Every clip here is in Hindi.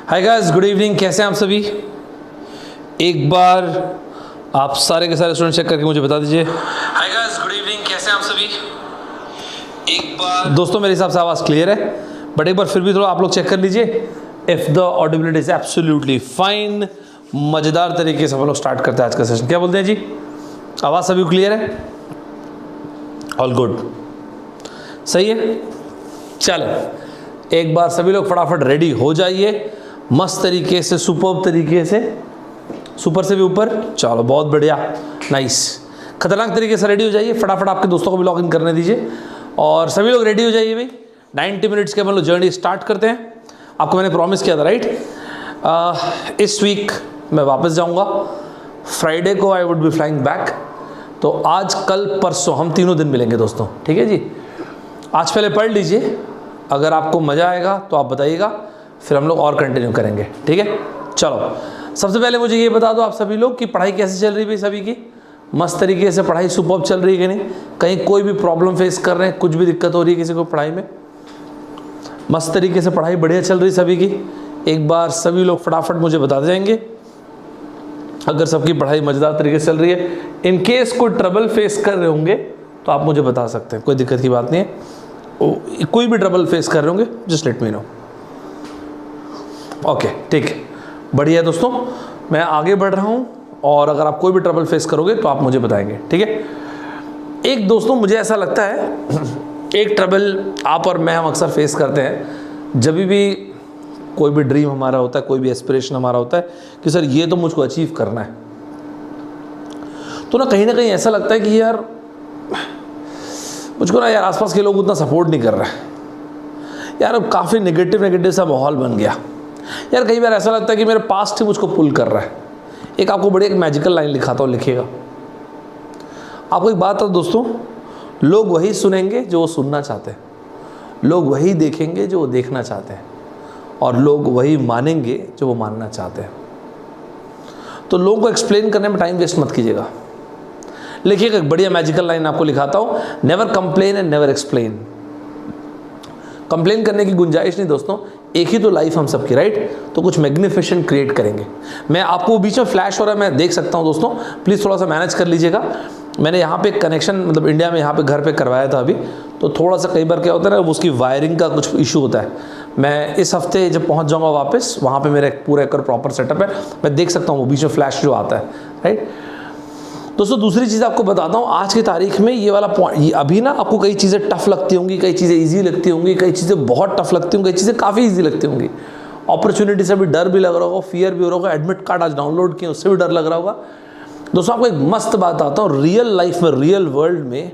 Hi guys, good evening. कैसे हैं आप सभी? एक बार आप सारे के सारे स्टूडेंट चेक करके मुझे बता दीजिए। Hi guys, good evening. कैसे हैं आप सभी? एक बार दोस्तों मेरे हिसाब से आवाज़ क्लियर है, बट एक बार फिर भी थोड़ा आप लोग चेक कर लीजिए। If the audibility is absolutely fine, मज़ेदार तरीके से हम लोग स्टार्ट करते हैं आज का सेशन। क्या बोलते हैं जी? आवाज़ सभी क्लियर है? ऑल गुड, सही है। चलो एक बार सभी लोग फटाफट रेडी हो जाइए, मस्त तरीके से, सुपर्ब तरीके से, सुपर से भी ऊपर। चलो बहुत बढ़िया, नाइस, खतरनाक तरीके से रेडी हो जाइए। फटाफट आपके दोस्तों को भी लॉग इन करने दीजिए और सभी लोग रेडी हो जाइए भाई। 90 मिनट्स के हम लोग जर्नी स्टार्ट करते हैं। आपको मैंने प्रॉमिस किया था राइट, इस वीक मैं वापस जाऊंगा। फ्राइडे को आई वुड बी फ्लाइंग बैक। तो आज कल परसों हम तीनों दिन मिलेंगे दोस्तों, ठीक है जी। आज पहले पढ़ लीजिए, अगर आपको मज़ा आएगा तो आप बताइएगा, फिर हम लोग और कंटिन्यू करेंगे, ठीक है। चलो सबसे पहले मुझे ये बता दो आप सभी लोग कि पढ़ाई कैसे चल रही है भाई सभी की? मस्त तरीके से पढ़ाई सुपर्ब चल रही है कि नहीं? कहीं कोई भी प्रॉब्लम फेस कर रहे हैं, कुछ भी दिक्कत हो रही है किसी को पढ़ाई में? मस्त तरीके से पढ़ाई बढ़िया चल रही है सभी की? एक बार सभी लोग फटाफट मुझे बता जाएंगे अगर सबकी पढ़ाई मज़ेदार तरीके से चल रही है। इन केस कोई ट्रबल फेस कर रहे होंगे तो आप मुझे बता सकते हैं, कोई दिक्कत की बात नहीं है। कोई भी ट्रबल फेस कर रहे होंगे just let me know. Okay ठीक है, बढ़िया दोस्तों, मैं आगे बढ़ रहा हूँ और अगर आप कोई भी ट्रबल फेस करोगे तो आप मुझे बताएंगे, ठीक है। एक दोस्तों मुझे ऐसा लगता है एक ट्रबल आप और मैं हम अक्सर फेस करते हैं जब भी कोई भी ड्रीम हमारा होता है, कोई भी एस्पिरेशन हमारा होता है कि सर ये तो मुझको अचीव करना है, तो ना कहीं ऐसा लगता है कि यार मुझको ना यार आसपास के लोग उतना सपोर्ट नहीं कर रहे हैं यार, अब काफ़ी नेगेटिव सा माहौल बन गया यार। कई बार ऐसा लगता है कि मेरे पास्ट ही मुझको पुल कर रहा है। एक आपको बड़ी एक मैजिकल लाइन लिखाता हूँ, लिखिएगा। आपको एक बात है दोस्तों, लोग वही सुनेंगे जो वो सुनना चाहते हैं, लोग वही देखेंगे जो वो देखना चाहते हैं, और लोग वही मानेंगे जो वो मानना चाहते हैं। तो लोगों को एक्सप्लेन करने में टाइम वेस्ट मत कीजिएगा। लिखिएगा, एक बढ़िया मैजिकल लाइन आपको लिखाता हूँ, never complain and never explain. Complain करने की गुंजाइश नहीं दोस्तों, एक ही तो लाइफ हम सबकी, राइट? तो कुछ मैग्निफिसेंट क्रिएट करेंगे। मैं आपको बीच में फ्लैश हो रहा है, मैं देख सकता हूँ दोस्तों, प्लीज़ थोड़ा सा मैनेज कर लीजिएगा। मैंने यहाँ पे कनेक्शन मतलब इंडिया में यहाँ पे घर पे करवाया था अभी, तो थोड़ा सा कई बार क्या होता है ना, उसकी वायरिंग का कुछ इशू होता है। मैं इस हफ्ते जब पहुँच जाऊँगा वापस, वहाँ पर मेरा पूरा एक प्रॉपर सेटअप है, मैं देख सकता हूँ वो बीच में फ्लैश जो आता है, राइट दोस्तों। दूसरी चीज़ आपको बताता हूँ, आज की तारीख में ये वाला पॉइंट, अभी ना आपको कई चीज़ें टफ लगती होंगी, कई चीज़ें इजी लगती होंगी, कई चीज़ें बहुत टफ लगती होंगी, कई चीज़ें काफ़ी इजी लगती होंगी। अपॉर्चुनिटी से भी डर भी लग रहा होगा, फियर भी हो रहा होगा, एडमिट कार्ड आज डाउनलोड किए उससे भी डर लग रहा होगा। दोस्तों आपको एक मस्त बात आता हूँ, रियल लाइफ में, रियल वर्ल्ड में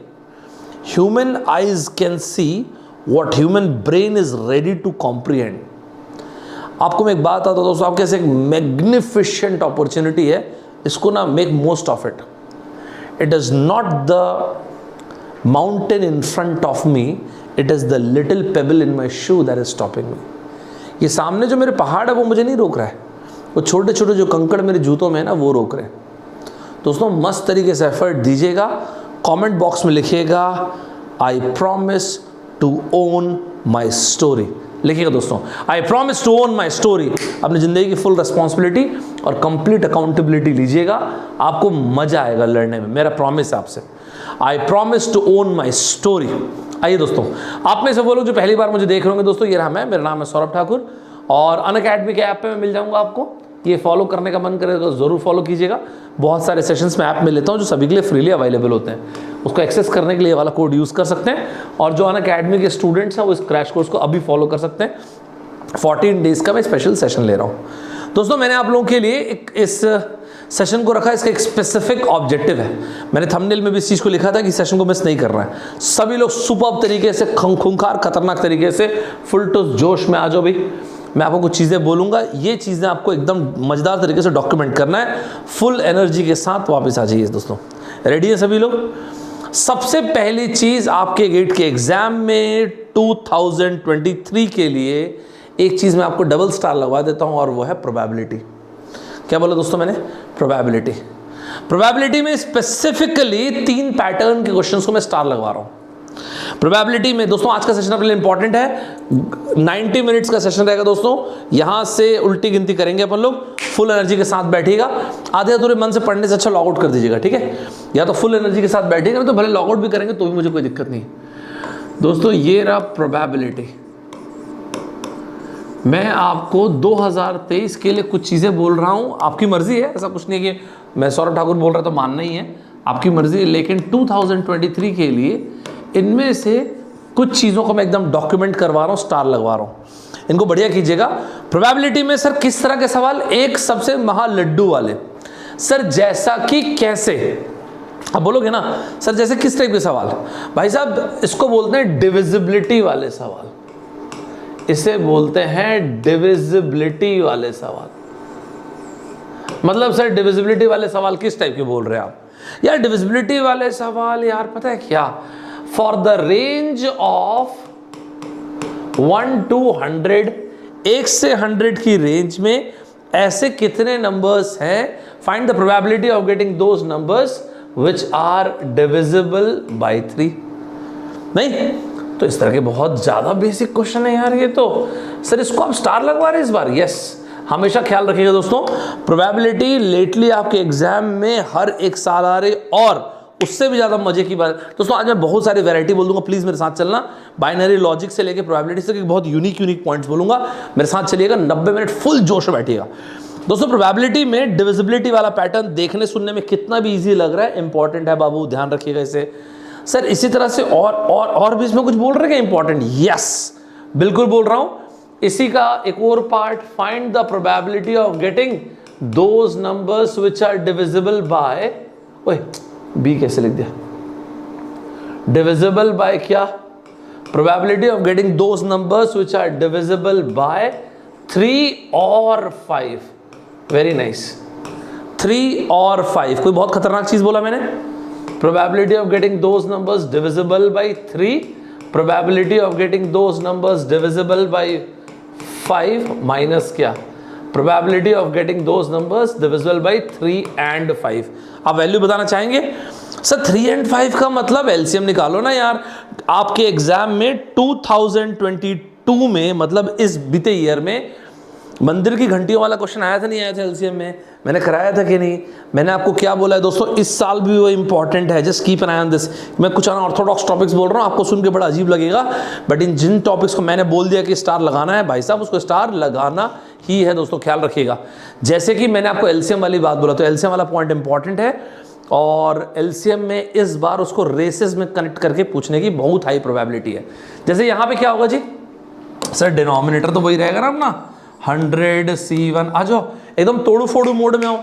human eyes can see what human brain is ready to comprehend. आपको मैं एक बात आता हूँ दोस्तों, आपके ऐसे एक मैग्निफिशेंट अपॉर्चुनिटी है, इसको ना make most of it. It is not the mountain in front of me, it is the little pebble in my shoe that is stopping me. ये सामने जो मेरे पहाड़ है वो मुझे नहीं रोक रहा है, वो छोटे छोटे जो कंकड़ मेरे जूतों में है ना वो रोक रहे हैं। दोस्तों मस्त तरीके से एफर्ट दीजिएगा, कमेंट बॉक्स में लिखिएगा I promise to own my story. लिखिएगा दोस्तों, I promise to own my story. अपनी ज़िंदगी की फुल रिस्पॉन्सिबिलिटी और कंप्लीट अकाउंटेबिलिटी लीजिएगा, आपको मज़ा आएगा लड़ने में, मेरा प्रॉमिस है आपसे। I promise to own my story. आइए दोस्तों, आप में से वो लोग जो पहली बार मुझे देख रहे होंगे दोस्तों, ये रहा मैं, मेरा नाम है सौरभ ठाकुर और अनअकैडमी के ऐप पे मैं मिल जाऊंगा आपको। ये फॉलो करने का मन करे तो ज़रूर फॉलो कीजिएगा। बहुत सारे सेशंस मैं ऐप में लेता हूँ जो सभी के लिए फ्रीली अवेलेबल होते हैं, उसको एक्सेस करने के लिए वाला कोड यूज़ कर सकते हैं। और जो अनअकैडमी के स्टूडेंट्स हैं वो इस क्रैश कोर्स को अभी फॉलो कर सकते हैं। 14 डेज़ का मैं स्पेशल सेशन ले रहा हूँ दोस्तों। मैंने आप लोगों के लिए इस सेशन को रखा, इसका एक स्पेसिफिक ऑब्जेक्टिव है। मैंने थंबनेल में भी इस चीज़ को लिखा था कि सेशन को मिस नहीं करना है। सभी लोग सुपर्ब तरीके से, खूंखार खतरनाक तरीके से फुल टू जोश में आ जाओ भाई। मैं आपको कुछ चीज़ें बोलूँगा, ये चीज़ें आपको एकदम मज़ेदार तरीके से डॉक्यूमेंट करना है, फुल एनर्जी के साथ वापस आ जाइए दोस्तों। रेडी है सभी लोग? सबसे पहली चीज़ आपके गेट के एग्ज़ाम में 2023 के लिए एक चीज़ मैं आपको डबल स्टार लगवा देता हूँ और वो है प्रोबेबिलिटी। क्या बोला दोस्तों मैंने? प्रोबेबिलिटी। प्रोबेबिलिटी में स्पेसिफिकली 3 पैटर्न के क्वेश्चंस को मैं स्टार लगवा रहा हूँ। प्रोबेबिलिटी में दोस्तों आज का सेशन अपने लिए इंपॉर्टेंट है, 90 मिनट्स का सेशन रहेगा दोस्तों। यहां से उल्टी गिनती करेंगे अपन लोग, फुल एनर्जी के साथ बैठिएगा। आधे अधूरे मन से पढ़ने से अच्छा लॉग आउट कर दीजिएगा, ठीक है? या तो फुल एनर्जी के साथ बैठिएगा, नहीं तो भले लॉग आउट भी करेंगे तो भी मुझे कोई दिक्कत नहीं दोस्तों। ये रहा प्रोबेबिलिटी। मैं आपको 2023 के लिए कुछ चीज़ें बोल रहा हूँ, आपकी मर्जी है, ऐसा कुछ नहीं है कि मैं सौरभ ठाकुर बोल रहा तो मानना ही है, आपकी मर्जी है। लेकिन 2023 के लिए इनमें से कुछ चीज़ों को मैं एकदम डॉक्यूमेंट करवा रहा हूँ, स्टार लगवा रहा हूँ, इनको बढ़िया कीजिएगा। प्रोबेबिलिटी में सर किस तरह के सवाल? एक सबसे महा लड्डू वाले सर, जैसा कि कैसे, अब बोलोगे ना सर जैसे किस टाइप के सवाल? भाई साहब इसको बोलते हैं डिविजिबिलिटी वाले सवाल, इसे बोलते हैं डिविजिबिलिटी वाले सवाल। मतलब सर डिविजिबिलिटी वाले सवाल किस टाइप के बोल रहे हैं आप? यार डिविजिबिलिटी वाले सवाल यार पता है क्या, for the range of 1 to 100, 1 से 100 की रेंज में ऐसे कितने नंबर्स हैं, find the probability of getting those numbers which are divisible by 3। नहीं तो इस तरह के बहुत ज्यादा बेसिक क्वेश्चन है यार ये तो। सर इसको आप स्टार लगवा रहे हैं इस बार? यस, हमेशा ख्याल रखिएगा दोस्तों, प्रोबेबिलिटी लेटली आपके एग्जाम में हर एक साल आ रही, और उससे भी ज्यादा मजे की बात दोस्तों आज मैं बहुत सारी वैरायटी बोल दूंगा, प्लीज मेरे साथ चलना। बाइनरी लॉजिक से लेके प्रोबेबिलिटी तक बहुत यूनिक पॉइंट्स बोलूंगा, मेरे साथ चलिएगा, 90 मिनट फुल जोश में बैठिएगा दोस्तों। प्रोबेबिलिटी में डिविजिबिलिटी वाला पैटर्न देखने सुनने में कितना भी इजी लग रहा है, इंपॉर्टेंट है बाबू, ध्यान रखिएगा इसे। सर इसी तरह से और भी इसमें कुछ बोल रहे हैं इंपॉर्टेंट? यस बिल्कुल बोल रहा हूं। इसी का एक और part, find the probability of getting those numbers which are divisible by, ओए बी कैसे लिख दिया, डिविजिबल बाय क्या? Probability of getting those numbers which are divisible by 3 और 5। वेरी नाइस, 3 और 5। कोई बहुत खतरनाक चीज बोला मैंने? Probability of getting those numbers divisible by 3, probability of getting those numbers divisible by 5 minus क्या? Probability of getting those numbers divisible by 3 and 5। आप वैल्यू बताना चाहेंगे? सर 3 and 5 का मतलब एलसीएम निकालो ना यार। आपके एग्जाम में 2022 में, मतलब इस बीते ईयर में, मंदिर की घंटियों वाला क्वेश्चन आया था नहीं आया था एलसीएम में? मैंने कराया था कि नहीं? मैंने आपको क्या बोला है दोस्तों, इस साल भी वो इंपॉर्टेंट है, just keep an I on this. मैं कुछ अनऑर्थोडॉक्स टॉपिक्स बोल रहा हूँ, आपको सुन के बड़ा अजीब लगेगा, बट इन जिन टॉपिक्स को मैंने बोल दिया कि स्टार लगाना है, भाई साहब उसको स्टार लगाना ही है दोस्तों, ख्याल रखिएगा। जैसे कि मैंने आपको एलसीएम वाली बात बोला, तो एलसीएम वाला पॉइंट इंपॉर्टेंट है, और एलसीएम में इस बार उसको रेसेस में कनेक्ट करके पूछने की बहुत हाई प्रोबेबिलिटी है। जैसे यहाँ पे क्या होगा जी, सर डिनोमिनेटर तो वही रहेगा ना अपना 100 C1। आ जाओ एकदम तोड़ू फोड़ू मोड में आओ,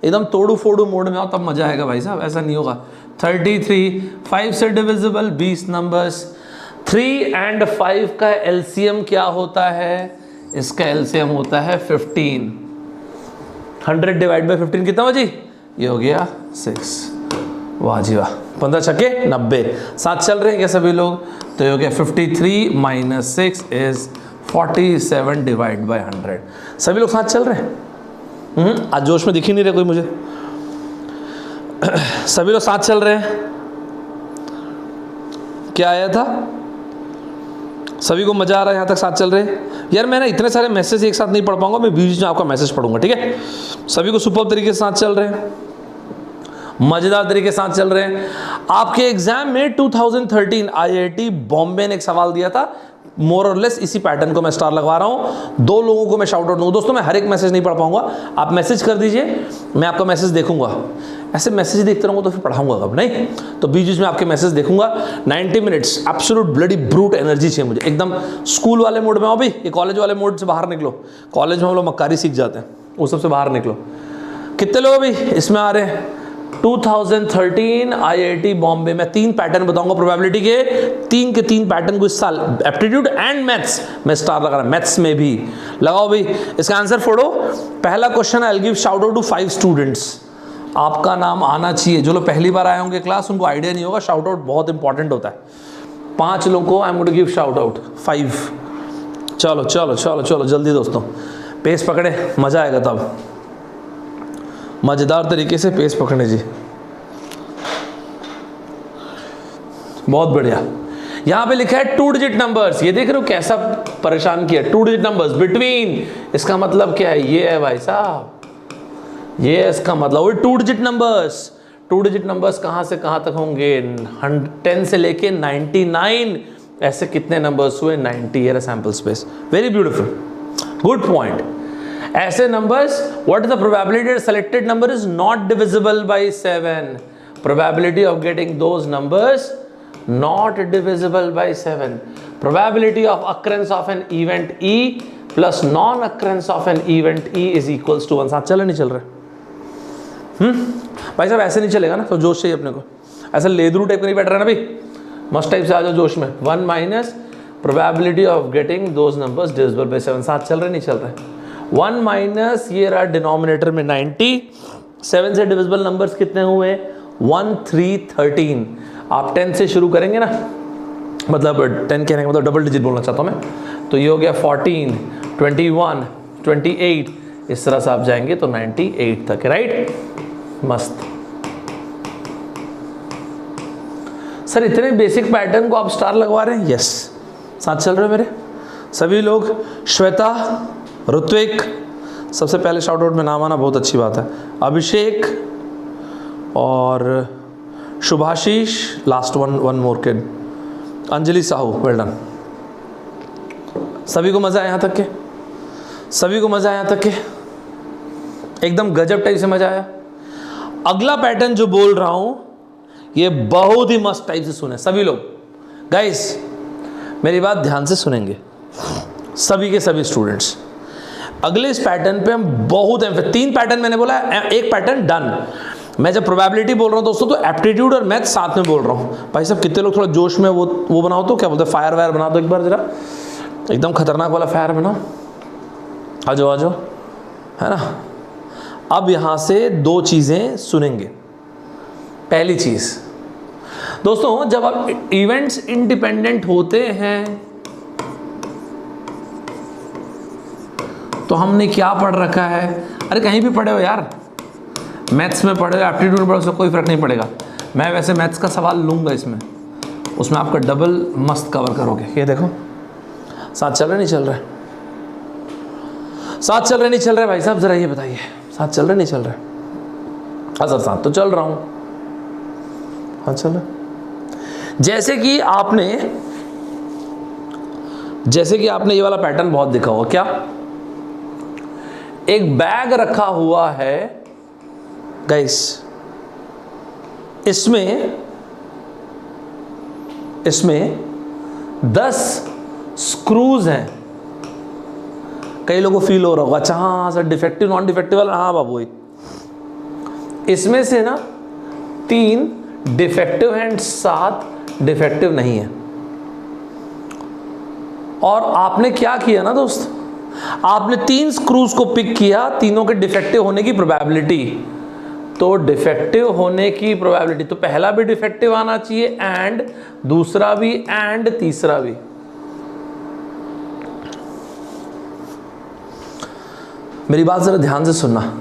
एकदम तोड़ू फोड़ू मोड में आओ, तब मजा आएगा भाई साहब, ऐसा नहीं होगा। 33, 5 से डिविजिबल 20 नंबर्स, 3 and 5 का एलसीएम क्या होता है? इसका एलसीएम होता है 15। 100 डिवाइड बाई 15 कितना हो जी? ये हो गया 6। वाह जी वाह, 15 छक्के 90। साथ चल रहे हैं क्या सभी लोग? तो ये हो गया 53 माइनस 6 इज 47 डिवाइड बाई 100। सभी लोग साथ चल रहे हैं? आज जोश में दिख ही नहीं रहे कोई मुझे। सभी लोग साथ चल रहे हैं? क्या आया था? सभी को मजा आ रहा है? यहाँ तक साथ चल रहे हैं? यार मैं ना इतने सारे मैसेज एक साथ नहीं पढ़ पाऊंगा, मैं बीच में आपका मैसेज पढ़ूंगा, ठीक है? सभी को सुपर तरीके से साथ चल रहे हैं, मजेदार तरीके से साथ चल रहे हैं। आपके एग्जाम में 2013 आईआईटी बॉम्बे ने एक सवाल दिया था, मोर और लेस इसी पैटर्न को मैं स्टार लगवा रहा हूं। 2 लोगों को मैं शाउट आउट दूंगा दोस्तों, मैं हर एक मैसेज नहीं पढ़ पाऊंगा, आप मैसेज कर दीजिए, मैं आपका मैसेज देखूंगा। ऐसे मैसेज देखते रहूंगा तो फिर पढ़ाऊंगा कब? नहीं, तो बीच में आपके मैसेज देखूंगा। 90 minutes absolute bloody brute energy चाहिए मुझे, एकदम स्कूल वाले मोड में आओ भाई, ये कॉलेज वाले मोड से बाहर निकलो। कॉलेज में हम लोग मक्कारी सीख जाते हैं, वो सबसे बाहर निकलो। कितने लोग अभी इसमें आ रहे हैं? 2013 आईआईटी बॉम्बे में 3 पैटर्न बताऊंगा प्रोबेबिलिटी के, 3 के 3 पैटर्न को इस साल एप्टीट्यूड एंड मैथ्स में स्टार लगा रहा है, मैथ्स में भी लगाओ भाई। इसका आंसर फोड़ो। पहला question, I will give shout out to 5 students. आपका नाम आना चाहिए, जो लोग पहली बार आए होंगे क्लास, उनको आइडिया नहीं होगा, शाउट आउट बहुत इंपॉर्टेंट होता है। 5 लोगों को I am going to give shout out, 5। चलो चलो चलो चलो जल्दी दोस्तों, पेस पकड़े, मजा आएगा तब, मजेदार तरीके से पेस पकड़ने जी। बहुत बढ़िया। यहां पे लिखा है 2 डिजिट नंबर्स, ये देख रहे हो कैसा परेशान किया, 2 डिजिट नंबर्स बिटवीन, इसका मतलब क्या है, ये है भाई साहब, ये इसका मतलब वो 2 डिजिट नंबर्स। 2 डिजिट नंबर्स कहां से कहां तक होंगे, 10 से लेके 99, ऐसे कितने नंबर्स हुए, 90, ये sample space, very beautiful, good point. ऐसे numbers, what is the probability selected number is not divisible by 7, probability of getting those numbers not divisible by 7, probability of occurrence of an event E plus non occurrence of an event E is equals to 1। साथ चल नहीं चल रहे? भाई साहब ऐसे नहीं चलेगा ना, तो जोश चाहिए अपने को, ऐसा लेदरू टाइप का नहीं बैठ रहा ना भाई, मस्त टाइप से आ जाओ जोश में। 1 minus probability of getting those numbers divisible by 7, साथ चल रहे नहीं चल रहे? 1 माइनस ये रहा डिनोमिनेटर में 90, 7 से डिविजिबल नंबर्स कितने हुए, 1 3 13। आप 10 से शुरू करेंगे ना, मतलब 10 कहने का मतलब डबल डिजिट बोलना चाहता हूँ मैं, तो ये हो गया 14, 21, 28, इस तरह से आप जाएंगे तो 98 तक, राइट? मस्त सर, इतने बेसिक पैटर्न को आप स्टार लगवा रहे हैं? यस, साथ चल रहे हो मेरे सभी लोग? श्वेता, ऋत्विक, सबसे पहले शाउट आउट में नाम आना बहुत अच्छी बात है, अभिषेक और Shubhashish, last one more kid, Anjali Sahu, well done. सभी को मजा आया यहाँ तक के? सभी को मजा आया यहाँ तक के? एकदम गजब टाइप से मजा आया। अगला पैटर्न जो बोल रहा हूं ये बहुत ही मस्त टाइप से सुने सभी लोग। गाइस मेरी बात ध्यान से सुनेंगे सभी के सभी स्टूडेंट्स। अगले इस पैटर्न पे हम बहुत 3 पैटर्न मैंने बोला, एक पैटर्न डन। मैं जब प्रोबेबिलिटी बोल रहा हूँ दोस्तों तो एप्टीट्यूड और मैथ साथ में बोल रहा हूँ। भाई साहब कितने लोग थोड़ा जोश में वो बनाओ तो, क्या बोलते हैं, फायर वायर बना दो एक बार जरा, एकदम खतरनाक वाला फायर बनाओ। आ जाओ, है ना। अब यहाँ से 2 चीज़ें सुनेंगे। पहली चीज़ दोस्तों, जब आप इवेंट्स इंडिपेंडेंट होते हैं तो हमने क्या पढ़ रखा है? अरे कहीं भी पढ़े हो यार, मैथ्स में पढ़े हो, एप्टीट्यूड में पढ़े हो, उससे कोई फर्क नहीं पड़ेगा। मैं वैसे मैथ्स का सवाल लूँगा इसमें, उसमें आपका डबल मस्त कवर करोगे। ये देखो साथ चल रहे नहीं चल रहे? साथ चल रहे नहीं चल रहे भाई साहब, जरा ये बताइए, साथ चल रहे नहीं चल रहे? हाँ सर साथ तो चल रहा हूँ। हाँ चल रहा। जैसे कि आपने ये वाला पैटर्न बहुत देखा होगा। क्या? एक बैग रखा हुआ है गाइस, इसमें 10 स्क्रूज हैं। कई लोगों को फील हो रहा होगा, अच्छा हाँ सर डिफेक्टिव नॉन डिफेक्टिव वाला, हाँ बाबू इसमें से ना 3 डिफेक्टिव हैं, 7 डिफेक्टिव नहीं है। और आपने क्या किया ना दोस्त, आपने 3 स्क्रूज को पिक किया, तीनों के डिफेक्टिव होने की प्रोबेबिलिटी। तो डिफेक्टिव होने की प्रोबेबिलिटी, तो पहला भी डिफेक्टिव आना चाहिए एंड दूसरा भी एंड तीसरा भी। मेरी बात जरा ध्यान से सुनना।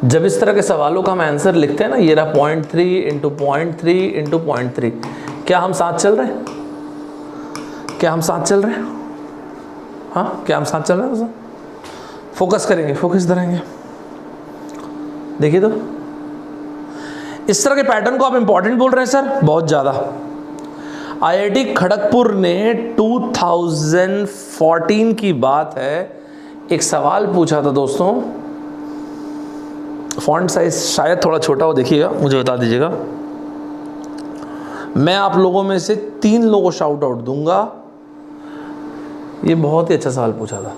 जब इस तरह के सवालों का हम आंसर लिखते हैं ना, ये रहा 0.3 इंटू 0.3 इंटू 0.3, क्या हम साथ चल रहे हैं? क्या हम साथ चल रहे हैं? हाँ क्या हम साथ चल रहे हैं? फोकस करेंगे, फोकस धरेंगे। देखिए तो इस तरह के पैटर्न को आप इंपॉर्टेंट बोल रहे हैं सर, बहुत ज़्यादा। आईआईटी खड़गपुर ने 2014 की बात है, एक सवाल पूछा था दोस्तों। फॉन्ट साइज शायद थोड़ा छोटा हो, देखिएगा, मुझे बता दीजिएगा। मैं आप लोगों में से 3 लोगों को शाउट आउट दूंगा। ये बहुत ही अच्छा सवाल पूछा था।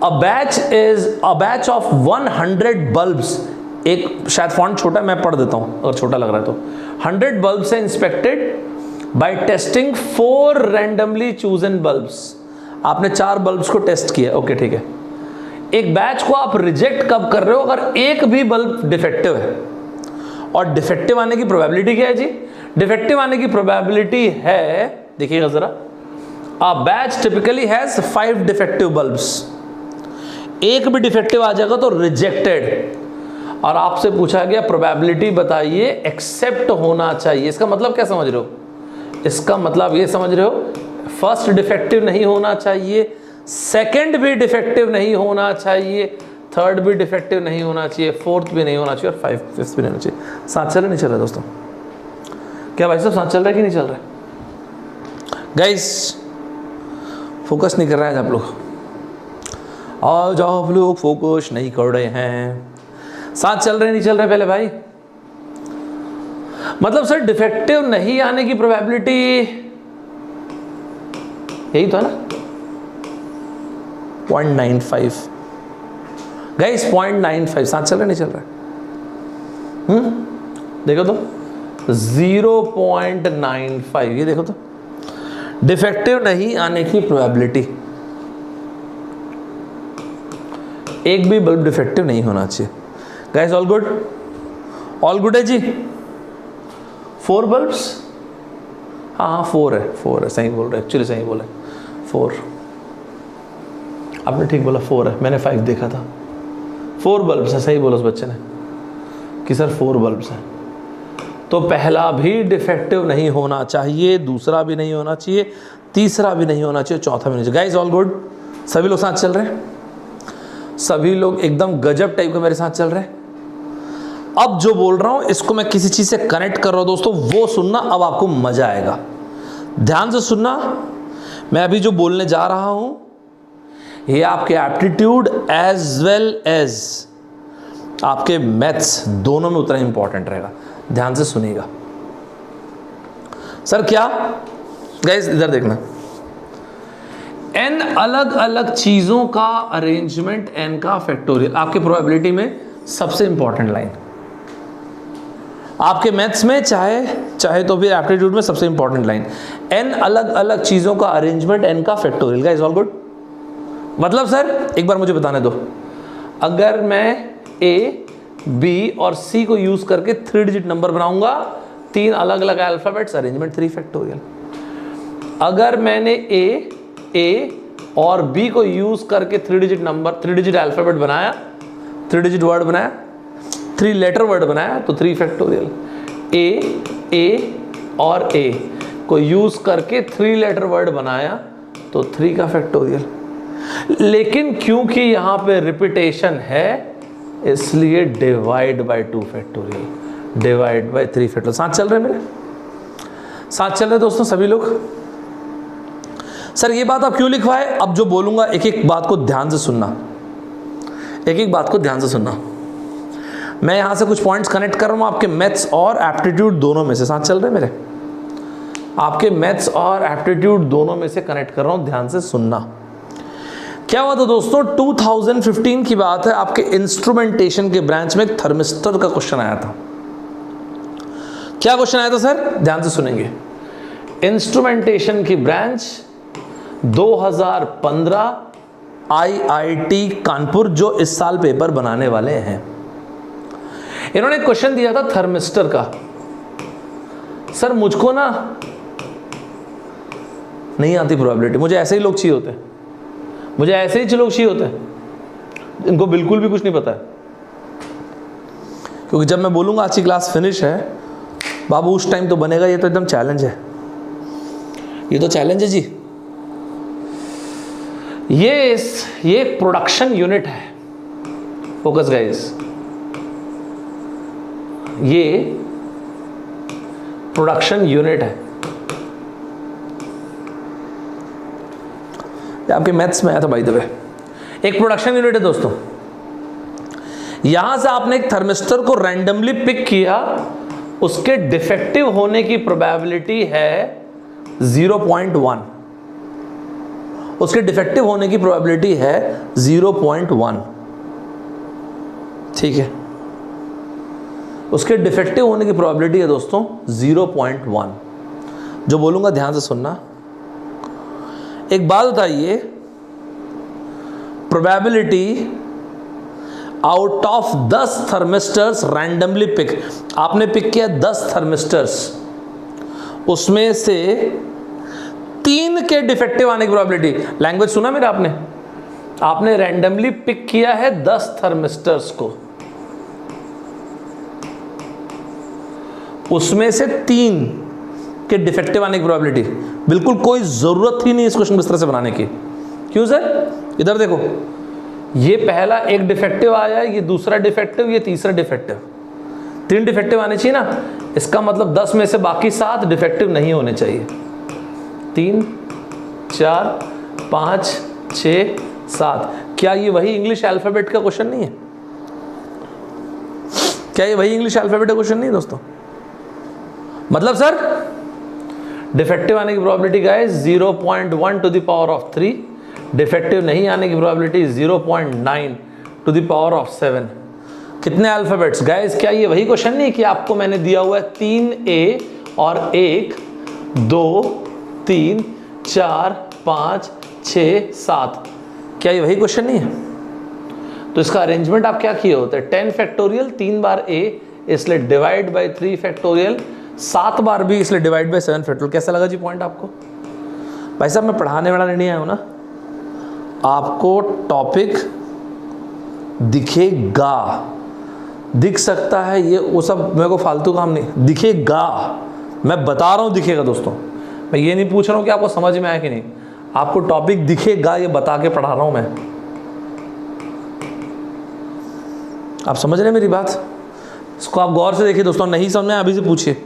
A batch of 100 bulbs, एक शायद फॉन्ट छोटा, मैं पढ़ देता हूं अगर छोटा लग रहा है तो। 100 bulbs है inspected bye testing 4 randomly chosen bulbs. आपने 4 बल्ब्स को टेस्ट किया, ओके ठीक है। एक बैच को आप रिजेक्ट कब कर रहे हो? अगर एक भी बल्ब डिफेक्टिव है। और डिफेक्टिव आने की प्रोबेबिलिटी क्या है जी? डिफेक्टिव आने की प्रोबेबिलिटी है, देखिएगा जरा, a batch typically has 5 defective bulbs. एक भी डिफेक्टिव आ जाएगा तो रिजेक्टेड। और आपसे पूछा गया प्रोबेबिलिटी बताइए, एक्सेप्ट होना चाहिए। इसका मतलब क्या समझ रहे हो? इसका मतलब ये समझ रहे हो, फर्स्ट डिफेक्टिव नहीं होना चाहिए, सेकंड भी डिफेक्टिव नहीं होना चाहिए, थर्ड भी डिफेक्टिव नहीं होना चाहिए, फोर्थ भी नहीं होना चाहिए और फिफ्थ भी नहीं होना चाहिए। साथ चल रहा नहीं चल रहा दोस्तों? क्या भाई साहब साथ चल रहा है कि नहीं चल रहा है? गाइस फोकस नहीं कर रहा है आप लोग, आओ जाओ आप लोग फोकस नहीं कर रहे हैं। साथ चल रहे नहीं चल रहे पहले भाई? मतलब सर डिफेक्टिव नहीं आने की प्रोबेबिलिटी यही तो है ना, 0.95 गाइस, 0.95। साथ चल रहा नहीं चल रहा? देखो तो 0.95, ये देखो तो डिफेक्टिव नहीं आने की प्रोबेबिलिटी। एक भी बल्ब डिफेक्टिव नहीं होना चाहिए। Guys all good? All good है जी? 4 बल्ब्स? हाँ 4 है, 4 है, सही बोल रहे, एक्चुअली सही बोले 4। आपने ठीक बोला 4 है, मैंने 5 देखा था। 4 बल्ब्स है, सही बोला उस बच्चे ने कि सर 4 बल्ब्स हैं। तो पहला भी डिफेक्टिव नहीं होना चाहिए, दूसरा भी नहीं होना चाहिए, तीसरा भी नहीं होना चाहिए, चौथा भी नहीं चाहिए। Guys all good? सभी लोग साथ चल रहे हैं? सभी लोग एकदम गजब टाइप का मेरे साथ चल रहे हैं? अब जो बोल रहा हूं इसको मैं किसी चीज से कनेक्ट कर रहा हूं दोस्तों, वो सुनना, अब आपको मजा आएगा। ध्यान से सुनना, मैं अभी जो बोलने जा रहा हूं ये आपके एप्टीट्यूड एज वेल एज आपके मैथ्स दोनों में उतना इंपॉर्टेंट रहेगा। ध्यान से सुनिएगा। सर क्या? गाइस इधर देखना, n अलग अलग चीजों का अरेंजमेंट n का फैक्टोरियल, आपके प्रोबेबिलिटी में सबसे इंपॉर्टेंट लाइन, आपके मैथ्स में चाहे तो फिर एप्टीट्यूड में सबसे इंपॉर्टेंट लाइन, n अलग अलग चीजों का अरेंजमेंट n का फैक्टोरियल। Guys all good? मतलब सर एक बार मुझे बताने दो, अगर मैं a, b और c को यूज करके 3 डिजिट नंबर बनाऊंगा, 3 अलग अलग अल्फाबेट्स, अरेंजमेंट 3 फैक्टोरियल। अगर मैंने a और b को यूज करके 3 डिजिट नंबर, 3 डिजिट अल्फाबेट बनाया, 3 डिजिट वर्ड बनाया, 3 लेटर वर्ड बनाया, तो 3 फैक्टोरियल। a और a को यूज करके 3 लेटर वर्ड बनाया तो 3 का फैक्टोरियल। लेकिन क्योंकि यहां पे रिपीटेशन है इसलिए divide by 2 factorial, divide by 3 factorial. साथ चल रहे हैं मेरे? साथ चल रहे दोस्तों सभी लोग? सर ये बात आप क्यों लिखवाए? अब जो बोलूंगा एक एक बात को ध्यान से सुनना, एक एक बात को ध्यान से सुनना। मैं यहां से कुछ पॉइंट्स कनेक्ट कर रहा हूं आपके मैथ्स और एप्टीट्यूड दोनों में से। साथ चल रहे मेरे? आपके मैथ्स और एप्टीट्यूड दोनों में से कनेक्ट कर रहा हूं, ध्यान से सुनना। क्या हुआ था दोस्तों, 2015 की बात है, आपके इंस्ट्रूमेंटेशन के ब्रांच में एक थर्मिस्टर का क्वेश्चन आया था। क्या क्वेश्चन आया था सर? ध्यान से सुनेंगे। इंस्ट्रूमेंटेशन की ब्रांच 2015 IIT कानपुर, जो इस साल पेपर बनाने वाले हैं, इन्होंने क्वेश्चन दिया था थर्मिस्टर का। सर मुझको ना नहीं आती प्रोबेबिलिटी, मुझे ऐसे ही लोग चाहिए होते हैं, मुझे ऐसे ही लोग चाहिए होते हैं इनको बिल्कुल भी कुछ नहीं पता है। क्योंकि जब मैं बोलूंगा आज की क्लास फिनिश है बाबू, उस टाइम तो बनेगा, ये तो एकदम चैलेंज है, ये तो चैलेंज है जी। ये एक प्रोडक्शन यूनिट है, फोकस गाइस, ये प्रोडक्शन यूनिट है। आपके मैथ्स में आया था बाय द वे, एक प्रोडक्शन यूनिट है दोस्तों। यहां से आपने एक थर्मिस्टर को रैंडमली पिक किया, उसके डिफेक्टिव होने की प्रोबेबिलिटी है 0.1, उसके डिफेक्टिव होने की प्रोबेबिलिटी है 0.1, ठीक है, उसके डिफेक्टिव होने की प्रोबेबिलिटी है दोस्तों 0.1। जो बोलूंगा ध्यान से सुनना। एक बात बताइए, probability out of 10 thermistors randomly pick, आपने पिक किया 10 थर्मिस्टर्स, उसमें से 3 के डिफेक्टिव आने की प्रोबेबिलिटी, लैंग्वेज सुना मेरा आपने रैंडमली पिक किया है 10 थर्मिस्टर्स को, उसमें से 3 कि डिफेक्टिव आने की प्रोबेबिलिटी, बिल्कुल कोई ज़रूरत ही नहीं इस क्वेश्चन को इस तरह से बनाने की। क्यों सर? इधर देखो, ये पहला एक डिफेक्टिव आया, ये दूसरा डिफेक्टिव, ये तीसरा डिफेक्टिव, 3 डिफेक्टिव आने चाहिए ना। इसका मतलब 10 में से बाकी 7 डिफेक्टिव नहीं होने चाहिए। 3, 4, 5, 6, 7। क्या ये वही इंग्लिश अल्फाबेट का क्वेश्चन नहीं है? क्या ये वही इंग्लिश अल्फाबेट का क्वेश्चन नहीं है दोस्तों? मतलब सर डिफेक्टिव आने की probability guys 0.1 to the power of 3, defective नहीं आने की probability 0.9 to the power of 7। कितने अल्फाबेट्स गाइस? क्या ये वही क्वेश्चन नहीं है कि आपको मैंने दिया हुआ है 3A और 1, 2, 3, 4, 5, 6, 7? क्या ये वही क्वेश्चन नहीं है? तो इसका अरेंजमेंट आप क्या किए होते हैं? 10 फैक्टोरियल 3 बार A, इसलिए divide by 3 factorial 7 bar B, इसलिए डिवाइड बाय 7 फैक्टोरियल। कैसा लगा जी पॉइंट आपको? भाई साहब मैं पढ़ाने वाला नहीं आया हूं ना, आपको टॉपिक दिखेगा, दिख सकता है, ये वो सब मेरे को फालतू काम नहीं, दिखेगा। मैं बता रहा हूं दिखेगा दोस्तों, मैं ये नहीं पूछ रहा हूं कि आपको समझ में आया कि नहीं, आपको टॉपिक दिखेगा, ये बता के पढ़ा रहा हूं मैं। आप समझ रहे हैं मेरी बात? इसको आप गौर से देखिए दोस्तों, नहीं समझ में अभी से पूछिए,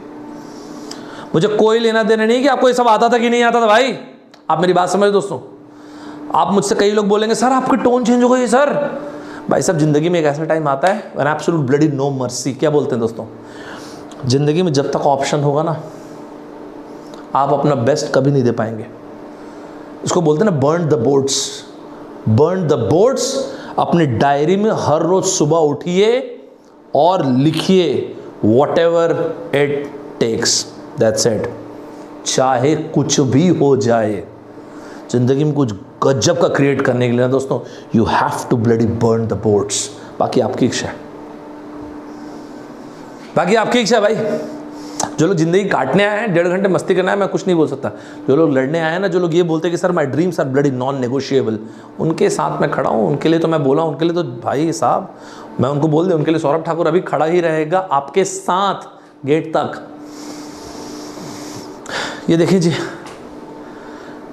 मुझे कोई लेना देना नहीं कि आपको ये सब आता था कि नहीं आता था। भाई आप मेरी बात समझ दोस्तों। आप मुझसे, कई लोग बोलेंगे सर आपकी टोन चेंज हो गई सर। भाई साहब जिंदगी में एक ऐसा टाइम आता है when absolute bloody no mercy. क्या बोलते हैं दोस्तों? जिंदगी में जब तक ऑप्शन होगा ना, आप अपना बेस्ट कभी नहीं दे पाएंगे। इसको बोलते हैं ना burn the boards. Burn the boards. अपनी डायरी में हर रोज सुबह उठिए और लिखिए whatever it takes, that's it. चाहे कुछ भी हो जाए, जिंदगी में कुछ गजब का क्रिएट करने के लिए ना दोस्तों, you have to bloody burn the boards. बाकी आपकी इच्छा है, बाकी आपकी इच्छा है भाई। जो लोग जिंदगी काटने आए हैं, 1.5 घंटे मस्ती करना है, मैं कुछ नहीं बोल सकता। जो लोग लड़ने आए हैं ना, जो लोग ये बोलते हैं कि sir my dreams are bloody non negotiable, उनके साथ मैं खड़ा हूँ। उनके लिए तो मैं बोला, उनके लिए तो भाई साहब मैं उनको बोल दे, उनके लिए सौरभ ठाकुर अभी खड़ा ही रहेगा आपके साथ गेट तक। ये देखिए जी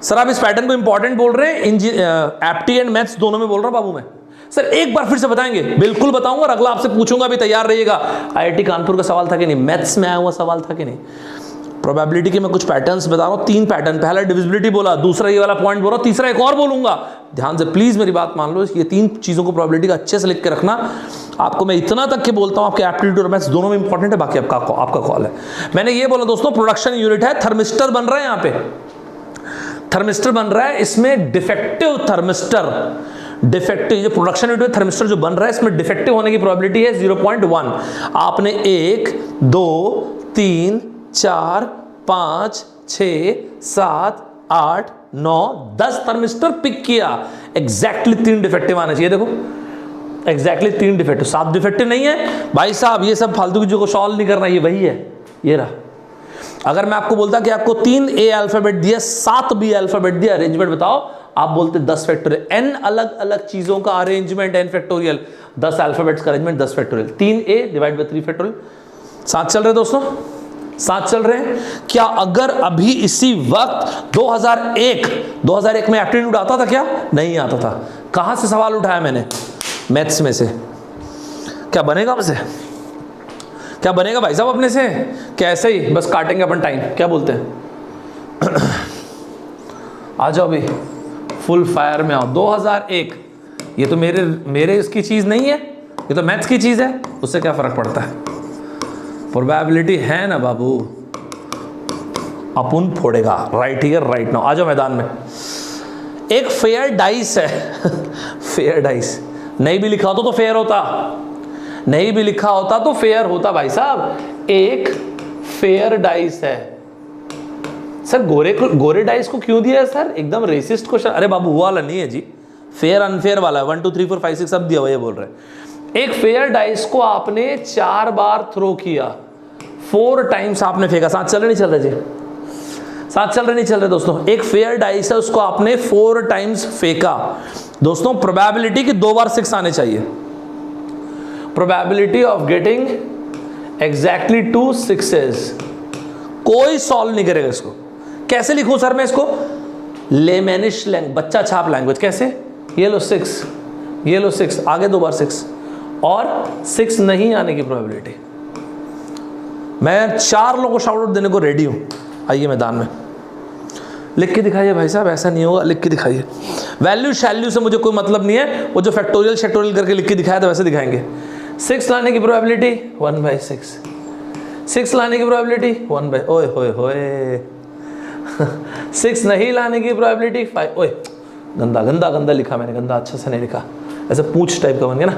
सर, आप इस पैटर्न को इंपॉर्टेंट बोल रहे हैं, एप्टी एंड मैथ्स दोनों में बोल रहा हूं बाबू मैं। सर एक बार फिर से बताएंगे? बिल्कुल बताऊंगा, और अगला आपसे पूछूंगा भी, तैयार रहिएगा। आईआईटी कानपुर का सवाल था कि नहीं, मैथ्स में आया हुआ सवाल था कि नहीं। प्रोबेबिलिटी के मैं कुछ पैटर्न्स बता रहा हूं, 3 पैटर्न। पहला डिविजिबिलिटी बोला, दूसरा ये वाला पॉइंट बोला, तीसरा एक और बोलूंगा। ध्यान से प्लीज मेरी बात मान लो, ये 3 चीजों को प्रोबेबिलिटी का अच्छे से लिख के रखना। आपको मैं इतना तक के बोलता हूं, आपके एप्टीट्यूड और मैथ्स दोनों में इंपॉर्टेंट है, बाकी आपका कॉल है। मैंने ये बोला दोस्तों, प्रोडक्शन यूनिट है, थर्मिस्टर बन रहा है यहाँ पे, थर्मिस्टर बन रहा है। इसमें डिफेक्टिव थर्मिस्टर, डिफेक्टिव जो प्रोडक्शन यूनिट में थर्मिस्टर जो बन रहा है, इसमें डिफेक्टिव होने की प्रोबेबिलिटी है 0.1। आपने 1, 2, 3, 4, 5, 6, 7, 8, 9, 10 थर्मिस्टर पिक किया। एग्जैक्टली 3 डिफेक्टिव आने चाहिए। देखो एग्जैक्टली 3 डिफेक्टिव, 7 डिफेक्टिव नहीं है भाई साहब। ये सब फालतू की जो को सॉल्व नहीं करना, ये वही है, ये रहा। अगर मैं आपको बोलता कि आपको 3A अल्फाबेट दिया, 7B अल्फाबेट दिया, अरेंजमेंट बताओ, आप बोलते 10 फैक्टोरियल। n अलग अलग चीजों का अरेंजमेंट n फैक्टोरियल, 10 अल्फाबेट्स का arrangement 10 factorial, 3A divide by 3 factorial. साथ चल रहे दोस्तों, साथ चल रहे हैं क्या? अगर अभी इसी वक्त 2001 में एप्टीट्यूड आता था क्या? नहीं आता था। कहां से सवाल उठाया मैंने? मैथ्स में से। क्या बनेगा हमसे? क्या बनेगा भाई साहब अपने से? क्या ऐसे ही बस काटेंगे अपन टाइम? क्या बोलते हैं? आ जाओ अभी फुल फायर में आओ। 2001 ये तो मेरे इसकी चीज नहीं है, ये तो मैथ्स की चीज है, उससे क्या फर्क पड़ता है? प्रोबेबिलिटी है ना बाबू, अपुन फोड़ेगा। Right here right now. आ जाओ मैदान में। एक फेयर डाइस है फेयर डाइस नहीं भी लिखा होता तो फेयर होता, नहीं भी लिखा होता तो फेयर होता भाई साहब। एक फेयर डाइस है। सर गोरे डाइस को क्यों दिया है सर? एकदम रेसिस्ट क्वेश्चन। अरे बाबू वो वाला नहीं है जी, फेयर अनफेयर वाला है। 1 2 3 4 5 6 सब दिया हुआ, ये बोल रहे हैं। एक फेयर डाइस को आपने 4 बार थ्रो किया, 4 टाइम्स आपने फेंका। साथ चल रहे नहीं चल रहे जी? साथ चल रहे नहीं चल रहे दोस्तों? एक फेयर डाइस है, उसको आपने 4 टाइम्स फेंका। दोस्तों प्रोबेबिलिटी कि 2 बार 6 आने चाहिए। Probability of getting exactly 2 6s, कोई सॉल्व नहीं करेगा इसको। कैसे लिखूं सर मैं इसको? लेमेनिश लैंग्वेज, बच्चा छाप लैंग्वेज। कैसे? ये लो 6, ये लो 6, आगे 2 बार 6 और 6 नहीं आने की प्रोबेबिलिटी। मैं 4 लोगों को शाउट आउट देने को रेडी हूं, आइए मैदान में। लिख के दिखाइए भाई साहब, ऐसा नहीं होगा, लिख के दिखाइए। वैल्यू शैल्यू से मुझे कोई मतलब नहीं है, वो जो फैक्टोरियल शैक्टोरियल करके लिख के दिखाया था वैसे दिखाएंगे। 6 लाने की प्रोबेबिलिटी 1/6, 6 लाने की प्रोबेबिलिटी 1/, ओए होए होए 6 नहीं लाने की प्रोबेबिलिटी 5। ओए गंदा गंदा गंदा लिखा मैंने, गंदा, अच्छा से नहीं लिखा, ऐसे पूछ टाइप का बन गया ना।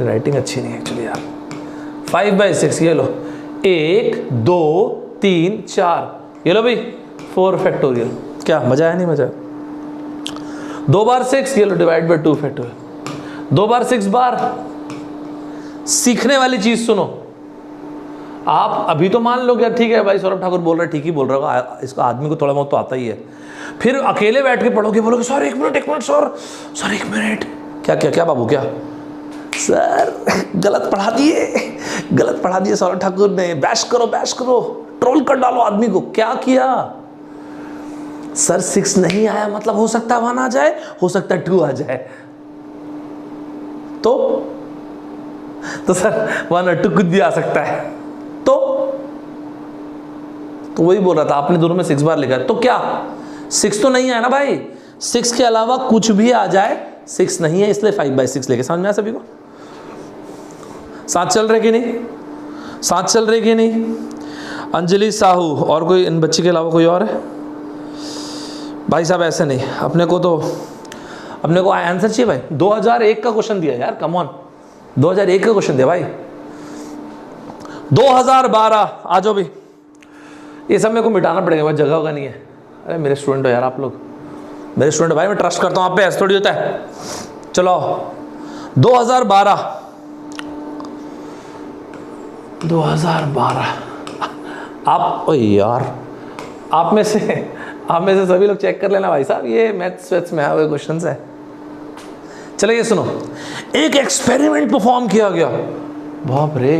राइटिंग अच्छी नहीं है एक्चुअली यार। 5/6, ये लो 1 2 3 4, ये लो भाई 4 फैक्टोरियल। क्या मजा आया? नहीं मजा आया? 2 बार 6, ये लो डिवाइड बाय 2 फैक्टोरियल। 2 बार 6 बार। सीखने वाली चीज सुनो, आप अभी तो मान लो कि ठीक है भाई सौरभ ठाकुर बोल रहा है, ठीक ही बोल रहा होगा, इसका आदमी को थोड़ा बहुत तो आता ही है। फिर अकेले बैठ के पढ़ोगे, बोलोगे sir 1 minute 1 minute sir 1 minute, क्या क्या क्या बाबू क्या सर गलत पढ़ा दिए सौरभ ठाकुर ने, बैश करो, ट्रोल कर डालो आदमी को। क्या किया सर? 6 नहीं आया मतलब हो सकता है 1 आ जाए, हो सकता है 2 आ जाए, तो सर 1 और 2 कुछ भी आ सकता है। तो वही बोल रहा था, आपने दोनों में 6 बार लिखा है, तो क्या 6 तो नहीं है ना भाई? 6 के अलावा कुछ भी आ जाए 6 नहीं है, इसलिए 5/6 लेके। समझ में आया सभी को? साथ चल रहे कि नहीं? साथ चल रहे कि नहीं? अंजलि साहू, और कोई इन बच्ची के अलावा कोई और है? भाई साहब ऐसे नहीं, अपने को आंसर चाहिए भाई। 2001 का क्वेश्चन दिया यार, कम ऑन, 2001 का क्वेश्चन दिया भाई। 2012 आ जाओ भाई, ये सब मेरे को मिटाना पड़ेगा भाई, जगह होगा नहीं है। अरे मेरे स्टूडेंट हो यार आप लोग, मेरे स्टूडेंट भाई, मैं ट्रस्ट करता हूँ आप पे, ऐसा थोड़ी होता है। चलो 2012 आप, ओ यार आप में से सभी लोग चेक कर लेना भाई साहब, ये मैथ्स में आए हुए क्वेश्चन है। चलो ये सुनो, एक एक्सपेरिमेंट परफॉर्म किया गया। बाप रे,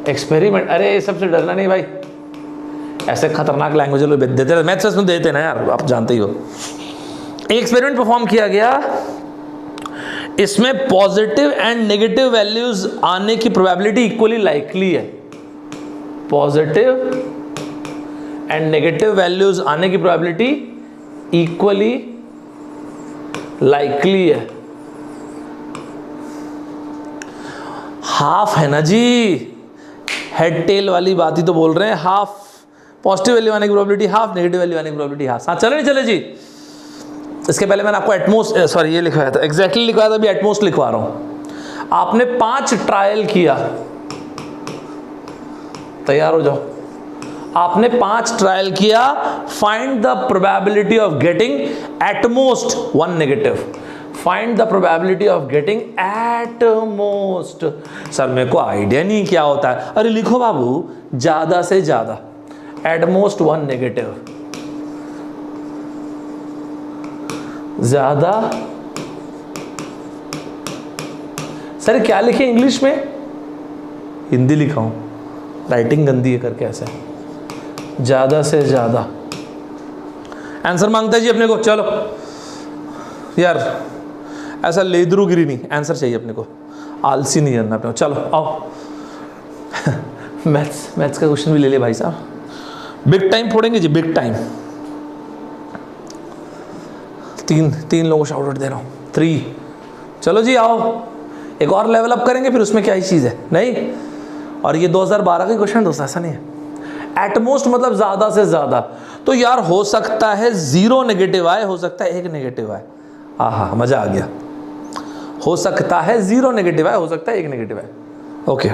एक्सपेरिमेंट, अरे सबसे डरना नहीं भाई, ऐसे खतरनाक लैंग्वेज लोग देते, मैथ्स में देते ना यार, आप जानते ही हो। एक एक्सपेरिमेंट परफॉर्म किया गया, इसमें पॉजिटिव एंड नेगेटिव वैल्यूज आने की प्रोबेबिलिटी इक्वली लाइकली है। पॉजिटिव एंड नेगेटिव वैल्यूज आने की प्रोबेबिलिटी इक्वली लाइकली है। हाफ है ना जी, हेड टेल वाली बात ही तो बोल रहे हैं। हाफ पॉजिटिव वैल्यू आने की प्रोबेबिलिटी, हाफ नेगेटिव वैल्यू आने की प्रोबेबिलिटी हाफ। साथ चले नहीं चले जी? इसके पहले मैंने आपको एटमोस्ट, सॉरी ये लिखवाया था, एग्जैक्टली लिखवाया था, अभी एटमोस्ट लिखवा रहा हूं। आपने 5 ट्रायल किया, तैयार हो जाओ। आपने 5 ट्रायल किया, find the probability of getting at most 1 negative. Find the probability of getting at most. Sir मेरे को आइडिया नहीं क्या होता है। अरे लिखो बाबू, ज्यादा से ज्यादा, एटमोस्ट 1 नेगेटिव, ज्यादा। सर क्या लिखे इंग्लिश में? हिंदी लिखा हूं, राइटिंग गंदी है करके ऐसे। ज्यादा से ज्यादा आंसर मांगता है जी अपने को। चलो यार ऐसा लेदरूगिरी नहीं, आंसर चाहिए अपने को, आलसी नहीं करना अपने को। चलो आओ मैथ्स का क्वेश्चन भी ले ले भाई साहब, बिग टाइम फोड़ेंगे जी, बिग टाइम। तीन लोगों को शाउट आउट दे रहा हूँ, 3। चलो जी आओ, एक और लेवल अप करेंगे, फिर उसमें क्या ही चीज़ है नहीं। और ये 2012 का क्वेश्चन दोस्तों, ऐसा नहीं है। एटमोस्ट मतलब ज़्यादा से ज़्यादा, तो यार हो सकता है 0 नेगेटिव आए, हो सकता है 1 नेगेटिव आए। आहा मज़ा आ गया। हो सकता है 0 नेगेटिव आए, हो सकता है 1 नेगेटिव आए। ओके,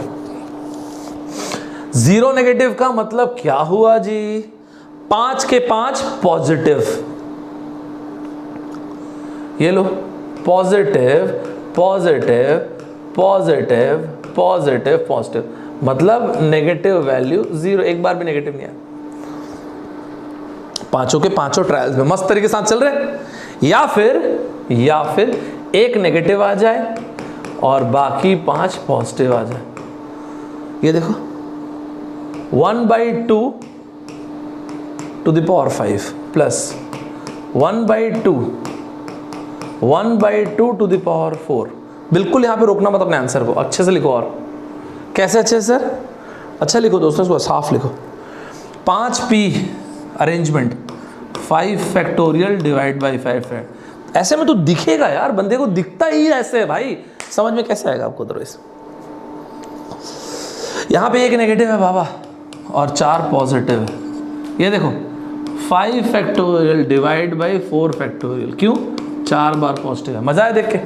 0 नेगेटिव का मतलब क्या हुआ जी? 5 के 5 पॉजिटिव, ये लो positive positive positive positive positive, मतलब नेगेटिव वैल्यू 0, एक बार भी नेगेटिव नहीं आया। 5 के 5 ट्रायल्स में मस्त तरीके से साथ चल रहे हैं। या फिर 1 नेगेटिव आ जाए और बाकी 5 पॉजिटिव आ जाए। ये देखो 1/2 to the power 5 plus 1/2 to the power 4। बिल्कुल यहाँ पे रोकना मत अपने आंसर को, अच्छे से लिखो। और कैसे अच्छे से सर? अच्छा लिखो दोस्तों, इसको साफ लिखो। 5p arrangement 5 factorial divide by 5 है। ऐसे में तो दिखेगा यार, बंदे को दिखता ही ऐसे है भाई, समझ में कैसे आएगा आपको? तो यहाँ पे एक नेगेटिव है बाबा और 4 पॉजिटिव है। ये देखो 5 फैक्टोरियल डिवाइड बाई 4 फैक्टोरियल, क्यों? 4 बार पॉजिटिव है। मजा है देख के?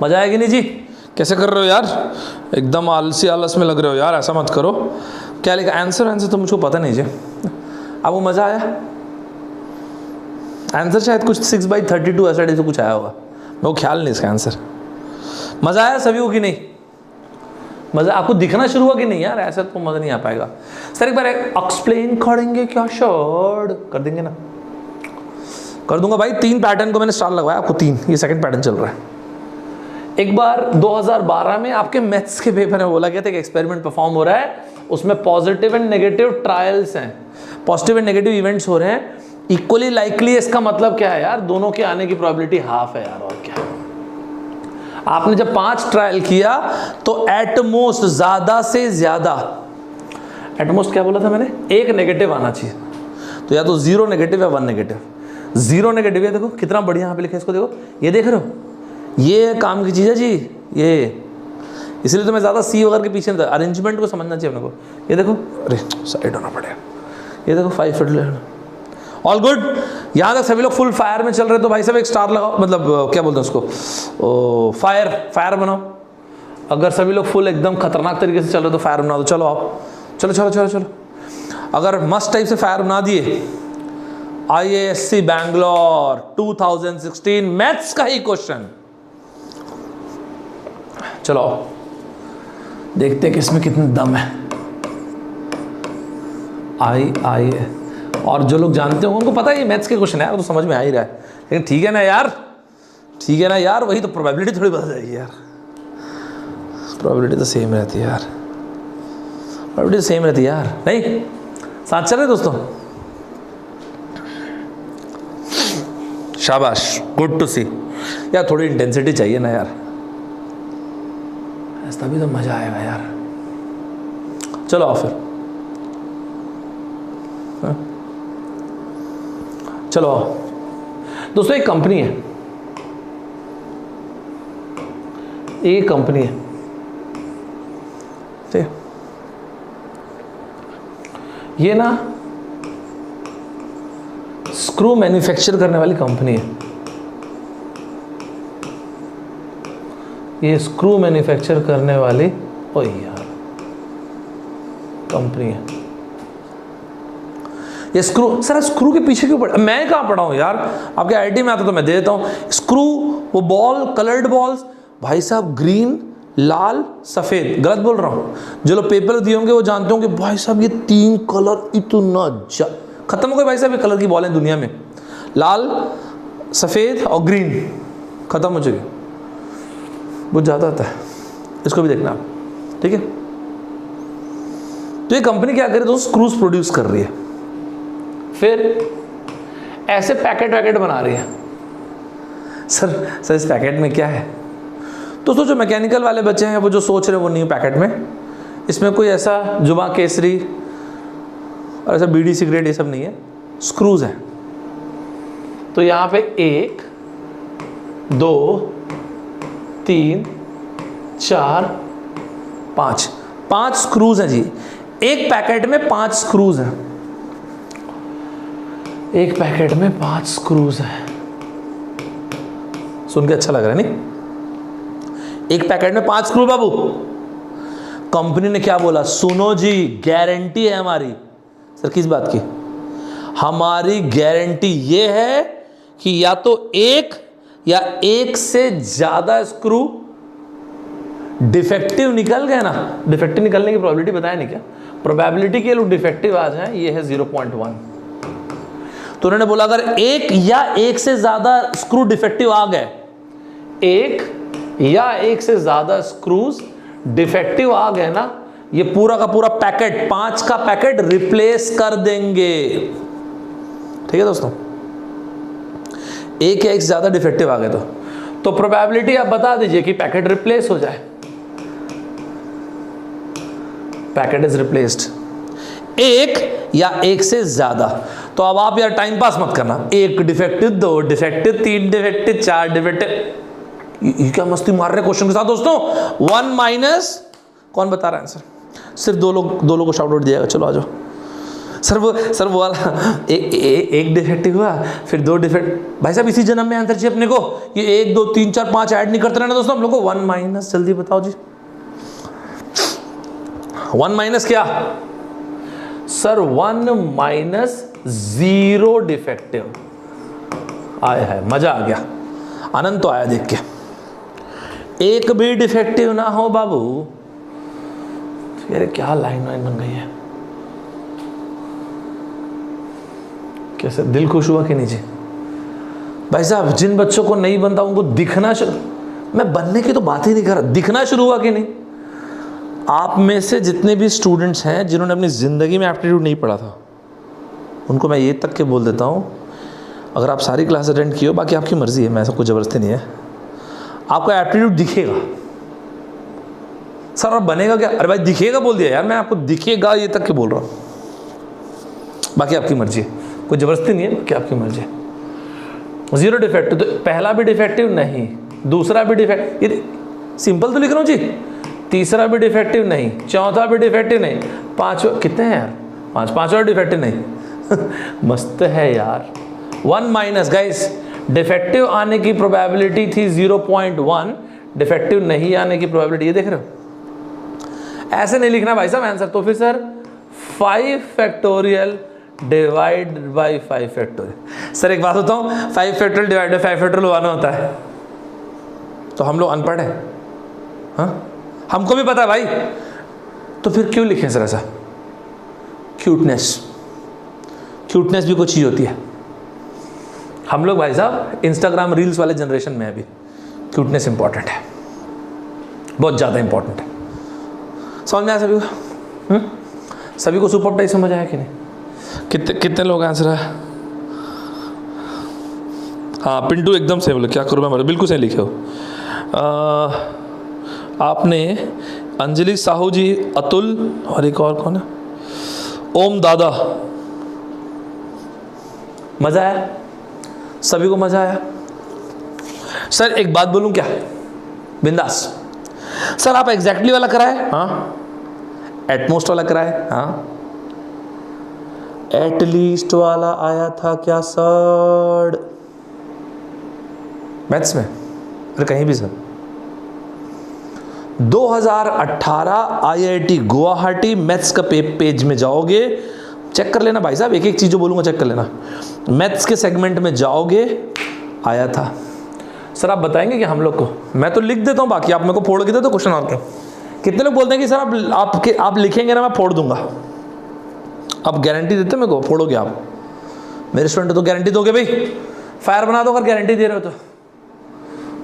मजा आएगी नहीं जी? कैसे कर रहे हो यार? एकदम आलसी आलस में लग रहे हो यार, ऐसा मत करो। क्या लिखा आंसर तो मुझको पता नहीं जी। आपको मजा आया? आंसर शायद कुछ 6/32 ऐसा तो कुछ आया होगा, मेरे को ख्याल नहीं इसका आंसर। मजा आया सभी को कि नहीं? मजा आपको दिखना शुरू हुआ कि नहीं यार? ऐसा तो मजा नहीं आ पाएगा सर। एक बार एक्सप्लेन करेंगे क्या? शॉर्ट कर देंगे ना? कर दूंगा भाई। 3 पैटर्न को मैंने स्टार लगवाया आपको, 3, ये सेकंड पैटर्न चल रहा है। एक बार 2012 में आपके मैथ्स के पेपर में बोला गया था कि एक्सपेरिमेंट परफॉर्म हो रहा है, उसमें पॉजिटिव एंड नेगेटिव ट्रायल्स हैं, पॉजिटिव एंड नेगेटिव इवेंट्स हो रहे हैं, इक्वली लाइकली। इसका मतलब क्या है यार? दोनों के आने की प्रोबेबिलिटी हाफ है यार, और क्या। आपने जब 5 ट्रायल किया तो एटमोस्ट, ज्यादा से ज्यादा, एटमोस्ट क्या बोला था मैंने? 1 नेगेटिव आना चाहिए। तो या तो 0 नेगेटिव या 1 नेगेटिव। 0 नेगेटिव है, देखो कितना बढ़िया यहाँ पे लिखा है, इसको देखो, ये देख रहे हो? ये काम की चीज़ है जी ये, इसलिए तो मैं ज़्यादा सी वगैरह के पीछे नहीं था। अरेंजमेंट को समझना चाहिए अपने को। ये देखो, अरे साइड होना पड़ेगा। ये देखो 5 फीट, ऑल गुड। यहाँ तक सभी लोग फुल फायर में चल रहे, तो भाई साहब एक स्टार लगाओ, मतलब क्या बोलते हैं उसको, फायर बनाओ। अगर सभी लोग फुल एकदम खतरनाक तरीके से चल रहे तो फायर बना दो। चलो आओ, चलो चलो चलो चलो। अगर मस्त टाइप से फायर बना दिए, IISc बैंगलोर 2016 मैथ्स का ही क्वेश्चन। चलो देखते हैं कि इसमें कितनी दम है। आई और जो लोग जानते होंगे उनको पता है ये मैथ्स के क्वेश्चन है यार, तो समझ में आ ही रहा है। लेकिन ठीक है ना यार, ठीक है ना यार, वही तो प्रोबेबिलिटी थोड़ी बदल जाएगी यार। प्रोबेबिलिटी तो सेम रहती है यार, प्रोबेबिलिटी सेम रहती है यार, नहीं? साथ चल रहे दोस्तों? शाबाश, गुड टू सी यार। थोड़ी इंटेंसिटी चाहिए ना यार, तभी तो मजा आएगा यार। चलो आओ फिर, चलो आओ दोस्तों। एक कंपनी है, एक कंपनी है, ठीक, ये ना स्क्रू मैन्युफैक्चर करने वाली कंपनी है। ये स्क्रू मैन्युफैक्चर करने वाली ओ यार कंपनी है। ये स्क्रू, सर स्क्रू के पीछे क्यों पड़ा? मैं कहाँ पढ़ा हूँ यार? आपके आईटी में आता तो मैं दे देता हूँ। स्क्रू, वो बॉल, कलर्ड बॉल्स, भाई साहब ग्रीन, लाल, सफ़ेद। गलत बोल रहा हूँ? जो लोग पेपर दिए होंगे वो जानते होंगे भाई साहब ये 3 कलर इतना खत्म हो गए भाई साहब। ये कलर की बॉल है दुनिया में, लाल, सफ़ेद और ग्रीन, खत्म हो चुके। बहुत ज़्यादा आता है, इसको भी देखना आप, ठीक है? तो ये कंपनी क्या करे दोस्तों? स्क्रूज प्रोड्यूस कर रही है, फिर ऐसे पैकेट बना रही है। सर इस पैकेट में क्या है? दोस्तों जो मैकेनिकल वाले बच्चे हैं वो जो सोच रहे हैं वो नहीं है पैकेट में। इसमें कोई ऐसा जुबा केसरी और ऐसा बीड़ी सिगरेट ये सब नहीं है, स्क्रूज हैं। तो यहाँ पे 1 2 3 4 5 स्क्रूज हैं जी। एक पैकेट में 5 स्क्रूज हैं, एक पैकेट में 5 स्क्रूज हैं। सुन के अच्छा लग रहा है नहीं? एक पैकेट में 5 स्क्रू बाबू। कंपनी ने क्या बोला? सुनो जी, गारंटी है हमारी। सर किस बात की? हमारी गारंटी ये है कि या तो एक या एक से ज्यादा स्क्रू डिफेक्टिव निकल गए ना। डिफेक्टिव निकलने की प्रोबेबिलिटी बताया नहीं क्या? प्रोबेबिलिटी के लोग डिफेक्टिव आ जाए ये है 0.1। तो उन्होंने बोला अगर एक या एक से ज्यादा स्क्रू डिफेक्टिव आ गए, एक या एक से ज्यादा स्क्रूज डिफेक्टिव आ गए ना, ये पूरा का पूरा पैकेट, 5 का पैकेट रिप्लेस कर देंगे। ठीक है दोस्तों, एक या एक से ज्यादा डिफेक्टिव आ गए तो प्रोबेबिलिटी आप बता दीजिए कि पैकेट रिप्लेस हो जाए। पैकेट इज रिप्लेस्ड, एक या एक से ज्यादा। तो अब आप यार टाइम पास मत करना, 1 डिफेक्टिव, 2 डिफेक्टिव, 3 डिफेक्टिव, 4 डिफेक्टिव। ये क्या मस्ती मार रहे क्वेश्चन के साथ दोस्तों। 1 माइनस, कौन बता रहा है आंसर? सिर्फ दो लोग को शाउट आउट दिया। चलो आ जाओ। सर वो वाला एक डिफेक्टिव हुआ, फिर 2 डिफेक्ट। भाई साहब इसी जन्म में आंसर चाहिए अपने को, ये 1 2 3 4 5 ऐड नहीं करते रहना दोस्तों हम लोग को। 1 माइनस, जल्दी बताओ जी। 1 माइनस क्या सर? 1 minus 0 defective. आया है, मजा आ गया, आनंद तो आया देख के। एक भी डिफेक्टिव ना हो बाबू। यार क्या लाइन बन गई है, कैसे दिल खुश हुआ कि नहीं जी? भाई साहब जिन बच्चों को नहीं बनता उनको दिखना मैं बनने की तो बात ही नहीं कर रहा, दिखना शुरू हुआ कि नहीं? आप में से जितने भी स्टूडेंट्स हैं जिन्होंने अपनी ज़िंदगी में एप्टीट्यूड नहीं पढ़ा था, उनको मैं ये तक के बोल देता हूँ, अगर आप सारी क्लास अटेंड किए हो, बाकी आपकी मर्ज़ी है, मैं ऐसा कोई ज़बरदस्ती नहीं है, आपको एप्टीट्यूड दिखेगा। सर अब बनेगा क्या? अरे भाई दिखेगा बोल दिया यार, मैं आपको दिखेगा ये तक के बोल रहा हूँ, बाकी आपकी मर्ज़ी है, कोई ज़बरदस्ती नहीं है, बाकी आपकी मर्ज़ी है। 0 डिफेक्टिव, तो पहला भी डिफेक्टिव नहीं, दूसरा भी डिफेक्ट, ये सिंपल तो लिख रहा हूँ जी। तीसरा भी डिफेक्टिव नहीं, चौथा भी डिफेक्टिव नहीं, पांचवा कितने हैं यार? पांचवा डिफेक्टिव नहीं। मस्त है यार। 1 माइनस गाइस, डिफेक्टिव आने की प्रोबेबिलिटी थी 0.1, डिफेक्टिव नहीं आने की प्रोबेबिलिटी, ये देख रहे हो? ऐसे नहीं लिखना भाई साहब आंसर। तो फिर sir 5 factorial divide by 5 factorial. Sir एक बात बताऊं, 5 फैक्टोरियल डिवाइड बाई 5 फैक्टोरियल 1 होता है। तो हम लोग अनपढ़ हैं, हाँ हमको भी पता है भाई, तो फिर क्यों लिखें सर ऐसा? क्यूटनेस भी कोई चीज़ होती है। हम लोग भाई साहब इंस्टाग्राम रील्स वाले जनरेशन में अभी क्यूटनेस इंपॉर्टेंट है, बहुत ज़्यादा इंपॉर्टेंट है। समझ में आया सभी को? सभी को सुपर टाइप समझ आया कि नहीं? कितने लोग आंसर है? हाँ पिंटू एकदम सही बोले, क्या करूँ मैं, बिल्कुल सही लिखे हो। आपने अंजलि साहू जी, अतुल और एक और कौन है, ओम दादा। मजा आया? सभी को मजा आया? सर एक बात बोलूं क्या, बिंदास? सर आप एग्जैक्टली वाला कराए? हाँ। एटमोस्ट वाला कराए? हाँ। एटलीस्ट वाला आया था क्या सर मैथ्स में? अरे कहीं भी सर। 2018 IIT गुवाहाटी मैथ्स का पेज में जाओगे, चेक कर लेना भाई साहब, एक एक चीज़ जो बोलूँगा चेक कर लेना। मैथ्स के सेगमेंट में जाओगे, आया था। सर आप बताएंगे कि हम लोग को, मैं तो लिख देता हूँ, बाकी आप मेरे को फोड़ के दे दो क्वेश्चन और क्या। कितने लोग बोलते हैं कि सर आप लिखेंगे ना मैं फोड़ दूंगा? आप गारंटी देते मेरे को फोड़ोगे आप? मेरे स्टूडेंट तो गारंटी दोगे भाई, फायर बना दो अगर गारंटी दे रहे हो तो।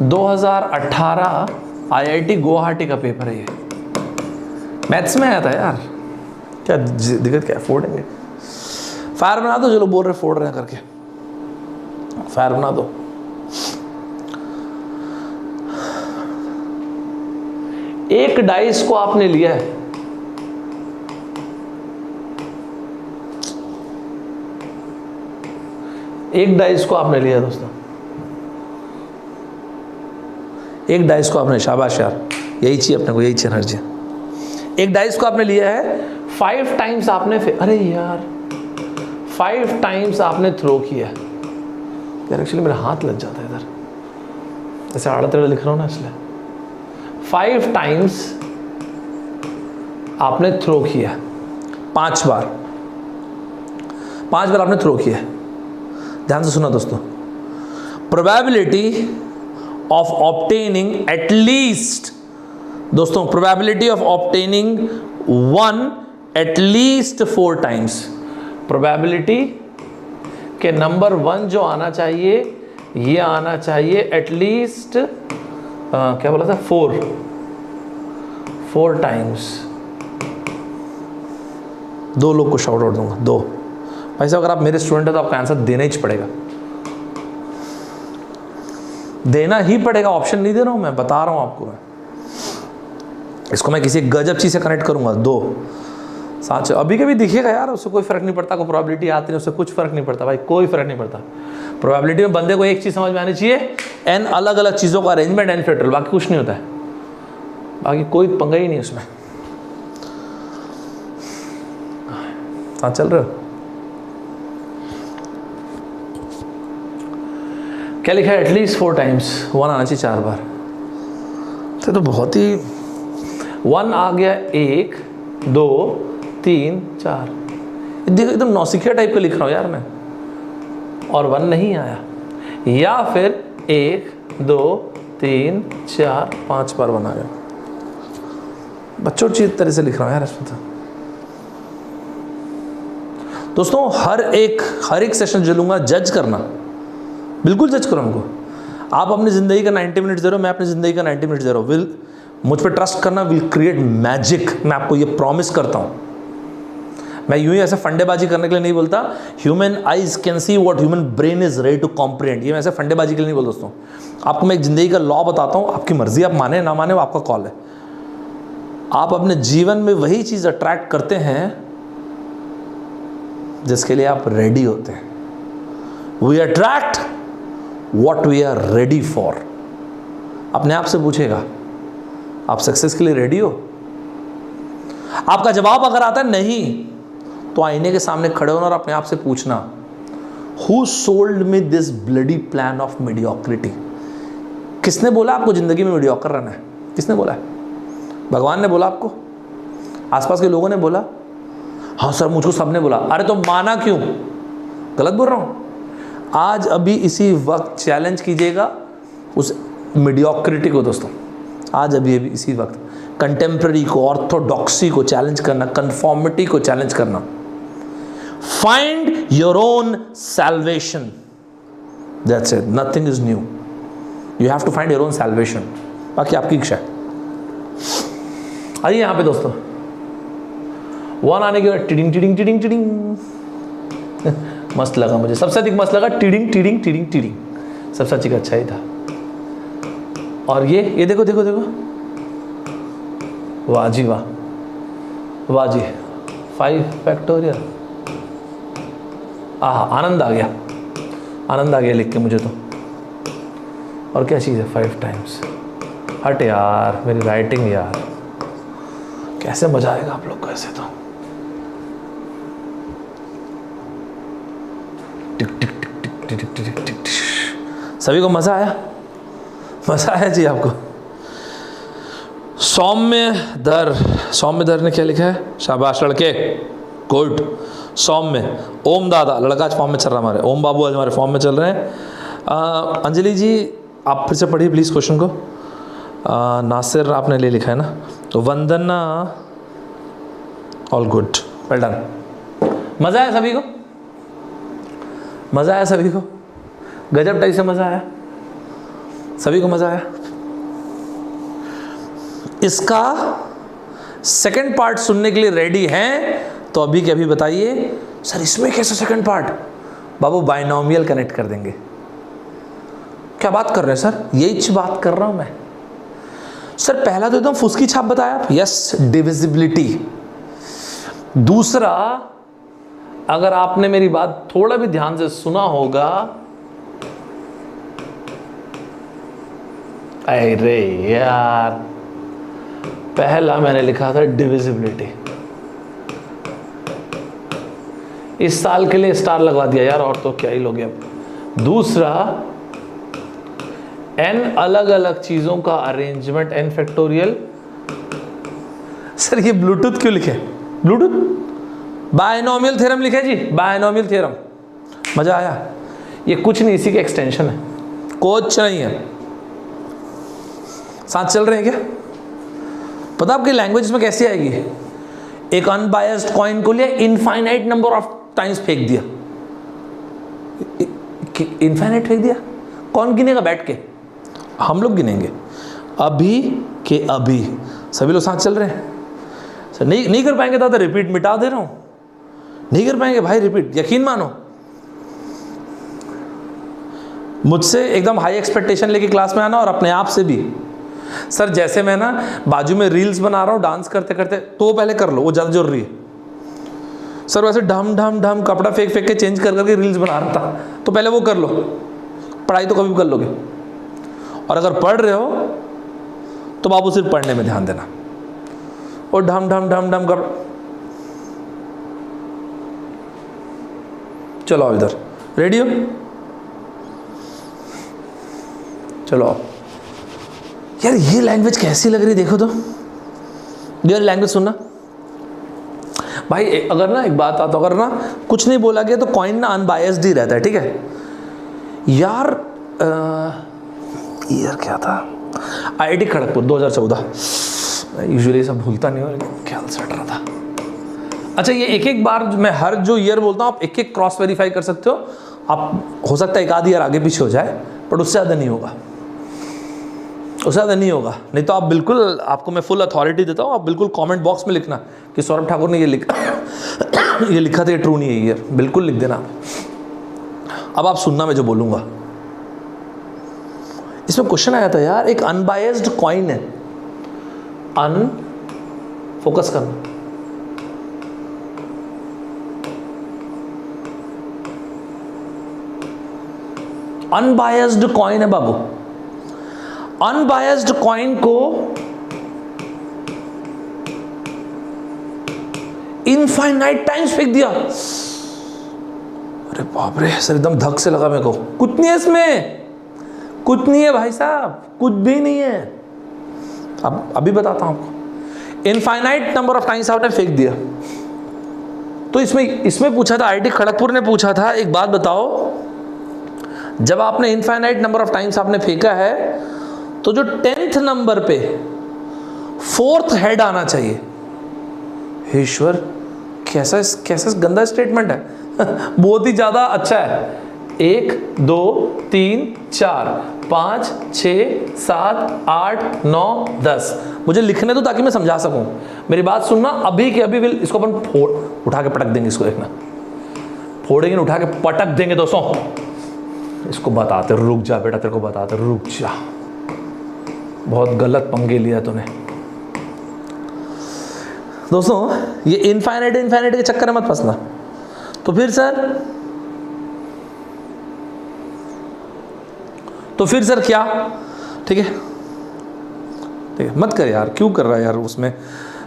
2018 IIT गुवाहाटी का पेपर है ये, मैथ्स में आया था यार, क्या दिक्कत क्या है? फोड़ेंगे। फायर बना दो, जो लोग बोल रहे फोड़ रहे हैं करके, फायर बना दो। एक डाइस को आपने लिया है, एक डाइस को आपने लिया दोस्तों, एक डाइस को आपने, शाबाश यार, यही चाहिए अपने को, यही चाहिए एनर्जी। एक डाइस को आपने लिया है, 5 टाइम्स आपने, अरे यार 5 टाइम्स आपने थ्रो किया यार। एक्चुअली मेरा हाथ लग जाता है इधर, ऐसे आड़ा टेढ़ा लिख रहा हूँ ना, इसलिए 5 टाइम्स आपने थ्रो किया, 5 बार आपने थ्रो किया। ध्यान से सुना दोस्तों, प्रोबेबिलिटी ऑफ ऑब्टेनिंग एटलीस्ट, दोस्तों probability of obtaining 1 at least 4 times, probability के नंबर 1 जो आना चाहिए, ये आना चाहिए एटलीस्ट क्या बोला था, 4 टाइम्स। 2 लोग को शाउट आउट दूंगा, 2। भाई साहब अगर आप मेरे स्टूडेंट हैं तो आपका आंसर देना ही पड़ेगा, देना ही पड़ेगा, ऑप्शन नहीं दे रहा हूं मैं, बता रहा हूं आपको मैं। इसको मैं किसी गजब चीज से कनेक्ट करूंगा। 2 साथ अभी कभी दिखेगा यार, उससे कोई फर्क नहीं पड़ता, कोई प्रोबेबिलिटी आती नहीं, उससे कुछ फर्क नहीं पड़ता भाई, कोई फर्क नहीं पड़ता। प्रोबेबिलिटी में बंदे को एक चीज समझ में आनी चाहिए, n अलग अलग चीजों का अरेंजमेंट n फैक्टोरियल, बाकी कुछ नहीं होता है, बाकी कोई पंगा ही नहीं उसमें। साथ चल रहे हो? क्या लिखा है? एटलीस्ट 4 टाइम्स, 1 आना चाहिए 4 बार। तो बहुत ही 1 आ गया, 1 2 3 4, देखो एकदम नौसिखिया टाइप का लिख रहा हूँ यार मैं, और 1 नहीं आया। या फिर 1 2 3 4 5 बार बना गया, बच्चों चीज तरह से लिख रहा हूँ यार इसमें। तो दोस्तों हर एक सेशन जो लूंगा जज करना, बिल्कुल जज करो हमको। आप अपनी ज़िंदगी का 90 मिनट दे रहे हो, मैं अपनी ज़िंदगी का 90 मिनट दे रहा हूँ। मुझ पर ट्रस्ट करना, विल क्रिएट मैजिक, मैं आपको ये प्रॉमिस करता हूँ। मैं यूं ही ऐसे फंडेबाजी करने के लिए नहीं बोलता, human eyes can see what human brain is ready to comprehend, ये मैं ऐसे फंडेबाजी के लिए नहीं बोलता दोस्तों। आपको मैं एक ज़िंदगी का लॉ बताता हूँ, आपकी मर्जी, आप माने ना माने वो आपका कॉल है। आप अपने जीवन में वही चीज़ अट्रैक्ट करते हैं जिसके लिए आप रेडी होते हैं। We attract what we are ready for. अपने आप से पूछेगा, आप सक्सेस के लिए रेडी हो? आपका जवाब अगर आता है नहीं, तो आईने के सामने खड़े होना और अपने आप से पूछना, who sold me this bloody plan of mediocrity? किसने बोला आपको जिंदगी में मीडियोकर रहना है? किसने बोला है? भगवान ने बोला आपको? आसपास के लोगों ने बोला? हाँ सर मुझको सबने बोला। अरे तो माना क्यों? गलत बोल रहा हूं? आज अभी इसी वक्त चैलेंज कीजिएगा उस मीडियोक्रिटी को दोस्तों। आज अभी इसी वक्त कंटेम्प्रेरी को, ऑर्थोडॉक्सी को चैलेंज करना, कंफॉर्मिटी को चैलेंज करना। Find your own salvation, that's it, nothing is new. You have to find your own salvation, बाकी आपकी इच्छा है। आइए यहां पे दोस्तों, 1 आने के बाद टिडिंग टिडिंग टिडिंग टिडिंग मस्त लगा मुझे, सबसे अधिक मस्त लगा टिडिंग टिडिंग टिडिंग टिडिंग, सबसे अधिक अच्छा ही था। और ये देखो देखो देखो, वाह जी वाह, वाह जी, 5 फैक्टोरियल। आनंद आ गया, आनंद आ गया लिख के मुझे तो। और क्या चीज़ है 5 टाइम्स? हट यार मेरी राइटिंग यार, कैसे मजा आएगा आप लोग को ऐसे। तो टिक tick tick tick tick tick tick टिक। सभी को मजा आया? मजा आया जी आपको? सौम्यधर ने क्या लिखा है? शाबाश लड़के, गुड। सौम्य, ओम दादा, लड़का आज फॉर्म में चल रहा है हमारे, ओम बाबू आज हमारे फॉर्म में चल रहे हैं। अंजलि जी आप फिर से पढ़िए प्लीज़ क्वेश्चन को। नासिर आपने ले लिखा है ना, तो वंदना, ऑल गुड, वेल डन। मज़ा आया सभी को? मज़ा आया सभी को? गजब टाइप से मज़ा आया सभी को? मज़ा आया? इसका सेकंड पार्ट सुनने के लिए रेडी हैं? तो अभी के अभी बताइए सर इसमें कैसे सेकंड पार्ट? बाबू बाइनोमियल कनेक्ट कर देंगे। क्या बात कर रहे हैं सर? यही बात कर रहा हूं मैं सर। पहला तो एकदम फुसकी छाप बताया, यस डिविजिबिलिटी। दूसरा, अगर आपने मेरी बात थोड़ा भी ध्यान से सुना होगा, अरे यार पहला मैंने लिखा था डिविजिबिलिटी, इस साल के लिए स्टार लगवा दिया यार, और तो क्या ही लोगे अब। दूसरा, n अलग अलग चीजों का अरेंजमेंट n फैक्टोरियल। सर ये ब्लूटूथ क्यों लिखे? ब्लूटूथ बायनोमियल थ्योरम लिखे जी, बायनोमियल थ्योरम। मजा आया? ये कुछ नहीं, इसी के एक्सटेंशन है, कुछ नहीं है। साथ चल रहे हैं क्या? पता आपकी लैंग्वेज में कैसी आएगी? एक अनबायस्ड कॉइन को लिया, इनफाइनाइट नंबर ऑफ टाइम्स फेंक दिया। इनफाइनाइट फेंक दिया, कौन गिनेगा बैठ के? हम लोग गिनेंगे। अभी के अभी सभी लोग साथ चल रहे हैं सर। नहीं कर पाएंगे दादा, रिपीट मिटा दे रहा हूँ, नहीं कर पाएंगे भाई रिपीट, यकीन मानो। मुझसे एकदम हाई एक्सपेक्टेशन लेके क्लास में आना, और अपने आप से भी। सर जैसे मैं ना बाजू में रील्स बना रहा हूँ डांस करते करते, तो वो पहले कर लो, वो ज़्यादा जरूरी है। सर वैसे ढम ढम ढम कपड़ा फेंक फेंक के चेंज कर करके रील्स बना रहा था, तो पहले वो कर लो। पढ़ाई तो कभी भी कर लोगे, और अगर पढ़ रहे हो तो बाबू सिर्फ पढ़ने में ध्यान देना, और ढम ढम ढम ढम कर। चलो आओ इधर, रेडी हो? चलो आओ। यार ये लैंग्वेज कैसी लग रही है देखो तो, यार लैंग्वेज सुनना भाई। अगर ना एक बात आता, अगर ना कुछ नहीं बोला गया तो कॉइन ना अनबायस्ड ही रहता है, ठीक है यार। ईयर क्या था? IIT खड़गपुर 2014। यूजुअली सब भूलता नहीं हो, ख्याल सट रहा था। अच्छा ये एक एक बार मैं हर जो ईयर बोलता हूँ आप एक एक क्रॉस वेरीफाई कर सकते हो। आप हो सकता है एक आधी ईयर आगे पीछे हो जाए, पर उससे ज़्यादा नहीं होगा, उससे ज़्यादा नहीं होगा। नहीं तो आप बिल्कुल, आपको मैं फुल अथॉरिटी देता हूँ, आप बिल्कुल कमेंट बॉक्स में लिखना कि सौरभ ठाकुर ने ये लिखा ये लिखा था, ये ट्रू नहीं है ईयर, बिल्कुल लिख देना। अब आप सुनना मैं जो बोलूँगा। इसमें क्वेश्चन आया था यार, एक अनबायस्ड कॉइन है, फोकस करना, अनबायस्ड कॉइन है बाबू। अनबायस्ड कॉइन को इनफाइनाइट टाइम्स फेंक दिया। अरे बाप रे सर, एकदम धक से लगा मेरे को। कुछ नहीं है इसमें, कुछ नहीं है भाई साहब, कुछ भी नहीं है। अब अभी बताता हूं आपको। इनफाइनाइट नंबर ऑफ टाइम्स आपने फेंक दिया। तो इसमें पूछा था, IIT खड़गपुर ने पूछा था, एक बात बताओ, जब आपने इनफाइनाइट नंबर ऑफ टाइम्स आपने फेंका है, तो जो 10th नंबर पे 4th हेड आना चाहिए। हे ईश्वर, कैसा गंदा स्टेटमेंट है बहुत ही ज्यादा अच्छा है। 1 2 3 4 5 6 7 8 9 10। मुझे लिखने दो ताकि मैं समझा सकूं। मेरी बात सुनना, अभी के अभी इसको अपन उठा के पटक देंगे। इसको देखना, फोड़ेंगे, उठा के पटक देंगे दोस्तों। इसको बताते, रुक जा बेटा, तेरे को बताते, रुक जा, बहुत गलत पंगे लिया तूने। दोस्तों ये इनफाइनाइट के चक्कर में मत फंसना। तो फिर सर क्या? ठीक है मत कर यार, क्यों कर रहा है यार उसमें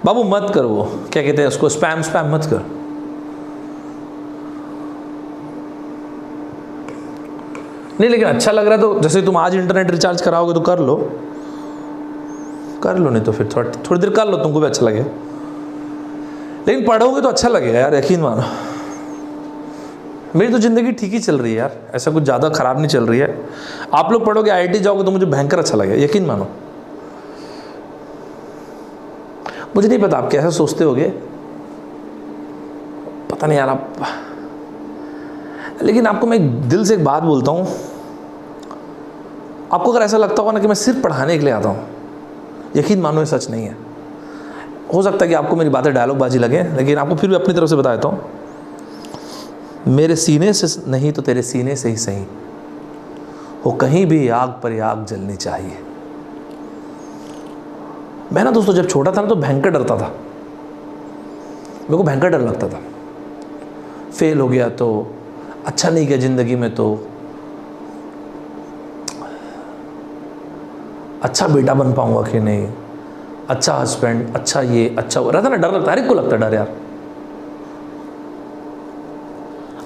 बाबू, मत कर। वो क्या कहते हैं उसको, स्पैम मत कर। नहीं लेकिन अच्छा लग रहा है तो, जैसे तुम आज इंटरनेट रिचार्ज कराओगे तो कर लो, नहीं तो फिर थोड़ी देर कर लो, तुमको भी अच्छा लगे। लेकिन पढ़ोगे तो अच्छा लगेगा यार, यकीन मानो। मेरी तो ज़िंदगी ठीक ही चल रही है यार, ऐसा कुछ ज़्यादा ख़राब नहीं चल रही है। आप लोग पढ़ोगे, IIT जाओगे तो मुझे भयंकर अच्छा लगेगा, यकीन मानो। मुझे नहीं पता आप कैसे सोचते होगे, पता नहीं यार आप, लेकिन आपको मैं दिल से एक बात बोलता हूँ। आपको अगर ऐसा लगता होगा ना कि मैं सिर्फ पढ़ाने के लिए आता हूँ, यकीन मानो ये सच नहीं है। हो सकता है कि आपको मेरी बातें डायलॉग बाजी लगे, लेकिन आपको फिर भी अपनी तरफ से बता देता हूँ, मेरे सीने से नहीं तो तेरे सीने से ही सही हो, कहीं भी आग पर आग जलनी चाहिए। मैं ना दोस्तों जब छोटा था ना तो भयंकर डरता था, मेरे को भयंकर डर लगता था। फेल हो गया तो, अच्छा नहीं किया ज़िंदगी में तो, अच्छा बेटा बन पाऊंगा कि नहीं, अच्छा हस्बैंड, अच्छा ये, अच्छा वो रहता ना, डर लगता है। हर एक को लगता है डर यार।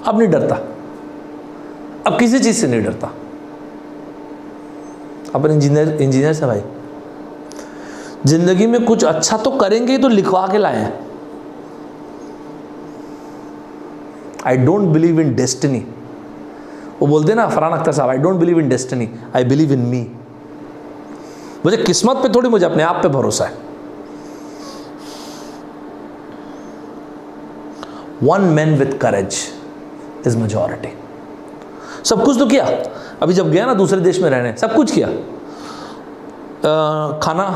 अब नहीं डरता, अब किसी चीज़ से नहीं डरता। अपन इंजीनियर से भाई, जिंदगी में कुछ अच्छा तो करेंगे ही तो लिखवा के लाए हैं। I don't believe in destiny. वो बोलते ना फरहान अख्तर साहब, I don't believe in destiny, I believe in me. मुझे किस्मत पे थोड़ी, मुझे अपने आप पे भरोसा है। One man with courage is majority. सब कुछ तो किया, अभी जब गया ना दूसरे देश में रहने, सब कुछ किया। खाना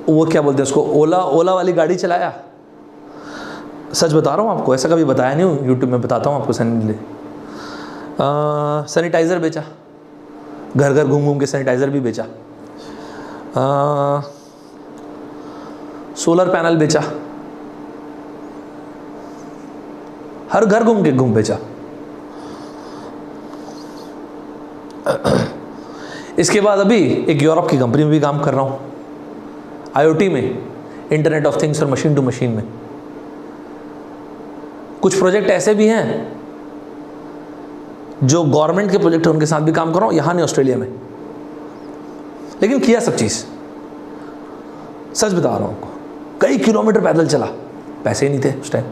वो क्या बोलते हैं उसको, ओला वाली गाड़ी चलाया। सच बता रहा हूँ आपको, ऐसा कभी बताया नहीं हूँ, यूट्यूब में बताता हूँ आपको। सैनिटाइज़र बेचा, घर घर घूम घूम के सैनिटाइज़र भी बेचा। सोलर पैनल बेचा, हर घर घूम बेचा। इसके बाद अभी एक यूरोप की कंपनी में भी काम कर रहा हूँ, IoT में, इंटरनेट ऑफ थिंग्स और मशीन टू मशीन में। कुछ प्रोजेक्ट ऐसे भी हैं जो गवर्नमेंट के प्रोजेक्ट हैं, उनके साथ भी काम कर रहा हूँ, यहाँ नहीं ऑस्ट्रेलिया में, लेकिन किया सब चीज़। सच बता रहा हूँ आपको, कई किलोमीटर पैदल चला, पैसे ही नहीं थे उस टाइम।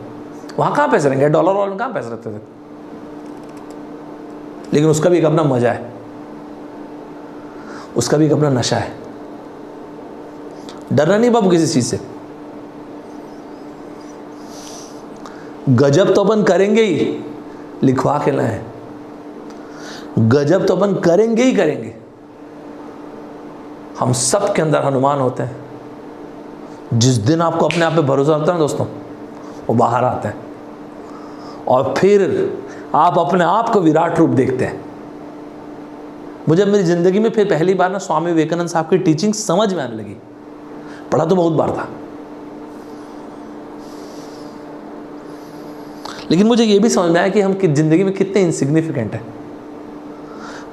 वहाँ कहाँ पैसे रहेंगे, डॉलर वॉलर में कहाँ पैसे रखते थे, लेकिन उसका भी एक अपना मजा है, उसका भी एक अपना नशा है। डरना नहीं बाबू किसी चीज से। गजब तो अपन करेंगे ही, लिखवा के लाए, गजब तो अपन करेंगे ही करेंगे। हम सब के अंदर हनुमान होते हैं। जिस दिन आपको अपने आप पे भरोसा होता है ना दोस्तों, वो बाहर आते हैं और फिर आप अपने आप को विराट रूप देखते हैं। मुझे मेरी ज़िंदगी में फिर पहली बार ना स्वामी विवेकानंद साहब की टीचिंग समझ में आने लगी। पढ़ा तो बहुत बार था, लेकिन मुझे ये भी समझ में आया कि हम ज़िंदगी में कितने इनसिग्निफिकेंट हैं।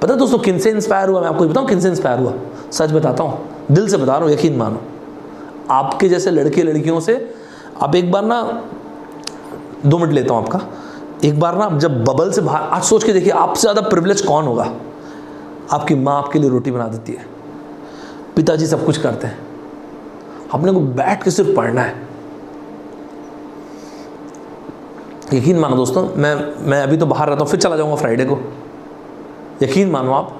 पता दोस्तों किन से इंस्पायर हुआ, मैं आपको बताऊँ किन से इंस्पायर हुआ। सच बताता हूँ, दिल से बता रहा हूँ, यकीन मानो। आपके जैसे लड़के लड़कियों से आप एक बार ना 2 मिनट लेता हूँ आपका, एक बार ना जब बबल से बाहर, आज सोच के देखिए आपसे ज़्यादा प्रिविलेज कौन होगा। आपकी माँ आपके लिए रोटी बना देती है, पिताजी सब कुछ करते हैं, अपने को बैठ के सिर्फ पढ़ना है। यकीन मानो दोस्तों, मैं अभी तो बाहर रहता हूँ, फिर चला जाऊँगा फ्राइडे को। यकीन मानो आप,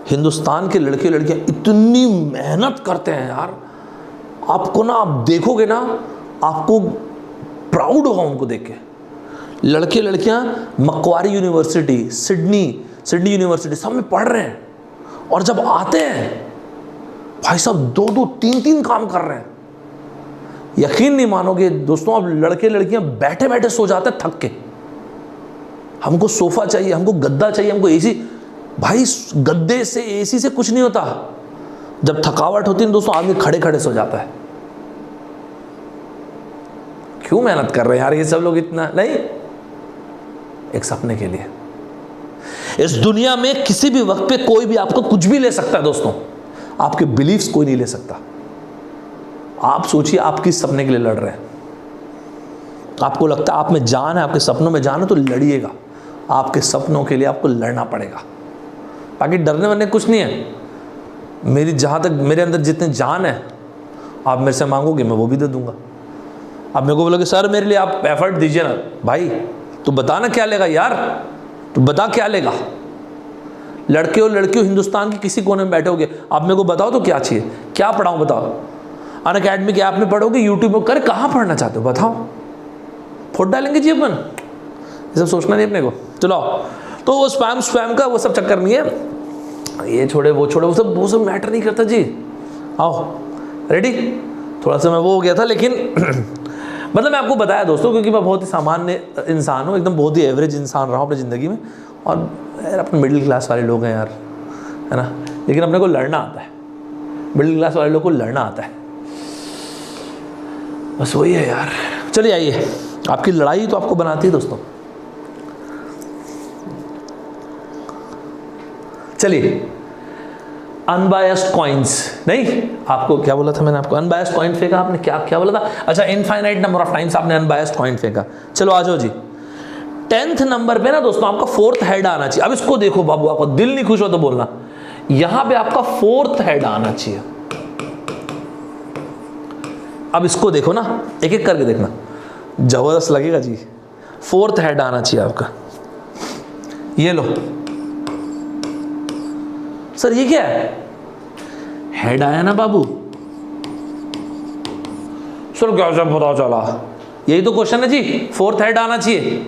हिंदुस्तान के लड़के लड़कियाँ इतनी मेहनत करते हैं यार, आपको ना, आप देखोगे ना, आपको प्राउड होगा उनको देख के। लड़के लड़कियां मक्वारी यूनिवर्सिटी, सिडनी यूनिवर्सिटी सब में पढ़ रहे हैं, और जब आते हैं भाई साहब 2-2 3-3 काम कर रहे हैं। यकीन नहीं मानोगे दोस्तों, अब लड़के लड़कियां बैठे बैठे सो जाते हैं थक के। हमको सोफा चाहिए, हमको गद्दा चाहिए, हमको एसी। भाई गद्दे से एसी से कुछ नहीं होता। जब थकावट होती है दोस्तों, आदमी खड़े खड़े सो जाता है। क्यों मेहनत कर रहे हैं यार ये सब लोग इतना? नहीं, एक सपने के लिए। इस दुनिया में किसी भी वक्त पे कोई भी आपको कुछ भी ले सकता है दोस्तों, आपके बिलीफ्स कोई नहीं ले सकता। आप सोचिए, आप किस सपने के लिए लड़ रहे हैं। आपको लगता है आप में जान है, आपके सपनों में जान है, तो लड़िएगा। आपके सपनों के लिए आपको लड़ना पड़ेगा। बाकी डरने वरने कुछ नहीं है। मेरी जहाँ तक मेरे अंदर जितने जान है, आप मेरे से मांगोगे मैं वो भी दे दूंगा। आप मेरे को बोलोगे सर मेरे लिए आप एफर्ट दीजिए ना, भाई तू बता ना क्या लेगा यार, तू बता क्या लेगा। लड़के और लड़कियों हिंदुस्तान के किसी कोने में बैठे होगे, आप मेरे को बताओ तो क्या चाहिए, क्या पढ़ाऊँ बताओ। अनअकैडमी के ऐप में पढ़ोगे, यूट्यूब में, कर कहाँ पढ़ना चाहते हो बताओ, फोट डालेंगे जी अपन। ये सब सोचना नहीं अपने को। चलो, तो वो स्पैम का वो सब चक्कर नहीं है, ये छोड़े वो छोड़े, वो सब मैटर नहीं करता जी। आओ रेडी। थोड़ा सा मैं वो हो गया था, लेकिन मतलब मैं आपको बताया दोस्तों, क्योंकि मैं बहुत ही सामान्य इंसान हूँ, एकदम बहुत ही एवरेज इंसान रहा हूँ अपनी ज़िंदगी में। और यार अपने मिडिल क्लास वाले लोग हैं यार, है ना, लेकिन अपने को लड़ना आता है। मिडिल क्लास वाले लोग को लड़ना आता है, बस वही है यार। चलिए आइए, आपकी लड़ाई तो आपको बनाती है दोस्तों। चलिए, अनबायस्ड कॉइन्स, नहीं आपको क्या बोला था मैंने, आपको अनबायस्ड कॉइन फेंका, आपने क्या क्या बोला था? अच्छा, इनफाइनाइट नंबर ऑफ टाइम्स आपने अनबायस्ड कॉइन फेंका। चलो आ जाओ जी। 10th नंबर पे ना दोस्तों आपका 4th हेड आना चाहिए। अब इसको देखो बाबू, आपको दिल नहीं खुश हो तो बोलना, यहां पे आपका 4th हेड आना चाहिए। अब इसको देखो ना, एक एक करके देखना, जबरदस्त लगेगा जी। 4th हेड आना चाहिए आपका। ये लो सर, ये क्या है? हेड आया ना बाबू। सर क्या पता चला? यही तो क्वेश्चन है जी, 4th हेड आना चाहिए।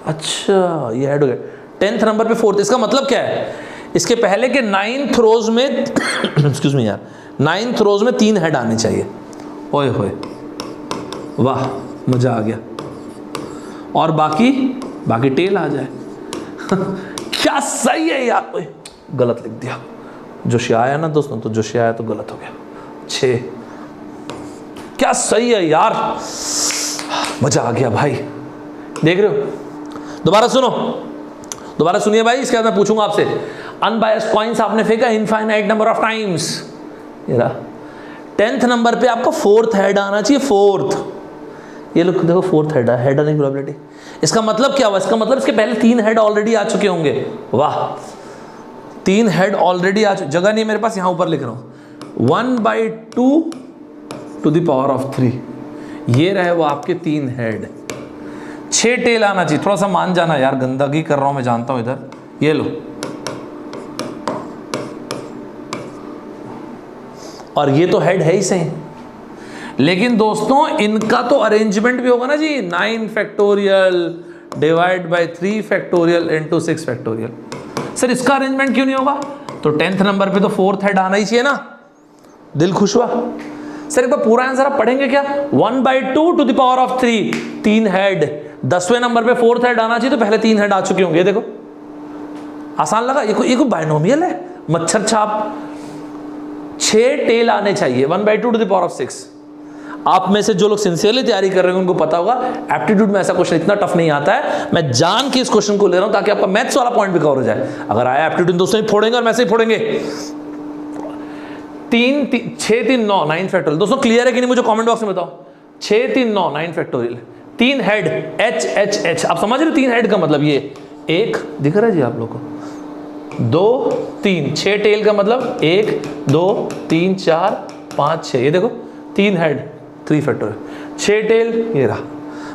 अच्छा, ये हेड हो गया 10th नंबर पे 4th। इसका मतलब क्या है? इसके पहले के 9th रोज में एक्सक्यूज मी यार, 9th रोज में 3 हेड आने चाहिए। ओए होए, वाह मजा आ गया। और बाकी टेल आ जाए। क्या सही है यार। ओए गलत लिख दिया, जोशिया आया ना दोस्तों, तो जोशिया आया तो गलत हो गया। 6 क्या सही है यार, मजा आ गया भाई। देख रहे हो, दोबारा सुनिए भाई। इसके बाद मैं पूछूंगा आपसे, अनबायस्ड कॉइन्स आपने फेंका infinite number of times. 10th number पे आपका 4th हेड आना चाहिए। 4th, ये लोग देखो 4th हेड आने की प्रोबेबिलिटी। इसका मतलब क्या हुआ? इसका मतलब इसके पहले 3 हेड ऑलरेडी आ चुके होंगे। वाह, 3 हेड ऑलरेडी आ चुके। जगह नहीं मेरे पास, यहां ऊपर लिख रहा हूं 1/2 टू द पावर ऑफ 3। ये रहे वो आपके 3 हेड। 6 टेल आना चाहिए। थोड़ा सा मान जाना यार, गंदगी कर रहा हूं मैं जानता हूं इधर। ये लो, और ये तो हेड है ही सही, लेकिन दोस्तों इनका तो अरेंजमेंट भी होगा ना जी। 9 factorial divide by 3 factorial into 6 factorial. Sir इसका अरेंजमेंट क्यों नहीं होगा? तो 10th नंबर पे तो 4th हेड आना ही चाहिए ना। दिल खुश हुआ। सर एक बार पूरा आंसर आप पढ़ेंगे क्या? 1/2 to the power of 3, 3 head. 10वें नंबर पे 4th हेड आना चाहिए, तो पहले 3 हेड आ चुके होंगे। देखो आसान लगा। ये कोई बाइनोमियल है, मच्छर छाप। 6 टेल आने चाहिए, 1/2 टू द पावर ऑफ 6। आप में से जो लोग सिंसियरली तैयारी कर रहे हैं उनको पता होगा, एप्टीट्यूड में ऐसा क्वेश्चन इतना टफ नहीं आता है। मैं जान के इस क्वेश्चन को ले रहा हूं ताकि आपका मैथ्स वाला पॉइंट भी कवर हो जाए। अगर आया एप्टीट्यूड दोस्तों ही फोड़ेंगे और वैसे ही फोड़ेंगे। 6 3 9 9 फैक्टोरियल। दोस्तों क्लियर है कि नहीं मुझे कमेंट बॉक्स में बताओ। 6 3 9 9 factorial. 3 head H H H. आप समझ रहे हो 3 हेड का मतलब? ये 1 दिख रहा है जी आप लोग को, 2 3। 6 टेल का मतलब 1 2 3 4 5 6। ये देखो 3 हेड 3 फैक्टोरियल। 6 टेल। ये रहा।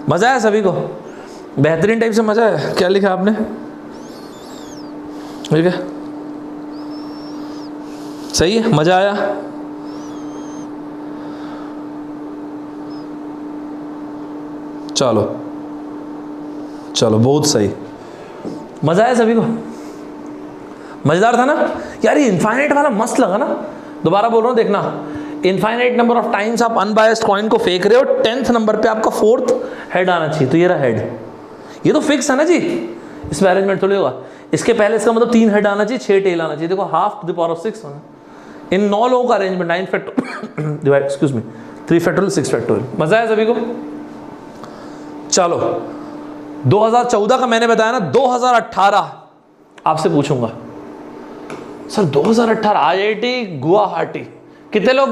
मजा आया सभी को? बेहतरीन टाइप से मजा आया। क्या लिखा आपने? ठीक है, सही है, मजा आया। चलो बहुत सही, मजा आया सभी को? मजेदार था ना यार? ये इनफाइनाइट वाला मस्त लगा ना? दोबारा बोल रहा हूं, देखना। इनफाइनाइट नंबर ऑफ टाइम्स आप अनबायस्ड कॉइन को फेंक रहे हो। 10th नंबर पे आपका 4th हेड आना चाहिए, तो ये रहा हेड। ये तो फिक्स है ना जी, इसमें अरेंजमेंट थोड़ी होगा। इसके पहले इसका मतलब 3 हेड आना चाहिए, 6 टेल आना चाहिए। देखो half to the power of 6 होना। इन 9 लोगों का arrangement 9 factorial divide 3 factorial 6 factorial. मजा आया सभी को? चलो 2014 का मैंने बताया ना। 2018 आपसे पूछूंगा। सर 2018 IIT गुवाहाटी, कितने लोग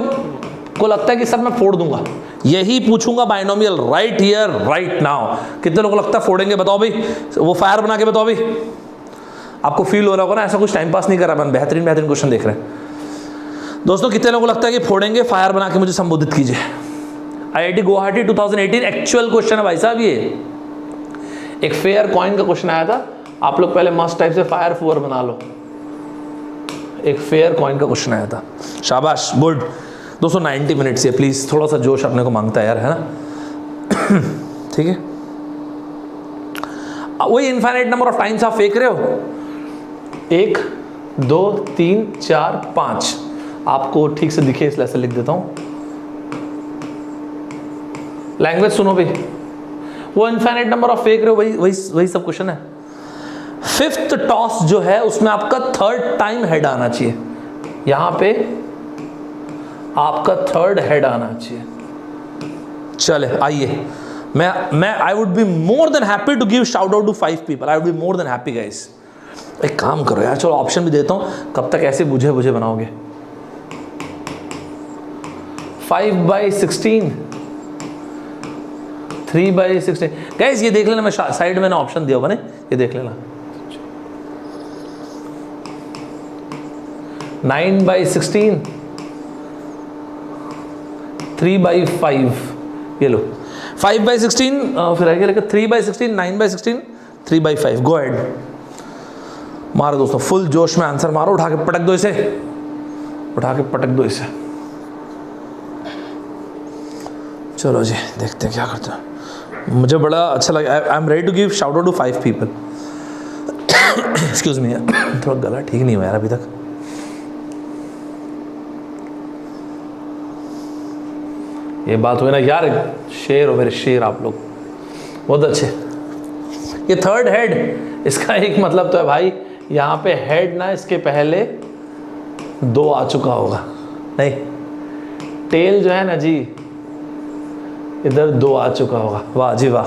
को लगता है कि सर मैं फोड़ दूंगा? यही पूछूंगा binomial right here right now. कितने लोगों को लगता है फोड़ेंगे? बताओ भाई, वो फायर बना के बताओ भाई। आपको फील हो रहा होगा ना, ऐसा कुछ टाइम पास नहीं कर रहा, मैं बेहतरीन क्वेश्चन देख रहे हैं। दोस्तों कितने लोगों को लगता है कि फोड़ेंगे? फायर बना के मुझे संबोधित कीजिए। IIT गुवाहाटी 2018 एक्चुअल क्वेश्चन है भाई साहब। ये एक फेयर कॉइन का क्वेश्चन आया था। आप लोग पहले मस्त टाइप से फायर फूअर बना लो। एक फेयर कॉइन का क्वेश्चन आया था। शाबाश, गुड। दोस्तों 90 मिनट्स है, प्लीज थोड़ा सा जोश अपने को मांगता है यार, है ना? ठीक है, वही इनफाइनाइट नंबर ऑफ टाइम्स आप फेंक रहे हो। 1 2 3 4 5। आपको ठीक से दिखे इसलिए ऐसे लिख देता हूं। लैंग्वेज सुनो भाई, वो इनफाइनाइट नंबर ऑफ फेंक रहे हो, वही सब क्वेश्चन है। 5th टॉस जो है उसमें आपका 3rd टाइम हेड आना चाहिए। यहां पे आपका 3rd हेड आना चाहिए। चले आइए, मैं I would be more than happy to give shout out to 5 people. I would be more than happy guys. एक काम करो यार, चलो ऑप्शन भी देता हूं, कब तक ऐसे बुझे बनाओगे? 5/16, 3/16। गाइस ये देख लेना, मैं साइड में ना ऑप्शन दिया होगा ना, ये देख लेना। 9/16, 3/5। ये लो 5/16, फिर आगे लेकर 3/16, 9/16, 3/5। गो अहेड, मारो दोस्तों, फुल जोश में आंसर मारो। उठा के पटक दो इसे, उठा के पटक दो इसे। चलो जी, देखते हैं क्या करते हैं। मुझे बड़ा अच्छा लगा। I am ready to give shout out to 5 people. Excuse me, थोड़ा गला ठीक नहीं हुआ यार अभी तक। ये बात हुई ना यार, शेर हो मेरे शेर आप लोग, बहुत अच्छे। ये थर्ड हेड, इसका एक मतलब तो है भाई, यहाँ पे हेड ना इसके पहले 2 आ चुका होगा, नहीं टेल जो है ना जी इधर 2 आ चुका होगा। वाह जी वाह,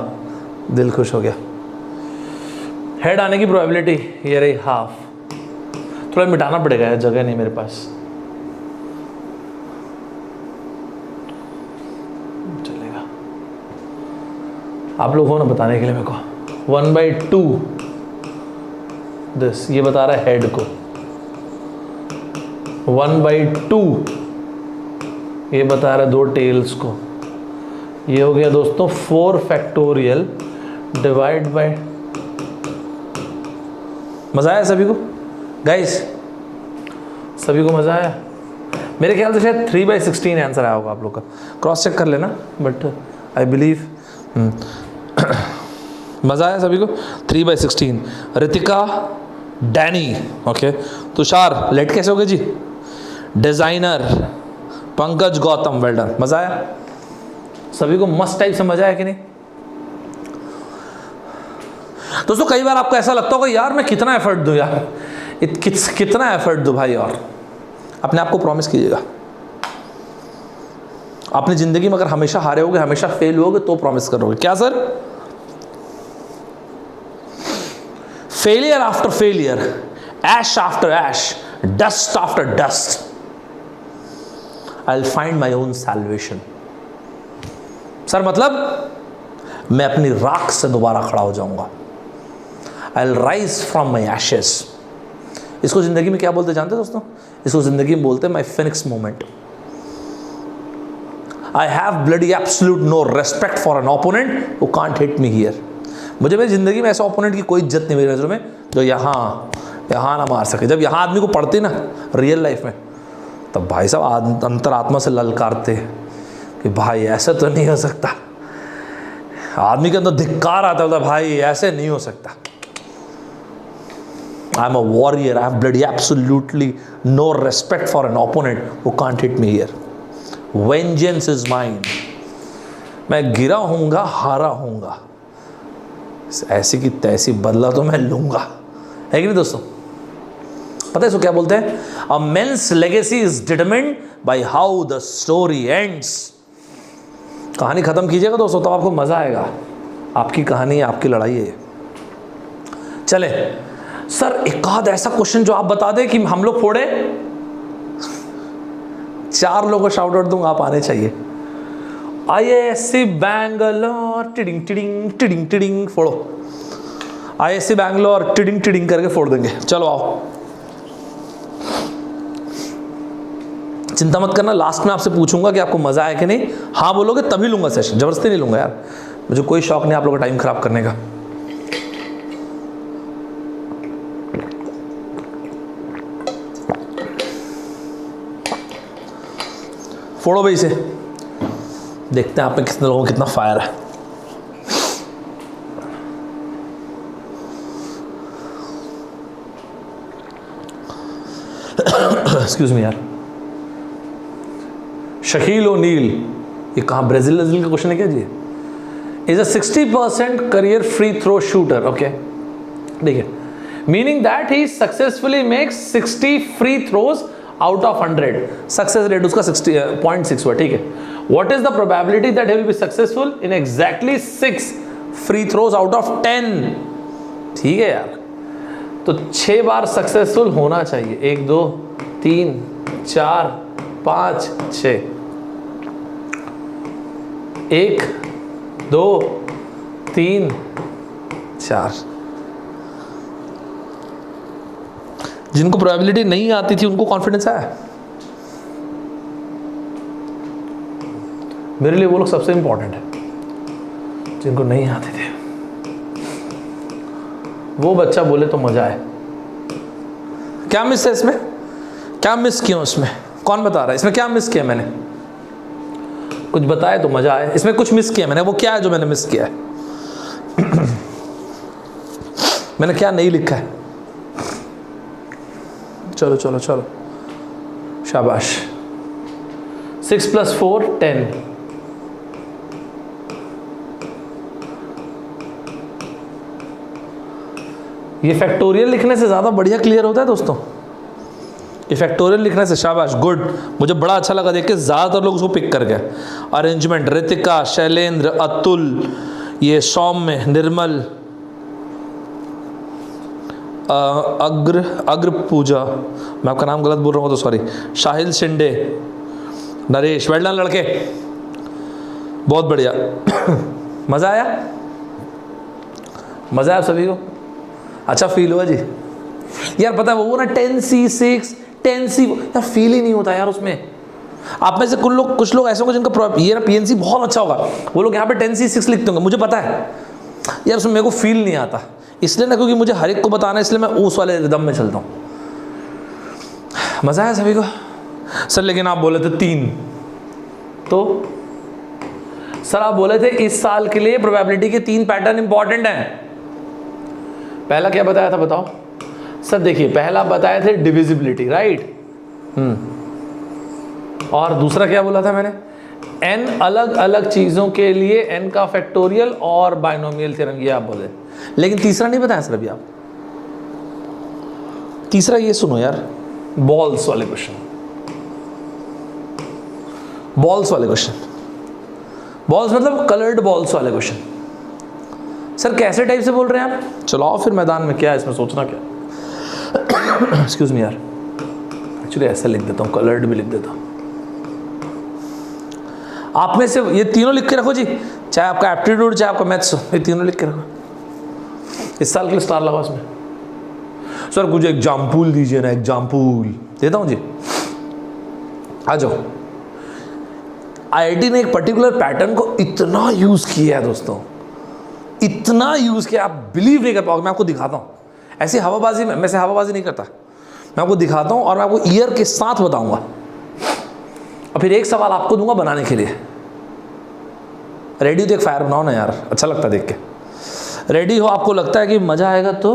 दिल खुश हो गया। हेड आने की प्रोबेबिलिटी ये रही हाफ। थोड़ा मिटाना पड़ेगा यार, जगह नहीं मेरे पास। चलेगा, आप लोग हो ना बताने के लिए मेरे को। 1/2 दिस, ये बता रहा है हेड को। 1/2 ये बता रहा है 2 टेल्स को। ये हो गया दोस्तों 4 फैक्टोरियल डिवाइड बाय, मज़ा आया सभी को गाइस? सभी को मज़ा आया? मेरे ख्याल से शायद 3/16 आंसर आया होगा आप लोग का, क्रॉस चेक कर लेना, बट आई बिलीव मज़ा आया सभी को। 3/16। Ritika, Danny, okay, Tushar late कैसे हो गए जी, designer, Pankaj Gautam, well done. मज़ा आया सभी को? मस्त टाइप से मज़ा आया कि नहीं दोस्तों? कई बार आपको ऐसा लगता होगा यार मैं कितना एफर्ट दूं यार, कितना एफर्ट दूं भाई, और अपने आप को प्रॉमिस कीजिएगा। अपनी जिंदगी में अगर हमेशा हारे होगे, हमेशा फेल होगे, तो प्रॉमिस करोगे क्या sir? Failure after failure, ash after ash, dust after dust, I will find my own salvation. Sir मतलब मैं अपनी राख से दोबारा खड़ा हो जाऊंगा। I will rise from my ashes. इसको जिंदगी में क्या बोलते जानते दोस्तों? इसको जिंदगी में बोलते हैं my phoenix moment. I have bloody absolute no respect for an opponent who can't hit me here. मुझे मेरी जिंदगी में ऐसे ओपोनेंट की कोई इज्जत नहीं मेरी नजरों में जो यहाँ ना मार सके। जब यहाँ आदमी को पढ़ते ना रियल लाइफ में, तब भाई साहब अंतरात्मा से ललकारते कि भाई ऐसे तो नहीं हो सकता। आदमी के अंदर धिक्कार आता है, भाई ऐसे नहीं हो सकता। I am a warrior, I have bloody absolutely no respect for an opponent who can't hit me here. Vengeance is mine. मैं गिरा हूँगा, हारा हूँगा, ऐसी की तैसी बदला तो मैं लूँगा, है कि नहीं दोस्तों? पता है इसको क्या बोलते हैं? A man's legacy is determined by how the story ends. कहानी खत्म कीजिएगा दोस्तों, तब आपको मजा आएगा। आपकी कहानी है, आपकी लड़ाई है। चले सर, एक आध ऐसा क्वेश्चन जो आप बता दें कि हम लोग फोड़े। 4 लोगों को शाउट आउट दूंगा, आप आने चाहिए। IISc बैंगलोर, टिडिंग टिडिंग टिडिंग टिडिंग, फोड़ो। IISc बैंगलोर टिडिंग टिडिंग करके फोड़ देंगे। चलो आओ, चिंता मत करना, लास्ट में आपसे पूछूंगा कि आपको मजा आया कि नहीं। हाँ बोलोगे तभी लूंगा सेशन, जबरदस्ती नहीं लूंगा यार, मुझे कोई शौक नहीं आप लोगों का टाइम खराब करने का। फोड़ो भाई इसे, देखते हैं आप में कितने लोगों को कितना फायर है। एक्सक्यूज मी यार। शकील ओनील, ये कहाँ ब्राजील का क्वेश्चन है क्या जी? Is a 60% career free throw shooter, okay ठीक है, meaning that he successfully makes 60 free throws out of 100। Success rate उसका 60.6 हुआ, ठीक है। What is the probability that he will be successful in exactly 6 free throws out of 10? ठीक है यार, तो 6 बार सक्सेसफुल होना चाहिए। 1 2 3 4 5 6। 1 2 3 4। जिनको प्रोबेबिलिटी नहीं आती थी उनको कॉन्फिडेंस आया। मेरे लिए वो लोग सबसे इंपॉर्टेंट है, जिनको नहीं आते थे। वो बच्चा बोले तो मजा आए। क्या मिस है इसमें? क्या मिस किया उसमें? कौन बता रहा है इसमें क्या मिस किया मैंने? कुछ बताए तो मजा आए। इसमें कुछ मिस किया मैंने, वो क्या है जो मैंने मिस किया है? मैंने क्या नहीं लिखा है? चलो चलो चलो, शाबाश। 6 + 4 10, ये फैक्टोरियल लिखने से ज़्यादा बढ़िया क्लियर होता है दोस्तों। ये फैक्टोरियल लिखने से, शाबाश, गुड, मुझे बड़ा अच्छा लगा देख के, ज़्यादातर लोग उसको पिक कर गए। अरेंजमेंट, रितिका, शैलेंद्र, अतुल, ये सौम्य, निर्मल, अग्र पूजा, मैं आपका नाम गलत बोल रहा हूँ तो sorry, Shahil Shinde, Naresh, well done लड़के, बहुत बढ़िया। मज़ा आया? मज़ा आया आप सभी को? अच्छा फील हुआ जी? यार पता है वो ना 10C6 10C, यार फील ही नहीं होता यार उसमें। आप में से कुछ लोग ऐसे होंगे जिनका ये ना PNC बहुत अच्छा होगा, वो लोग यहाँ पे 10C6 लिखते होंगे, मुझे पता है यार, उसमें मेरे को फील नहीं आता, इसलिए ना क्योंकि मुझे हर एक को बताना है, इसलिए मैं उस वाले रिदम में चलता हूँ। मज़ा आया सभी को? सर लेकिन आप बोले थे 3, तो सर आप बोले थे इस साल के लिए प्रोबेबिलिटी के 3 पैटर्न इंपॉर्टेंट हैं। पहला क्या बताया था बताओ सर? देखिए पहला बताए थे डिविजिबिलिटी, राइट, और दूसरा क्या बोला था मैंने? n अलग अलग चीजों के लिए n का फैक्टोरियल और बाइनोमियल थ्योरम, ये आप बोले। लेकिन तीसरा नहीं बताया सर अभी आप? तीसरा ये सुनो यार, बॉल्स वाले क्वेश्चन, बॉल्स वाले क्वेश्चन, बॉल्स मतलब कलर्ड बॉल्स वाले क्वेश्चन। सर कैसे टाइप से बोल रहे हैं आप? चलो आओ फिर मैदान में, क्या है इसमें सोचना क्या? एक्सक्यूज मी यार, एक्चुअली ऐसा लिख देता हूँ, कलर्ड भी लिख देता हूँ। आप में से ये तीनों लिख के रखो जी, चाहे आपका एप्टीट्यूड चाहे आपका मैथ्स, ये तीनों लिख के रखो। इस साल के लिए स्टार लगाओ इसमें। सर कुछ एग्जाम्पल दीजिए ना, एग्जाम्पल देता हूँ जी, आ जाओ। IIT ने एक पर्टिकुलर पैटर्न को इतना यूज किया है दोस्तों, इतना यूज किया, आप बिलीव नहीं कर पाओगे। मैं आपको दिखाता हूँ, ऐसी हवाबाजी में, मैं से हवाबाजी नहीं करता, मैं आपको दिखाता हूँ और मैं आपको ईयर के साथ बताऊंगा, और फिर एक सवाल आपको दूंगा बनाने के लिए। रेडी हो तो एक फायर बनाओ ना यार, अच्छा लगता है देख के। रेडी हो? आपको लगता है कि मजा आएगा तो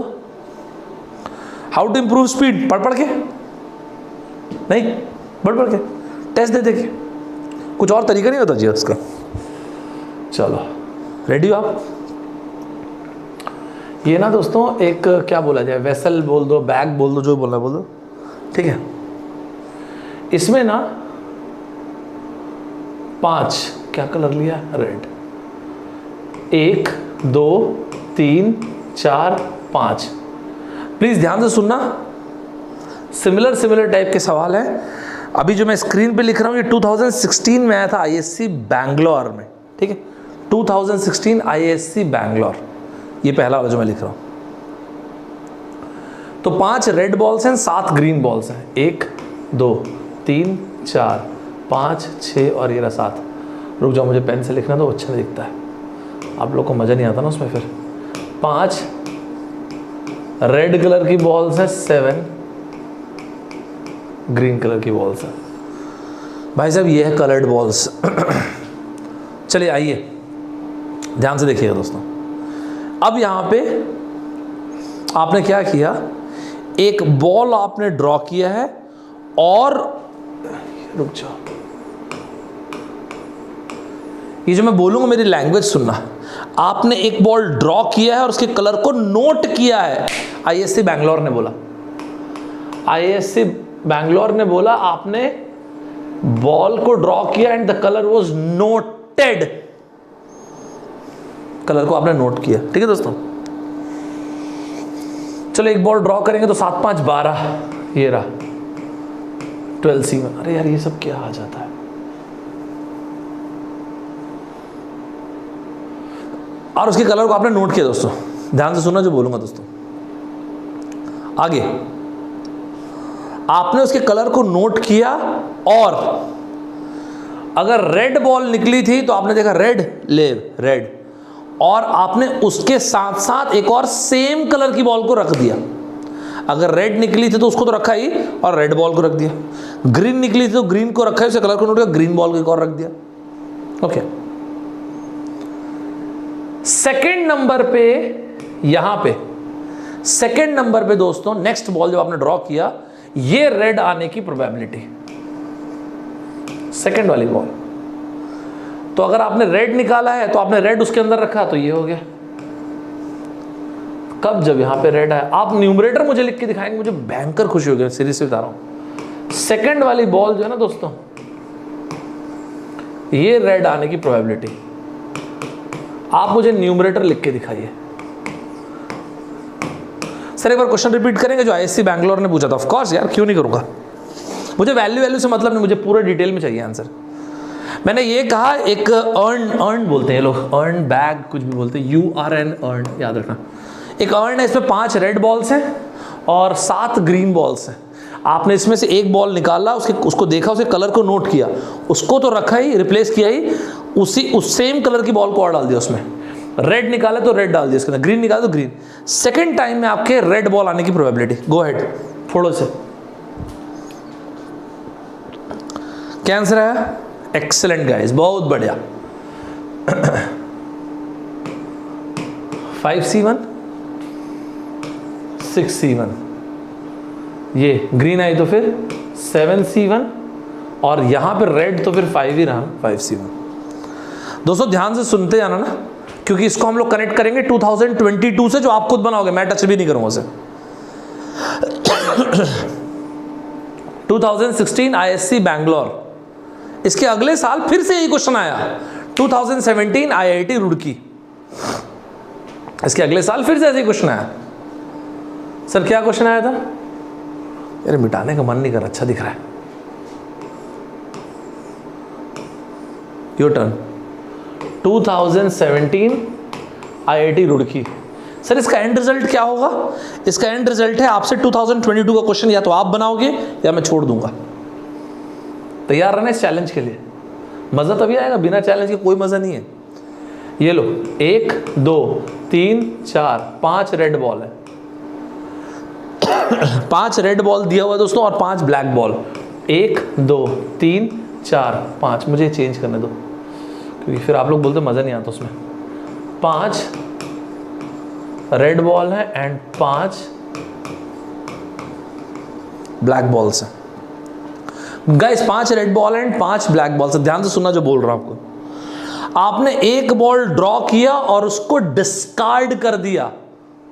हाउ टू इंप्रूव स्पीड, पढ़ पढ़ के नहीं, पढ़ पढ़ के टेस्ट दे के, कुछ और तरीका नहीं होता जी उसका। चलो रेडी हो आप? ये ना दोस्तों एक क्या बोला जाए, वेसल बोल दो, बैग बोल दो, जो बोलना बोल दो, ठीक है। इसमें ना 5 क्या कलर लिया? रेड। 1 2 3 4 5। प्लीज ध्यान से सुनना, सिमिलर टाइप के सवाल हैं। अभी जो मैं स्क्रीन पे लिख रहा हूँ ये 2016 में आया था ISC बैंगलोर में, ठीक है, 2016 ISC बैंगलोर, ये पहला वाला जो मैं लिख रहा हूँ। तो 5 रेड बॉल्स हैं, 7 ग्रीन बॉल्स हैं, 1 2 3 4 5 6 और ये रहा 7। रुक जाओ, मुझे पेन से लिखना तो अच्छा नहीं दिखता है, आप लोग को मज़ा नहीं आता ना उसमें। फिर 5 रेड कलर की बॉल्स हैं, 7 ग्रीन कलर की बॉल्स हैं। भाई साहब ये है कलर्ड बॉल्स। चलिए आइए ध्यान से देखिएगा दोस्तों। अब यहाँ पे आपने क्या किया, एक बॉल आपने ड्रॉ किया है, और रुक जाओ, ये जो मैं बोलूंगा मेरी लैंग्वेज सुनना। आपने एक बॉल ड्रॉ किया है और उसके कलर को नोट किया है। ISC बैंगलोर ने बोला, ISC बैंगलोर ने बोला आपने बॉल को ड्रॉ किया and the colour was noted, colour को आपने नोट किया, ठीक है दोस्तों। चलो एक बॉल ड्रॉ करेंगे तो 7 5 12, ये रहा 12C में। अरे यार ये सब क्या आ जाता है? और उसके कलर को आपने नोट किया दोस्तों, ध्यान से सुनना जो बोलूंगा दोस्तों। आगे आपने उसके कलर को नोट किया, और अगर रेड बॉल निकली थी तो आपने देखा रेड रेड, और आपने उसके साथ साथ एक और सेम कलर की बॉल को रख दिया। अगर रेड निकली थी तो उसको तो रखा ही और रेड बॉल को रख दिया, ग्रीन निकली थी तो ग्रीन को रखा है, उसे कलर को नोट किया, ग्रीन बॉल को एक और रख दिया। ओके, सेकेंड नंबर पे, यहां पे सेकेंड नंबर पे दोस्तों नेक्स्ट बॉल जब आपने ड्रॉ किया, ये रेड आने की प्रोबेबिलिटी, सेकेंड वाली बॉल। तो अगर आपने रेड निकाला है तो आपने रेड उसके अंदर रखा तो ये हो गया, कब? जब यहाँ पे रेड है। आप न्यूमरेटर मुझे लिख के दिखाएंगे, मुझे भयंकर खुशी होगी, सीरियसली बता रहा हूँ। सेकंड वाली बॉल जो है ना दोस्तों, ये रेड आने की प्रोबेबिलिटी आप मुझे न्यूमरेटर लिख के दिखाइए। सर एक बार क्वेश्चन रिपीट करेंगे जो आईएससी बैंगलोर ने पूछा था? ऑफ कोर्स यार, क्यों नहीं करूँगा, मुझे वैल्यू से मतलब नहीं, मुझे पूरे डिटेल में चाहिए आंसर। मैंने ये कहा एक अर्न बोलते हैं लोग, अर्न बैग कुछ भी बोलते हैं, URN अर्न, याद रखना। एक अर्न है, इसमें 5 रेड बॉल्स हैं और 7 ग्रीन बॉल्स हैं। आपने इसमें से एक बॉल निकाला, उसको देखा, उसके कलर को नोट किया, उसको तो रखा ही, रिप्लेस किया ही, उस सेम कलर की बॉल को और डाल दिया उसमें। रेड निकाले तो रेड डाल दिया उसके अंदर, ग्रीन निकाले तो ग्रीन। सेकेंड टाइम में आपके रेड बॉल आने की प्रोबेबिलिटी, गो हेड, फोड़ो से। क्या आंसर है? एक्सेलेंट गाइस, बहुत बढ़िया। 5C1 6C1, ये ग्रीन आई तो फिर 7C1 और यहां पर रेड तो फिर 5 ही रहा, 5C1। दोस्तों ध्यान से सुनते जाना ना, क्योंकि इसको हम लोग कनेक्ट करेंगे 2022 से, जो आप खुद बनाओगे, मैं टच भी नहीं करूंगा उसे। 2016 ISC बैंगलोर, इसके अगले साल फिर से यही क्वेश्चन आया। 2017 IIT रुड़की, इसके अगले साल फिर से ऐसे क्वेश्चन आया। सर क्या क्वेश्चन आया था? यार मिटाने का मन नहीं कर रहा, अच्छा दिख रहा है। Your turn. 2017 IIT Roorkee. Sir इसका एंड रिजल्ट क्या होगा? इसका एंड रिजल्ट है आपसे 2022 का क्वेश्चन या तो आप बनाओगे या मैं छोड़ दूंगा। तैयार रहना इस चैलेंज के लिए, मजा तभी आएगा, बिना चैलेंज के कोई मजा नहीं है। ये लो, 1 2 3 4 5 रेड बॉल है। 5 रेड बॉल दिया हुआ है दोस्तों और 5 ब्लैक बॉल। 1 2 3 4 5, मुझे चेंज करने दो क्योंकि फिर आप लोग बोलते मजा नहीं आता उसमें। 5 रेड बॉल है एंड 5 ब्लैक बॉल्स हैं। Guys 5 red ball and 5 black balls. ध्यान से सुनना जो बोल रहा हूं आपको। आपने एक बॉल ड्रॉ किया और उसको डिस्कार्ड कर दिया।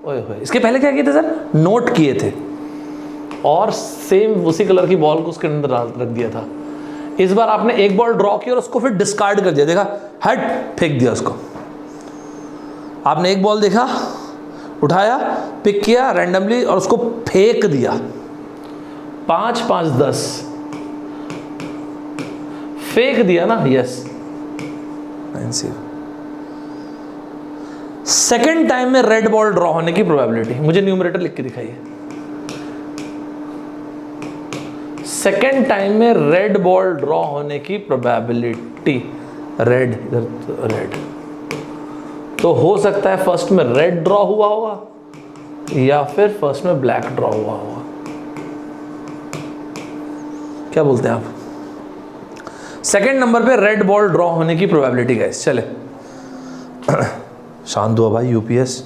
ओए होए, इसके पहले क्या किए थे सर? नोट किए थे और सेम उसी कलर की बॉल को उसके अंदर रख दिया था। इस बार आपने एक बॉल ड्रॉ किया और उसको फिर डिस्कार्ड कर दिया, देखा, हट, फेंक दिया उसको। आपने एक बॉल देखा, उठाया, पिक किया रैंडमली और उसको फेंक दिया। 5 5 10 फेंक दिया ना, यस। सेकेंड टाइम में रेड बॉल ड्रॉ होने की प्रोबेबिलिटी, मुझे न्यूमरेटर लिख के दिखाइए। सेकेंड टाइम में रेड बॉल ड्रॉ होने की प्रोबेबिलिटी, रेड, इधर रेड, तो हो सकता है फर्स्ट में रेड ड्रॉ हुआ होगा या फिर फर्स्ट में ब्लैक ड्रॉ हुआ होगा। क्या बोलते हैं आप? सेकेंड नंबर पे रेड बॉल ड्रॉ होने की प्रोबेबिलिटी गाइस। चले शांत हुआ भाई, यूपीएस।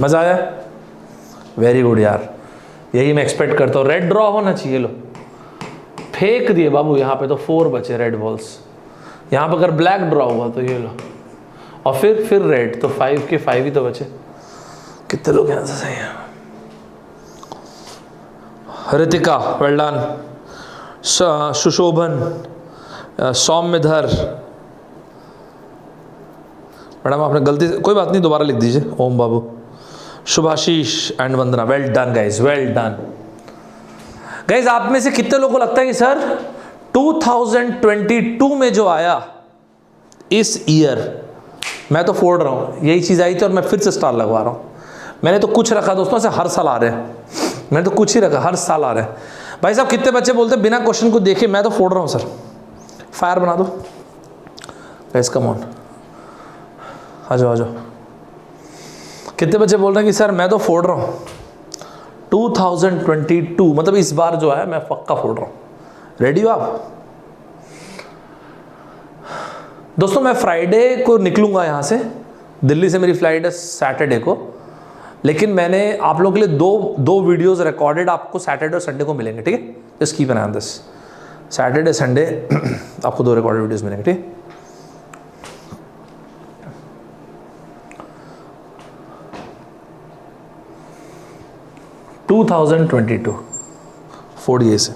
मजा आया? वेरी गुड यार, यही मैं एक्सपेक्ट करता हूँ। रेड ड्रॉ होना चाहिए। लो, फेंक दिए बाबू, यहाँ पे तो 4 बचे रेड बॉल्स। यहाँ पर अगर ब्लैक ड्रॉ हुआ तो ये लो, और फिर रेड, तो 5 के 5 ही तो बचे। कितने लोग यहाँ से सही हैं? Ritika well done, Sushobhan, Saumyadhar, madam आपने गलती से, कोई बात नहीं, दोबारा लिख दीजिए। ओम बाबू, Shubhashish and Vandana, well done guys, well done guys. आप में से कितने लोगों को लगता है कि सर 2022 में जो आया इस ईयर, मैं तो फोड़ रहा हूं, यही चीज आई थी और मैं फिर से स्टार लगवा रहा हूं। मैंने तो कुछ रखा दोस्तों, से हर साल आ रहे हैं, मैंने तो कुछ ही रखा, हर साल आ रहे हैं। भाई साहब कितने बच्चे बोलते हैं बिना क्वेश्चन को देखे मैं तो फोड़ रहा हूं सर, फायर बना दो गाइस, कम ऑन, आ जाओ आ जाओ। कितने बच्चे बोल रहे हैं कि सर मैं तो फोड़ रहा हूं 2022, मतलब इस बार जो है मैं पक्का फोड़ रहा हूं। रेडी हो आप? दोस्तों मैं फ्राइडे को निकलूंगा यहाँ से, दिल्ली से मेरी फ्लाइट है सैटरडे को, लेकिन मैंने आप लोगों के लिए दो वीडियोस रिकॉर्डेड आपको सैटरडे और संडे को मिलेंगे, ठीक है? Just keep an on this, Saturday Sunday आपको 2 रिकॉर्डेड वीडियोस मिलेंगे, ठीक? 2022 फोड़िए से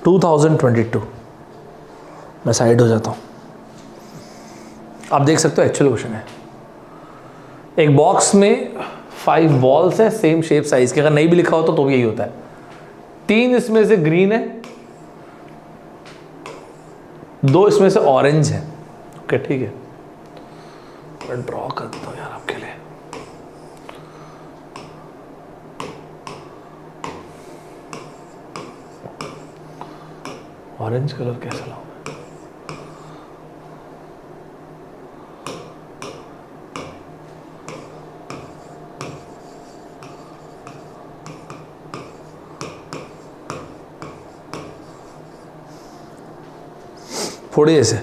2022 मैं साइड हो जाता हूँ। आप देख सकते हो एक्चुअल क्वेश्चन है। एक बॉक्स में 5 बॉल्स है सेम शेप साइज के, अगर नहीं भी लिखा हो तो भी यही होता है। 3 इसमें से ग्रीन है, 2 इसमें से ऑरेंज है। ओके ठीक है, मैं ड्रॉ करता हूँ यार आपके लिए। ऑरेंज कलर कैसा लाऊं? फोड़िए इसे।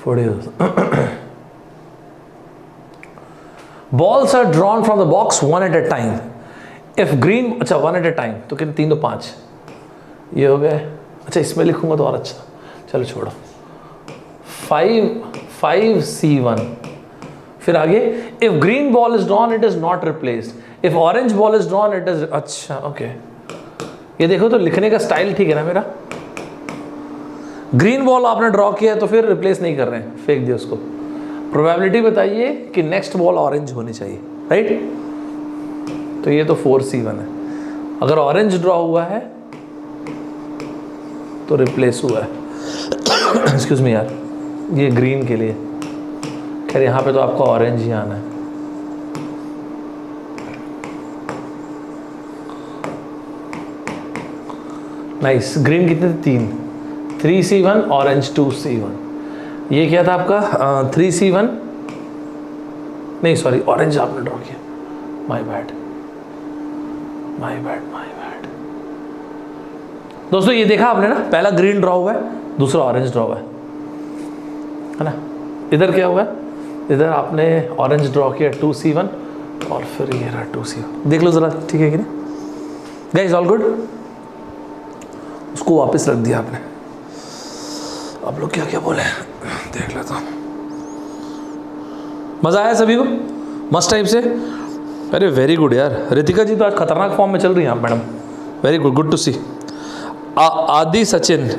फोड़िए। Balls are drawn from the box one at a time. If green, अच्छा one at a time, तो कितने 3 तो 5 ये हो गए। अच्छा इसमें लिखूंगा तो और अच्छा, चलो छोड़ो। 5C1, फिर आगे if green ball is drawn it is not replaced, if orange ball is drawn it is, अच्छा ओके ये देखो तो लिखने का स्टाइल ठीक है ना मेरा। ग्रीन बॉल आपने ड्रॉ किया तो फिर रिप्लेस नहीं कर रहे हैं, फेंक दिया उसको। प्रोबेबिलिटी बताइए कि नेक्स्ट बॉल ऑरेंज होनी चाहिए, राइट? तो ये तो 4C1 है। अगर ऑरेंज ड्रॉ हुआ है तो रिप्लेस हुआ है। एक्सक्यूज मी यार, ये ग्रीन के लिए, खैर यहाँ पे तो आपको ऑरेंज ही आना है। नाइस, ग्रीन कितने थे? 3C1, orange 2C1। ये क्या था आपका 3C1, नहीं सॉरी ऑरेंज आपने ड्रॉ किया, माय बैड। दोस्तों ये देखा आपने ना, पहला ग्रीन ड्रॉ हुआ है, दूसरा ऑरेंज ड्रॉ हुआ है ना। इधर क्या हुआ है? इधर आपने ऑरेंज ड्रॉ किया 2C1 और फिर ये रहा 2C1। देख लो ज़रा, ठीक है कि नहीं गाइस? All good. उसको वापस रख दिया आपने। आप लोग क्या क्या बोले देख लेता हूँ। मज़ा आया सभी को? मस्त टाइप से? अरे वेरी गुड यार। रितिका जी तो आज खतरनाक फॉर्म में चल रही हैं आप madam, very good, good to see. Aadi Sachin,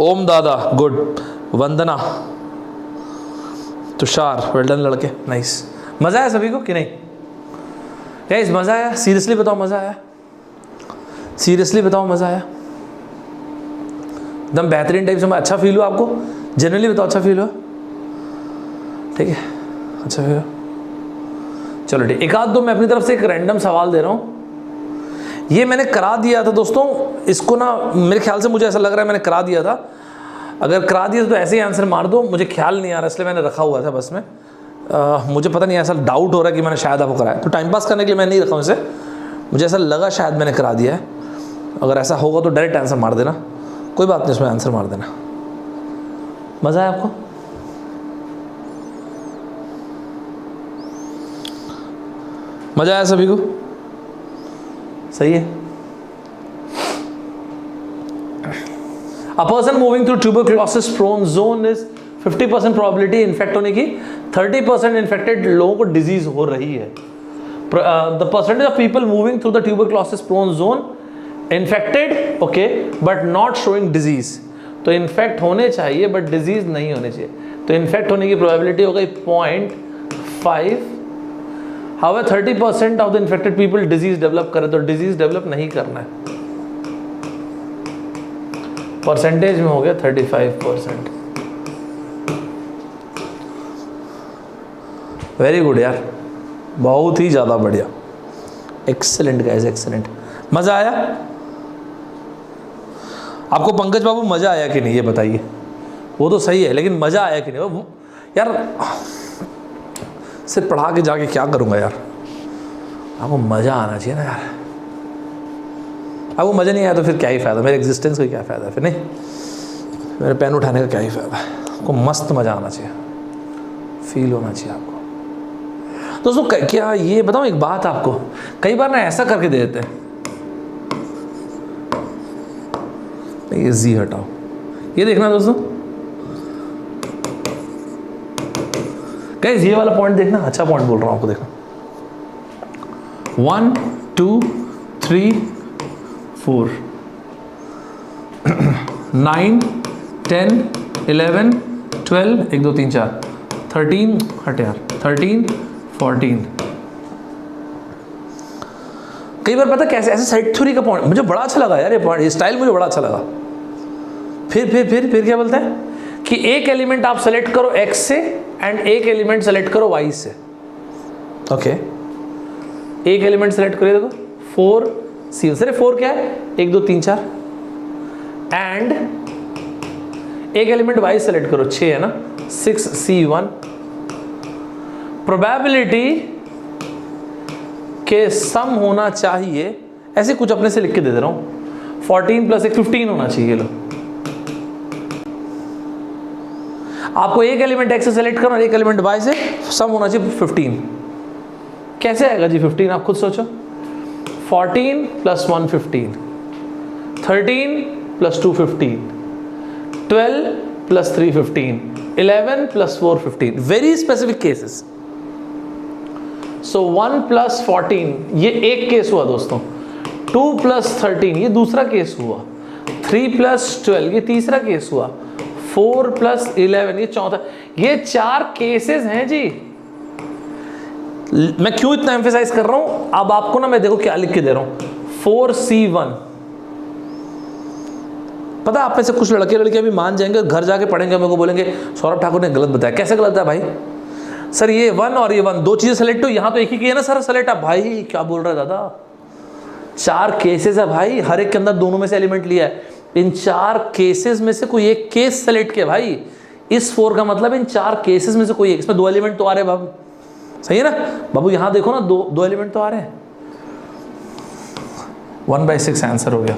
Om दादा good, Vandana, Tushar well done लड़के, नाइस। मज़ा आया सभी को कि नहीं गाइस? मज़ा आया? सीरियसली बताओ मज़ा आया? सीरियसली बताओ मज़ा आया? एकदम बेहतरीन टाइप से अच्छा फील हुआ आपको? जनरली बताओ अच्छा फील हुआ? ठीक है, अच्छा फील हुआ, चलो ठीक। एक आध दो मैं अपनी तरफ से एक रैंडम सवाल दे रहा हूँ। ये मैंने करा दिया था दोस्तों, इसको ना मेरे ख्याल से मुझे ऐसा लग रहा है मैंने करा दिया था। अगर करा दिया तो ऐसे ही आंसर मार दो, मुझे ख्याल नहीं आ रहा इसलिए मैंने रखा हुआ था बस में। मुझे पता नहीं, ऐसा डाउट हो रहा है कि मैंने शायद आपको कराया, तो टाइम पास करने के लिए मैं नहीं रखा हूँ इसे। मुझे ऐसा लगा शायद मैंने करा दिया है। अगर ऐसा होगा तो डायरेक्ट आंसर मार देना, कोई बात नहीं, उसमें आंसर मार देना। मज़ा आया आपको? मज़ा आया सभी को? सही है। A person moving through tuberculosis prone zone is 50% probability infect होने की, 30% इन्फेक्टेड लोगों को डिजीज हो रही है। The percentage of people moving through the tuberculosis prone zone infected, okay, but not showing disease। तो इन्फेक्ट होने चाहिए बट डिजीज नहीं होने चाहिए, तो इन्फेक्ट होने की प्रोबेबिलिटी हो गई 0.5। How 30% of the infected people disease develop करे, तो डिजीज डेवलप नहीं करना है। परसेंटेज में हो गया 35%। वेरी गुड यार, बहुत ही ज़्यादा बढ़िया, एक्सेलेंट गाइस, एक्सेलेंट। मज़ा आया आपको? पंकज बाबू मज़ा आया कि नहीं ये बताइए? वो तो सही है, लेकिन मज़ा आया कि नहीं? वो यार सिर्फ पढ़ा के जाके क्या करूँगा यार, आपको मज़ा आना चाहिए ना यार। आपको मज़ा नहीं आया तो फिर क्या ही फ़ायदा, मेरे एग्जिस्टेंस का क्या फ़ायदा फिर? नहीं, मेरे पेन उठाने का क्या ही फ़ायदा है? आपको मस्त मज़ा आना चाहिए, फील होना चाहिए आपको। दोस्तों क्या ये बताऊँ एक बात आपको, कई बार ना ऐसा करके दे देते हैं, ये जी हटाओ, ये देखना दोस्तों, गाइस ये वाला पॉइंट देखना, अच्छा पॉइंट बोल रहा हूं आपको, देखना 1 2 3 4 9 10 11 12 1 2 3 4 13 हट यार 13 14। कई बार पता कैसे ऐसे साइड थ्योरी का पॉइंट मुझे बड़ा अच्छा लगा यार, ये पॉइंट, ये स्टाइल मुझे बड़ा अच्छा लगा। फिर क्या बोलते हैं कि एक एलिमेंट आप सेलेक्ट करो x से एंड एक एलिमेंट सेलेक्ट करो y से। ओके एक एलिमेंट सेलेक्ट करिए, देखो 4 C, सिर्फ 4 क्या है 1 2 3 4 एंड एक एलिमेंट y सेलेक्ट करो 6 है ना 6 C1। प्रोबेबिलिटी के सम होना चाहिए, ऐसे कुछ अपने से लिख के दे दे रहा हूं, 14 प्लस 1 15 होना चाहिए। लो आपको एक एलिमेंट x से सेलेक्ट करना और एक एलिमेंट y से, सम होना चाहिए 15। कैसे आएगा जी 15, आप खुद सोचो। 14 plus 1 15, 13 plus 2 15, 12 plus 3 15, 11 plus 4 15। Very specific cases. So 1 plus 14 ये एक केस हुआ दोस्तों, 2 प्लस 13 ये दूसरा केस हुआ, 3 प्लस 12 ये तीसरा केस हुआ, 4 प्लस 11 ये चौथा। ये 4 केसेस हैं जी। मैं क्यों इतना एम्फेसाइज कर रहा हूं, अब आपको ना मैं देखो क्या लिख के दे रहा हूं, 4C1। पता आप में से कुछ लड़के लड़के अभी मान जाएंगे, घर जाके पढ़ेंगे, मेरे को बोलेंगे सौरभ ठाकुर ने गलत बताया। कैसे गलत है भाई? सर ये 1 और ये 1 दो चीजें सेलेक्ट हो, यहां तो एक ही की है ना सर सेलेक्ट। आप भाई क्या बोल रहे हैं दादा, 4 केसेस है भाई, हर एक के अंदर दोनों में से एलिमेंट लिया है। इन 4 केसेस में से कोई एक केस सेलेक्ट किया भाई। इस 4 का मतलब इन 4 केसेस में से कोई एक, इसमें 2 एलिमेंट तो आ रहे हैं बाबू, सही है ना बाबू? यहां देखो ना, दो एलिमेंट तो आ रहे हैं। 1/6 आंसर हो गया।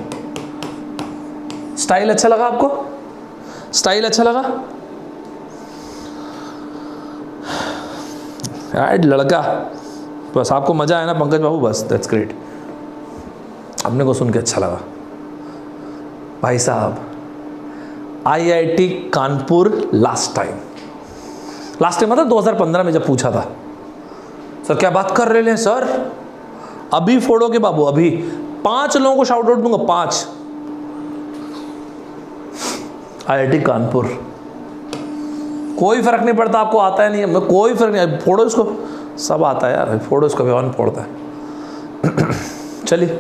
स्टाइल अच्छा लगा आपको? स्टाइल अच्छा लगा? राइट लड़का, बस आपको मजा आया ना पंकज बाबू, बस दैट्स ग्रेट। अपने को सुन के अच्छा लगा। भाई साहब IIT कानपुर लास्ट टाइम मतलब 2015 में जब पूछा था, सर क्या बात कर रहे हैं सर, अभी फोड़ोगे बाबू, अभी 5 लोगों को शाउट आउट दूंगा, 5। IIT कानपुर, कोई फर्क नहीं पड़ता आपको आता है नहीं, मैं कोई फर्क नहीं, फोड़ो इसको, सब आता है यार, फोड़ो इसको, कौन फोड़ता है। चलिए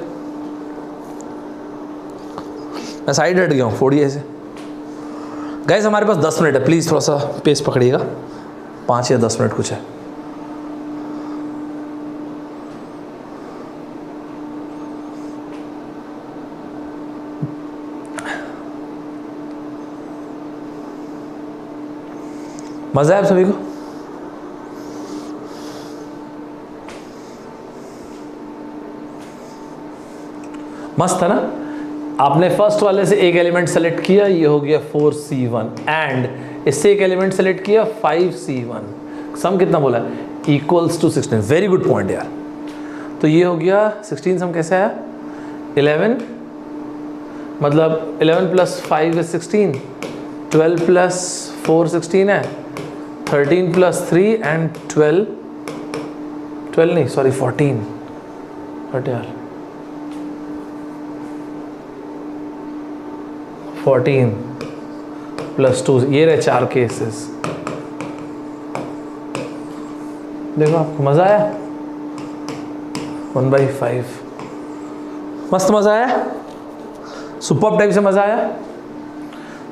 मैं साइड हट गया हूँ, फोड़िए ऐसे। गाइस हमारे पास 10 मिनट है, प्लीज़ थोड़ा सा पेस पकड़िएगा, 5 या 10 मिनट कुछ है। मजा है आप सभी को? मस्त है ना? आपने फर्स्ट वाले से एक एलिमेंट सेलेक्ट किया, ये हो गया 4C1 एंड इससे एक एलिमेंट सेलेक्ट किया 5C1। सम कितना बोला? Equals to 16। Very good point यार। तो ये हो गया 16, सम कैसे आया? 11 मतलब 11 प्लस 5 is 16, 12 प्लस 4 16 है, 13 प्लस 3 एंड 12 नहीं सॉरी 14 हट यार 14 प्लस 2, ये रहे 4 केसेस। देखो आपको मज़ा आया? 1/5 मस्त मज़ा आया, सुपर टाइप से मज़ा आया,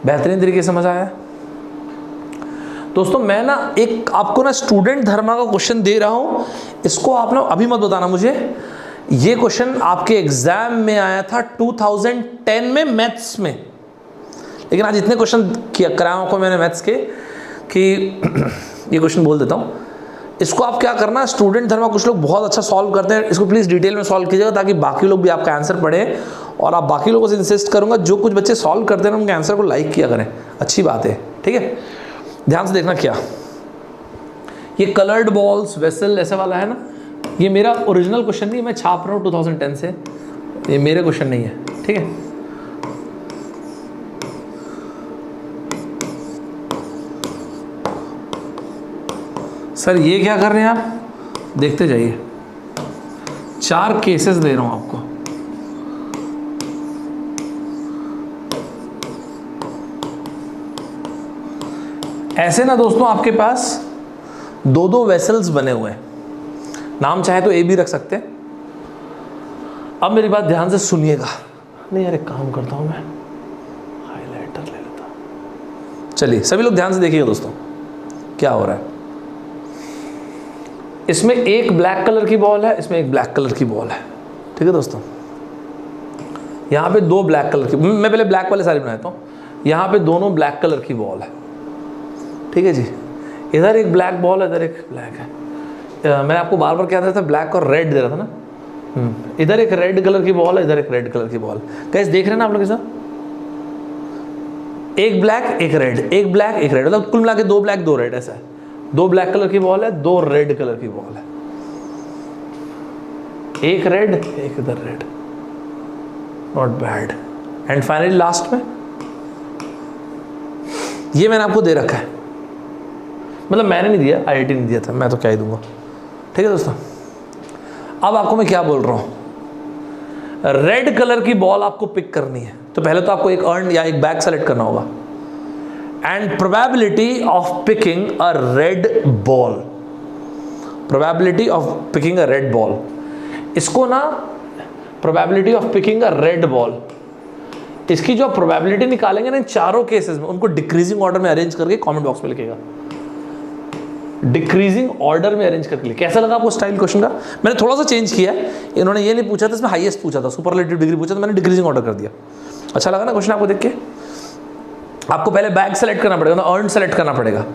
बेहतरीन तरीके से मज़ा आया। दोस्तों मैं ना एक आपको ना स्टूडेंट धर्मा का क्वेश्चन दे रहा हूँ, इसको आप ना अभी मत बताना मुझे। ये क्वेश्चन आपके एग्जाम में आया था 2010 में मैथ्स में, लेकिन आज इतने क्वेश्चन किया कराया आपको मैंने मैथ्स के कि ये क्वेश्चन बोल देता हूँ। इसको आप क्या करना, स्टूडेंट धर्मा कुछ लोग बहुत अच्छा सॉल्व करते हैं, इसको प्लीज़ डिटेल में सॉल्व कीजिएगा ताकि बाकी लोग भी आपका आंसर पढ़ें। और आप बाकी लोगों से इंसिस्ट करूँगा जो कुछ बच्चे सॉल्व करते हैं ना उनके आंसर को लाइक किया करें, अच्छी बात है, ठीक है? ध्यान से देखना क्या, ये कलर्ड बॉल्स वेसल ऐसे वाला है ना, ये मेरा ओरिजिनल क्वेश्चन नहीं, मैं छाप रहा हूँ 2010 से, ये मेरे क्वेश्चन नहीं है, ठीक है? सर ये क्या कर रहे हैं आप, देखते जाइए, 4 केसेस दे रहा हूं आपको। ऐसे ना दोस्तों आपके पास 2-2 वेसल्स बने हुए हैं, नाम चाहे तो ए भी रख सकते हैं। अब मेरी बात ध्यान से सुनिएगा। नहीं यार, एक काम करता हूं मैं, हाइलाइटर ले लेता हूं। चलिए सभी लोग ध्यान से देखिएगा दोस्तों क्या हो रहा है। इसमें एक ब्लैक कलर की बॉल है, इसमें एक ब्लैक कलर की बॉल है, ठीक है दोस्तों। यहाँ पे 2 ब्लैक कलर की, मैं पहले ब्लैक वाले सारे बनाता हूँ। यहाँ पे दोनों ब्लैक कलर की बॉल है, ठीक है जी। इधर एक ब्लैक बॉल है, इधर एक ब्लैक है। मैंने आपको बार बार क्या दे रहा था, ब्लैक और रेड दे रहा था ना। इधर एक रेड कलर की बॉल है, इधर एक रेड कलर की बॉल। कैसे देख रहे हैं ना आप लोग, साथ एक ब्लैक एक रेड, एक ब्लैक एक रेड, मतलब कुल मिला के 2 ब्लैक 2 रेड, ऐसा है। 2 ब्लैक कलर की बॉल है, 2 रेड कलर की बॉल है, एक रेड एक इधर red, not bad. And finally last में ये मैंने आपको दे रखा है, मतलब मैंने नहीं दिया, IIT ने दिया था, मैं तो क्या ही दूंगा, ठीक है दोस्तों। अब आपको मैं क्या बोल रहा हूं, रेड कलर की बॉल आपको पिक करनी है, तो पहले तो आपको एक अर्न या एक बैग सेलेक्ट करना होगा। And probability of picking a red ball, probability of picking a red ball, इसको ना probability of picking a red ball, इसकी जो प्रोबेबिलिटी निकालेंगे ना इन चारों केसेस में, उनको डिक्रीजिंग ऑर्डर में अरेंज करके कमेंट बॉक्स में लिखेगा। डिक्रीजिंग ऑर्डर में अरेंज करके। कैसा लगा आपको स्टाइल क्वेश्चन का? मैंने थोड़ा सा चेंज किया है, इन्होंने ये नहीं पूछा था, इसमें हाईएस्ट पूछा था, सुपरलेटिव डिग्री पूछा था, मैंने डिक्रीजिंग ऑर्डर कर दिया। अच्छा लगा ना क्वेश्चन आपको देख के? आपको पहले बैग सेलेक्ट करना पड़ेगा ना, अर्न सेलेक्ट करना पड़ेगा,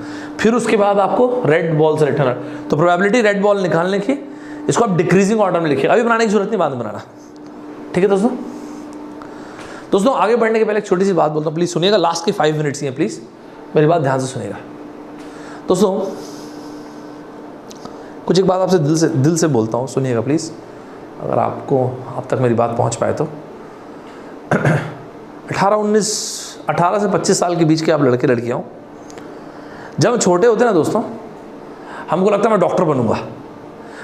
फिर उसके बाद आपको रेड बॉल सेलेक्ट करना। तो प्रोबेबिलिटी रेड बॉल निकालने की, इसको आप डिक्रीजिंग ऑर्डर में लिखिए, अभी बनाने की जरूरत नहीं, बाद में बनाना, ठीक है दोस्तों। दोस्तों आगे बढ़ने के पहले एक छोटी सी बात बोलता हूँ, प्लीज सुनिएगा, लास्ट के 5 मिनट्स ही हैं, प्लीज मेरी बात ध्यान से सुनिएगा दोस्तों। कुछ एक बात आपसे दिल से बोलता हूँ, सुनिएगा प्लीज़, अगर आपको आप तक मेरी बात पहुँच पाए तो। 18 से 25 साल के बीच के आप लड़के लड़कियाँ हो, जब हम छोटे होते ना दोस्तों, हमको लगता है मैं डॉक्टर बनूंगा,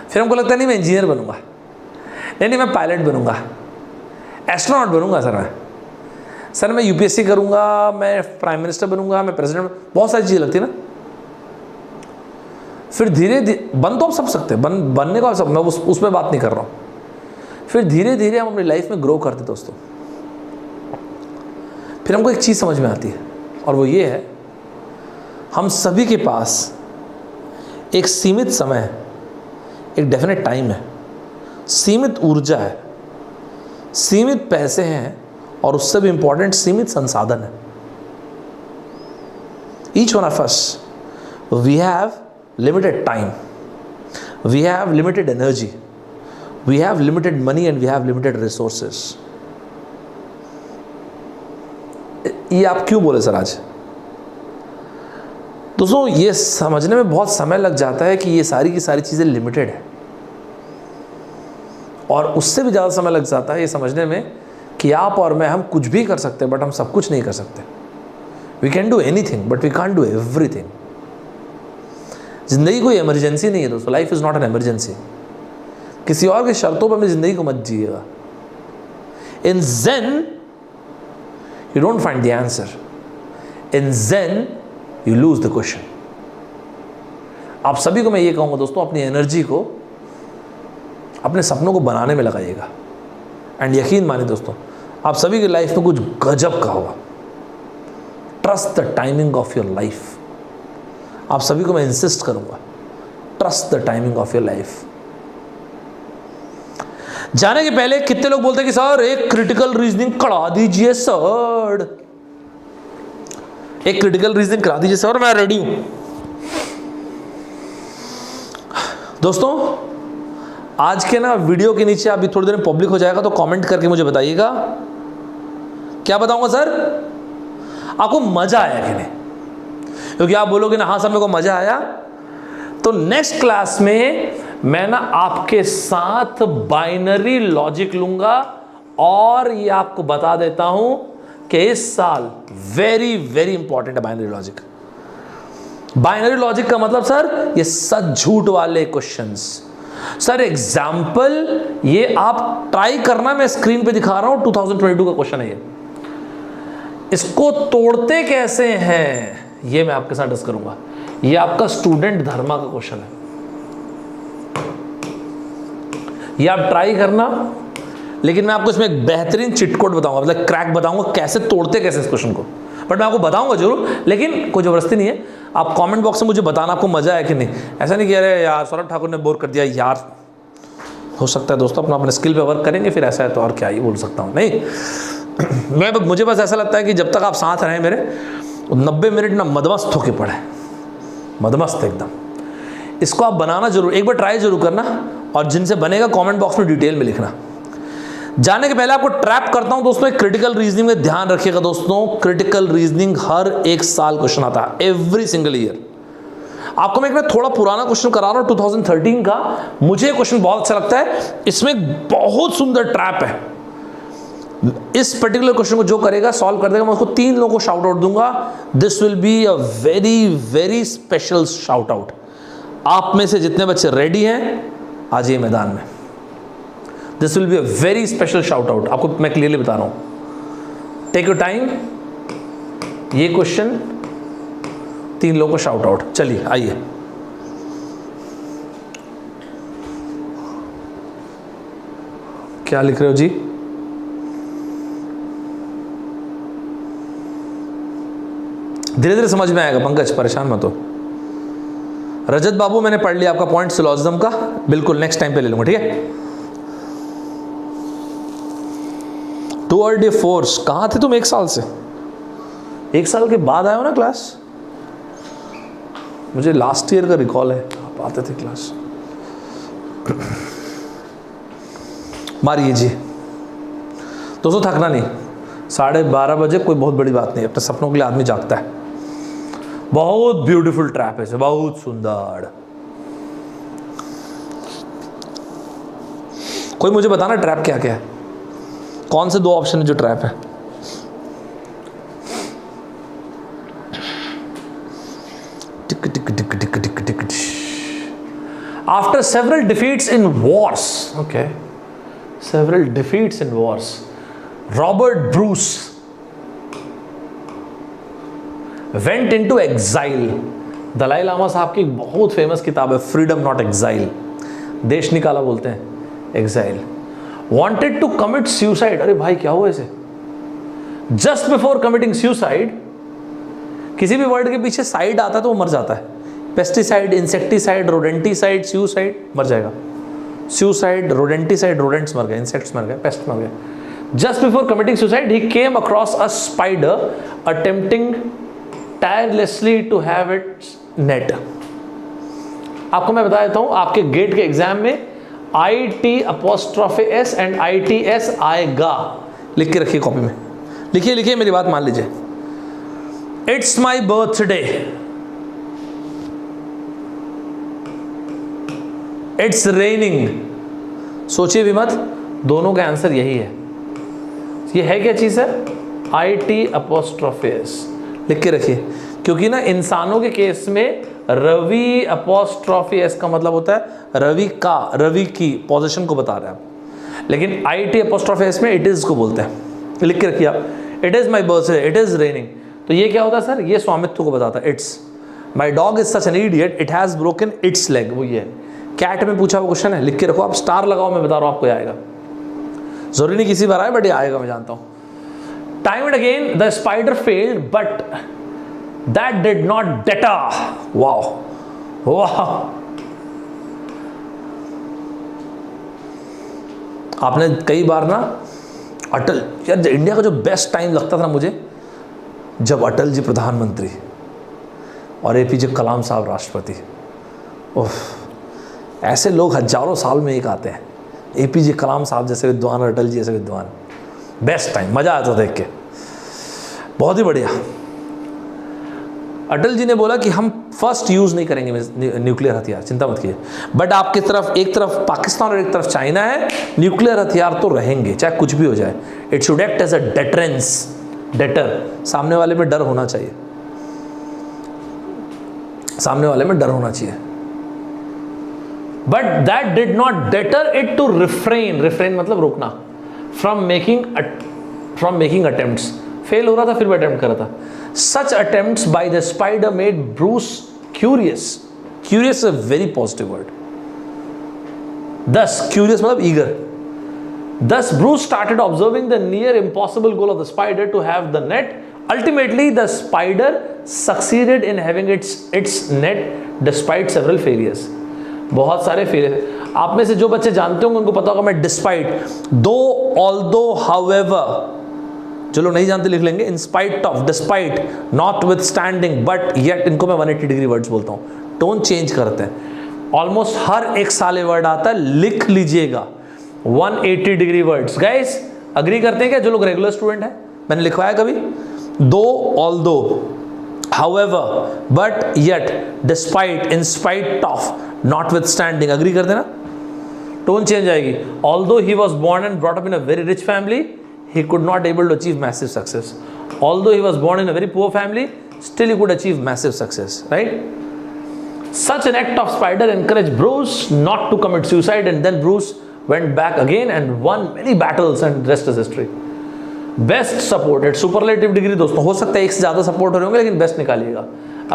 फिर हमको लगता है नहीं मैं इंजीनियर बनूंगा, नहीं मैं पायलट बनूंगा, एस्ट्रोनॉट बनूंगा, सर मैं UPSC करूंगा, मैं प्राइम मिनिस्टर बनूंगा, मैं प्रेसिडेंट, बहुत सारी चीज़ें लगती है ना। फिर धीरे धीरे बन तो हम सब सकते हैं, बनने का सब, मैं उसमें बात नहीं कर रहा हूँ। फिर धीरे धीरे हम अपनी लाइफ में ग्रो करते दोस्तों, फिर हमको एक चीज़ समझ में आती है, और वो ये है, हम सभी के पास एक सीमित समय, एक डेफिनेट टाइम है, सीमित ऊर्जा है, सीमित पैसे हैं, और उससे भी इंपॉर्टेंट सीमित संसाधन है। Each one of us, we have limited time, we have limited energy, we have limited money, and we have limited resources. ये आप क्यों बोले सर आज? दोस्तों ये समझने में बहुत समय लग जाता है कि ये सारी की सारी चीज़ें लिमिटेड है, और उससे भी ज़्यादा समय लग जाता है ये समझने में कि आप और मैं, हम कुछ भी कर सकते हैं, बट हम सब कुछ नहीं कर सकते। We can do anything, but we can't do everything. जिंदगी कोई इमरजेंसी नहीं है दोस्तों, life is not an emergency. किसी और की शर्तों पर अपनी जिंदगी को मत जिएगा। In Zen you don't find the answer, in Zen you lose the question. आप सभी को मैं ये कहूँगा दोस्तों, अपनी एनर्जी को अपने सपनों को बनाने में लगाइएगा, एंड यकीन मानिए दोस्तों, आप सभी की लाइफ में कुछ गजब का होगा। Trust the timing of your life. आप सभी को मैं इंसिस्ट करूंगा, trust the timing of your life. जाने के पहले कितने लोग बोलते हैं कि सर एक क्रिटिकल रीजनिंग करा दीजिए सर, एक क्रिटिकल रीजनिंग करा दीजिए सर, मैं रेडी हूं। दोस्तों आज के ना वीडियो के नीचे अभी थोड़ी देर में पब्लिक हो जाएगा, तो कमेंट करके मुझे बताइएगा। क्या बताऊंगा सर? आपको मजा आया कि नहीं? क्योंकि आप बोलोगे ना हाँ सर मेरे को मजा आया, तो नेक्स्ट क्लास में मैं ना आपके साथ बाइनरी लॉजिक लूंगा, और ये आपको बता देता हूं कि इस साल वेरी वेरी इंपॉर्टेंट है बाइनरी लॉजिक। बाइनरी लॉजिक का मतलब सर ये सच झूठ वाले क्वेश्चंस। सर एग्जाम्पल ये आप ट्राई करना, मैं स्क्रीन पे दिखा रहा हूं 2022 का क्वेश्चन है ये। इसको तोड़ते कैसे हैं ये मैं आपके साथ डिस्कस करूंगा। ये आपका स्टूडेंट धर्मा का क्वेश्चन है, ये आप ट्राई करना, लेकिन मैं आपको इसमें एक बेहतरीन चिटकोड बताऊंगा, मतलब क्रैक बताऊंगा कैसे तोड़ते कैसे इस क्वेश्चन को। बट मैं आपको बताऊंगा जरूर, लेकिन कोई जबरदस्ती नहीं है। आप कमेंट बॉक्स में मुझे बताना आपको मजा आया कि नहीं। ऐसा नहीं कि अरे यार सौरभ ठाकुर ने बोर कर दिया यार। हो सकता है दोस्तों अपना अपने स्किल पे वर्क करेंगे, फिर ऐसा है तो और क्या ही बोल सकता हूँ। नहीं मुझे बस ऐसा लगता है कि जब तक आप साथ रहें मेरे 90 मिनट ना मदमस्त होके पड़े, मदमस्त एकदम। इसको आप बनाना जरूर, एक बार ट्राई जरूर करना, और जिनसे बनेगा कमेंट बॉक्स में डिटेल में लिखना। जाने के पहले आपको ट्रैप करता हूं दोस्तों, एक क्रिटिकल रीजनिंग में ध्यान रखिएगा दोस्तों। क्रिटिकल रीजनिंग हर एक साल क्वेश्चन आता है, एवरी सिंगल ईयर। आपको मैं एक थोड़ा पुराना क्वेश्चन करा रहा हूं 2013 का, मुझे क्वेश्चन बहुत अच्छा लगता है। इसमें बहुत सुंदर ट्रैप है। इस पर्टिकुलर क्वेश्चन को जो करेगा सॉल्व कर देगा, मैं उसको 3 लोगों को शाउट आउट दूंगा। This will be a very very special shout out. आप में से जितने बच्चे रेडी हैं आ जाइए मैदान में। This will be a very special shout out, आपको मैं क्लियरली बता रहा हूं। Take your time. ये क्वेश्चन 3 लोगों को शाउट आउट। चलिए आइए, क्या लिख रहे हो जी? धीरे धीरे समझ में आएगा पंकज, परेशान मत हो। रजत बाबू मैंने पढ़ लिया आपका पॉइंट सिलोजिज्म का, बिल्कुल नेक्स्ट टाइम पे ले लूंगा, ठीक है। टूर डे फोर्स, कहां थे तुम 1 साल से? 1 साल के बाद आए हो ना क्लास? मुझे लास्ट ईयर का रिकॉल है, आप आते थे क्लास। मारिए जी दोस्तों, थकना नहीं। 12:30 बजे कोई बहुत बड़ी बात नहीं, अपने सपनों के लिए आदमी जागता है। बहुत ब्यूटीफुल ट्रैप है, बहुत सुंदर। कोई मुझे बताना ट्रैप क्या क्या है, कौन से 2 ऑप्शन है जो ट्रैप है? Tick tick tick tick tick tick. After several defeats in wars, okay, several defeats in wars, Robert Bruce went into exile. Dalai Lama साहब की बहुत फेमस किताब है फ्रीडम नॉट एग्जाइल, देश निकाला बोलते हैं, exile. Wanted to commit suicide, अरे भाई क्या हुआ इसे? जस्ट बिफोर कमिटिंग सुसाइड, किसी भी वर्ड के पीछे साइड आता है तो वो मर जाता है। पेस्टिसाइड, इंसेक्टिसाइड, रोडेंटिसाइड, सुसाइड, मर जाएगा। सुसाइड, रोडेंटिसाइड, रोडेंट्स मर गए, इंसेक्ट्स मर गए, पेस्ट मर गए। Just before committing suicide he came across a spider attempting tirelessly to have its net। आपको मैं बता देता हूं, आपके गेट के एग्जाम में IT' एंड ITS आएगा। लिख के रखिए कॉपी में, लिखिए लिखिए, मेरी बात मान लीजिए। It's my birthday, it's raining. सोचिए भी मत, दोनों का आंसर यही है। ये है क्या चीज है? IT', लिख के रखिए, क्योंकि ना इंसानों के केस में रवि अपोस्ट्रॉफी का मतलब होता है रवि की पोजीशन को बता रहे हैं, लेकिन IT' में इट इज को बोलते हैं। लिख के रखिए आप, it is my birthday, it is raining. तो ये क्या होता है सर? ये स्वामित्व को बताता है। It's my dog is such an idiot, it has broken it's leg, वो ये है। कैट में पूछा हुआ क्वेश्चन है, लिख के रखो आप, स्टार लगाओ, मैं बता रहा हूं आपको आएगा। जरूरी नहीं किसी बार आए, बट ये आएगा, मैं जानता हूं। Time and again the spider failed, but that did not deter। Wow, wow। आपने कई बार ना अटल, यार इंडिया का जो बेस्ट टाइम लगता था मुझे, जब अटल जी प्रधानमंत्री और APJ कलाम साहब राष्ट्रपति। ओह, ऐसे लोग हजारों साल में एक आते हैं। APJ कलाम साहब जैसे विद्वान और अटल जी जैसे विद्वान, बेस्ट टाइम, मजा आता देख के, बहुत ही बढ़िया। अटल जी ने बोला कि हम फर्स्ट यूज नहीं करेंगे न्यूक्लियर हथियार, चिंता मत कीजिए, बट आपकी तरफ एक तरफ पाकिस्तान और एक तरफ चाइना है, न्यूक्लियर हथियार तो रहेंगे चाहे कुछ भी हो जाए। It should act as a deterrence, deter, सामने वाले में डर होना चाहिए। सामने वाले में डर होना चाहिए। But that did not deter it to refrain, refrain मतलब रोकना, फ्रॉम मेकिंग अटेम्प्ट्स। फेल हो रहा था फिर भी अटेम्प्ट कर रहा था। Such attempts by the spider made Bruce curious. Curious is a very positive word. Thus, curious मतलब eager. Thus, Bruce started observing the near impossible goal of the spider to have the net. Ultimately, the spider succeeded in having its net despite several failures. बहुत सारे failures। आप में से जो बच्चे जानते होंगे उनको पता होगा मैं despite, though, although, however, जो लोग नहीं जानते लिख लेंगे in spite of, despite, notwithstanding, but yet, इनको मैं 180 डिग्री वर्ड्स बोलता हूँ, टोन चेंज करते हैं। ऑलमोस्ट हर एक साल वर्ड आता है, लिख लीजिएगा 180 डिग्री वर्ड्स। गाइस अग्री करते हैं क्या जो लोग रेगुलर स्टूडेंट हैं? मैंने लिखवाया कभी? Though, although, however, but, yet, despite, in spite of, notwithstanding, agree करते ना? टोन चेंज आएगी। Although he was born and brought up in a very rich family, he could not able to achieve massive success. Although he was born in a very poor family, still he could achieve massive success, right? Such an act of spider encouraged Bruce not to commit suicide, and then Bruce went back again and won many battles, and rest is history. Best supported, superlative degree दोस्तों, हो सकता है एक से ज़्यादा सपोर्ट हो रहे होंगे लेकिन बेस्ट निकालिएगा।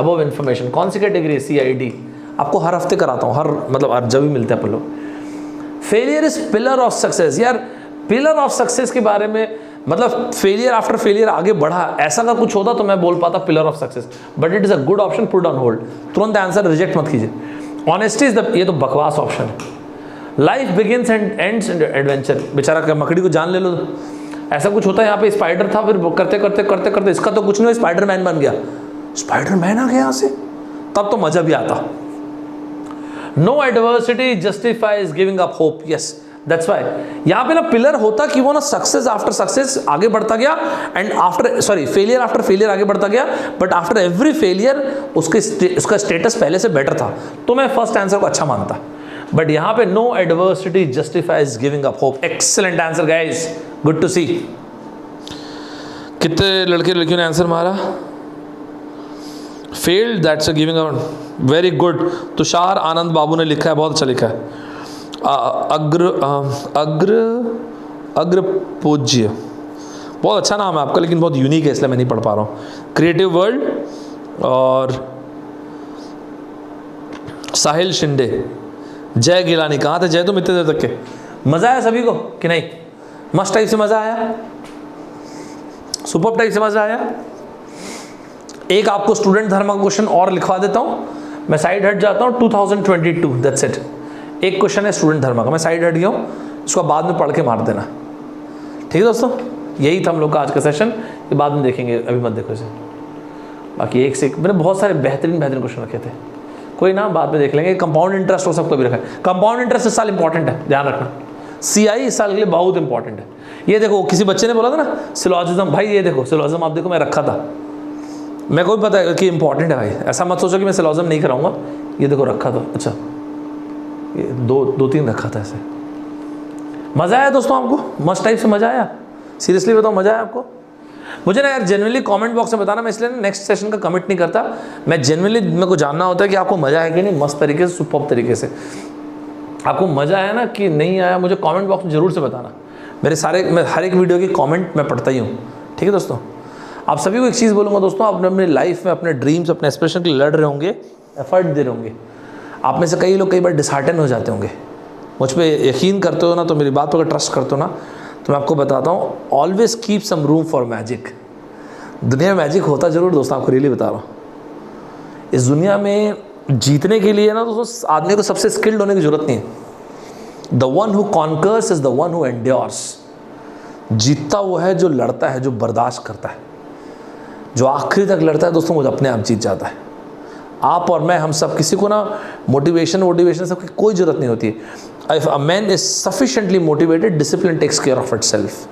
Above information, कौन सी कैटेगरी? CID। आपको हर हफ्ते कराता हूँ, हर जब भी मिलते हैं अपन लोग। Failure is pillar of success. यार पिलर ऑफ सक्सेस के बारे में मतलब फेलियर आफ्टर फेलियर आगे बढ़ा, ऐसा अगर कुछ होता तो मैं बोल पाता pillar of success, but it is a good option, put on hold. तुरंत आंसर रिजेक्ट मत कीजिए। ऑनेस्टी इज द, ये तो बकवास ऑप्शन है। Life begins and ends in adventure. बेचारा मकड़ी को जान ले लो, ऐसा कुछ होता है। यहाँ पे स्पाइडर था, फिर करते करते करते करते इसका तो कुछ नहीं, स्पाइडर मैन बन गया। स्पाइडर मैन आ गया यहाँ से, तब तो मजा भी आता। No adversity justifies giving up hope. Yes, that's why यहाँ पे ना पिलर होता कि वो ना सक्सेस आफ्टर सक्सेस आगे बढ़ता गया, and after failure after failure आगे बढ़ता गया, बट आफ्टर एवरी फेलियर उसका स्टेटस पहले से बेटर था। तो मैं फर्स्ट आंसर को अच्छा मानता, बट यहाँ पे no adversity justifies giving up hope. Excellent answer guys, good to see. कितने लड़के लड़कियों ने आंसर मारा? Failed, that's a giving up, very good. Tushar Anand बाबू ने लिखा है, बहुत अच्छा लिखा है। अग्र पूज्य, बहुत अच्छा नाम है आपका, लेकिन बहुत यूनिक है इसलिए मैं नहीं पढ़ पा रहा हूँ। क्रिएटिव वर्ल्ड और साहिल शिंदे, जय गिलानी, कहाँ थे जय तुम इतने देर तक के? मज़ा आया सभी को कि नहीं? मस्त टाइप से मज़ा आया, सुपर टाइप से मज़ा आया। एक आपको स्टूडेंट धर्म का क्वेश्चन और लिखवा देता हूँ, मैं साइड हट जाता हूँ। 2022, दैट्स इट। एक क्वेश्चन है स्टूडेंट धर्म का, मैं साइड हट गया हूँ, इसको बाद में पढ़ के मार देना, ठीक है दोस्तों? यही था हम लोग का आज का सेशन, ये बाद में देखेंगे, अभी मत देखो इसे। बाकी एक से मैंने बहुत सारे बेहतरीन क्वेश्चन रखे थे, कोई ना बाद में देख लेंगे। कंपाउंड इंटरेस्ट हो सबको भी रखा है। कंपाउंड इंटरेस्ट इस साल इंपॉर्टेंट है, ध्यान रखना। CI इस साल के लिए बहुत इंपॉर्टेंट है। ये देखो, किसी बच्चे ने बोला था ना सिलोजिज्म, भाई ये देखो सिलोजिज्म, आप देखो मैं रखा था, मेरे को भी पता है कि इंपॉर्टेंट है भाई, ऐसा मत सोचो कि मैं सिलोजिज्म नहीं कराऊंगा। ये देखो रखा था, अच्छा ये दो तीन रखा था ऐसे। मज़ा आया दोस्तों आपको? मस्त टाइप से मज़ा आया? सीरियसली बताओ, मज़ा आया आपको? मुझे ना यार जेन्युइनली कमेंट बॉक्स में बताना, मैं इसलिए नेक्स्ट सेशन का कमिट नहीं करता। मैं जेन्युइनली, मेरे को जानना होता है कि आपको मज़ा आया कि नहीं, मस्त तरीके से, सुपर्ब तरीके से। आपको मज़ा आया ना कि नहीं आया, मुझे कमेंट बॉक्स में ज़रूर से बताना। मैं हर एक वीडियो की कमेंट मैं पढ़ता ही हूँ, ठीक है दोस्तों? आप सभी को एक चीज़ बोलूँगा दोस्तों, आप अपनी लाइफ में अपने ड्रीम्स, अपने एस्पिरेशन के लिए लड़ रहे होंगे, एफर्ट दे रहे होंगे। आप में से कई लोग कई बार डिसहार्टन हो जाते होंगे, मुझ पर यकीन करते हो ना, तो मेरी बात पर अगर ट्रस्ट करते हो ना, तो मैं आपको बताता हूँ, always keep some room for magic. दुनिया में मैजिक होता ज़रूर दोस्तों, आपको रियली बता रहा हूँ। इस दुनिया में जीतने के लिए ना दोस्तों, आदमी को सबसे स्किल्ड होने की ज़रूरत नहीं है। The one who conquers is the one who endures. जीतता वो है जो लड़ता है, जो बर्दाश्त करता है, जो आखिरी तक लड़ता है दोस्तों, वो अपने आप जीत जाता है। आप और मैं, हम सब, किसी को ना मोटिवेशन सबकी कोई ज़रूरत नहीं होती है। If a man is sufficiently motivated, discipline takes care of itself,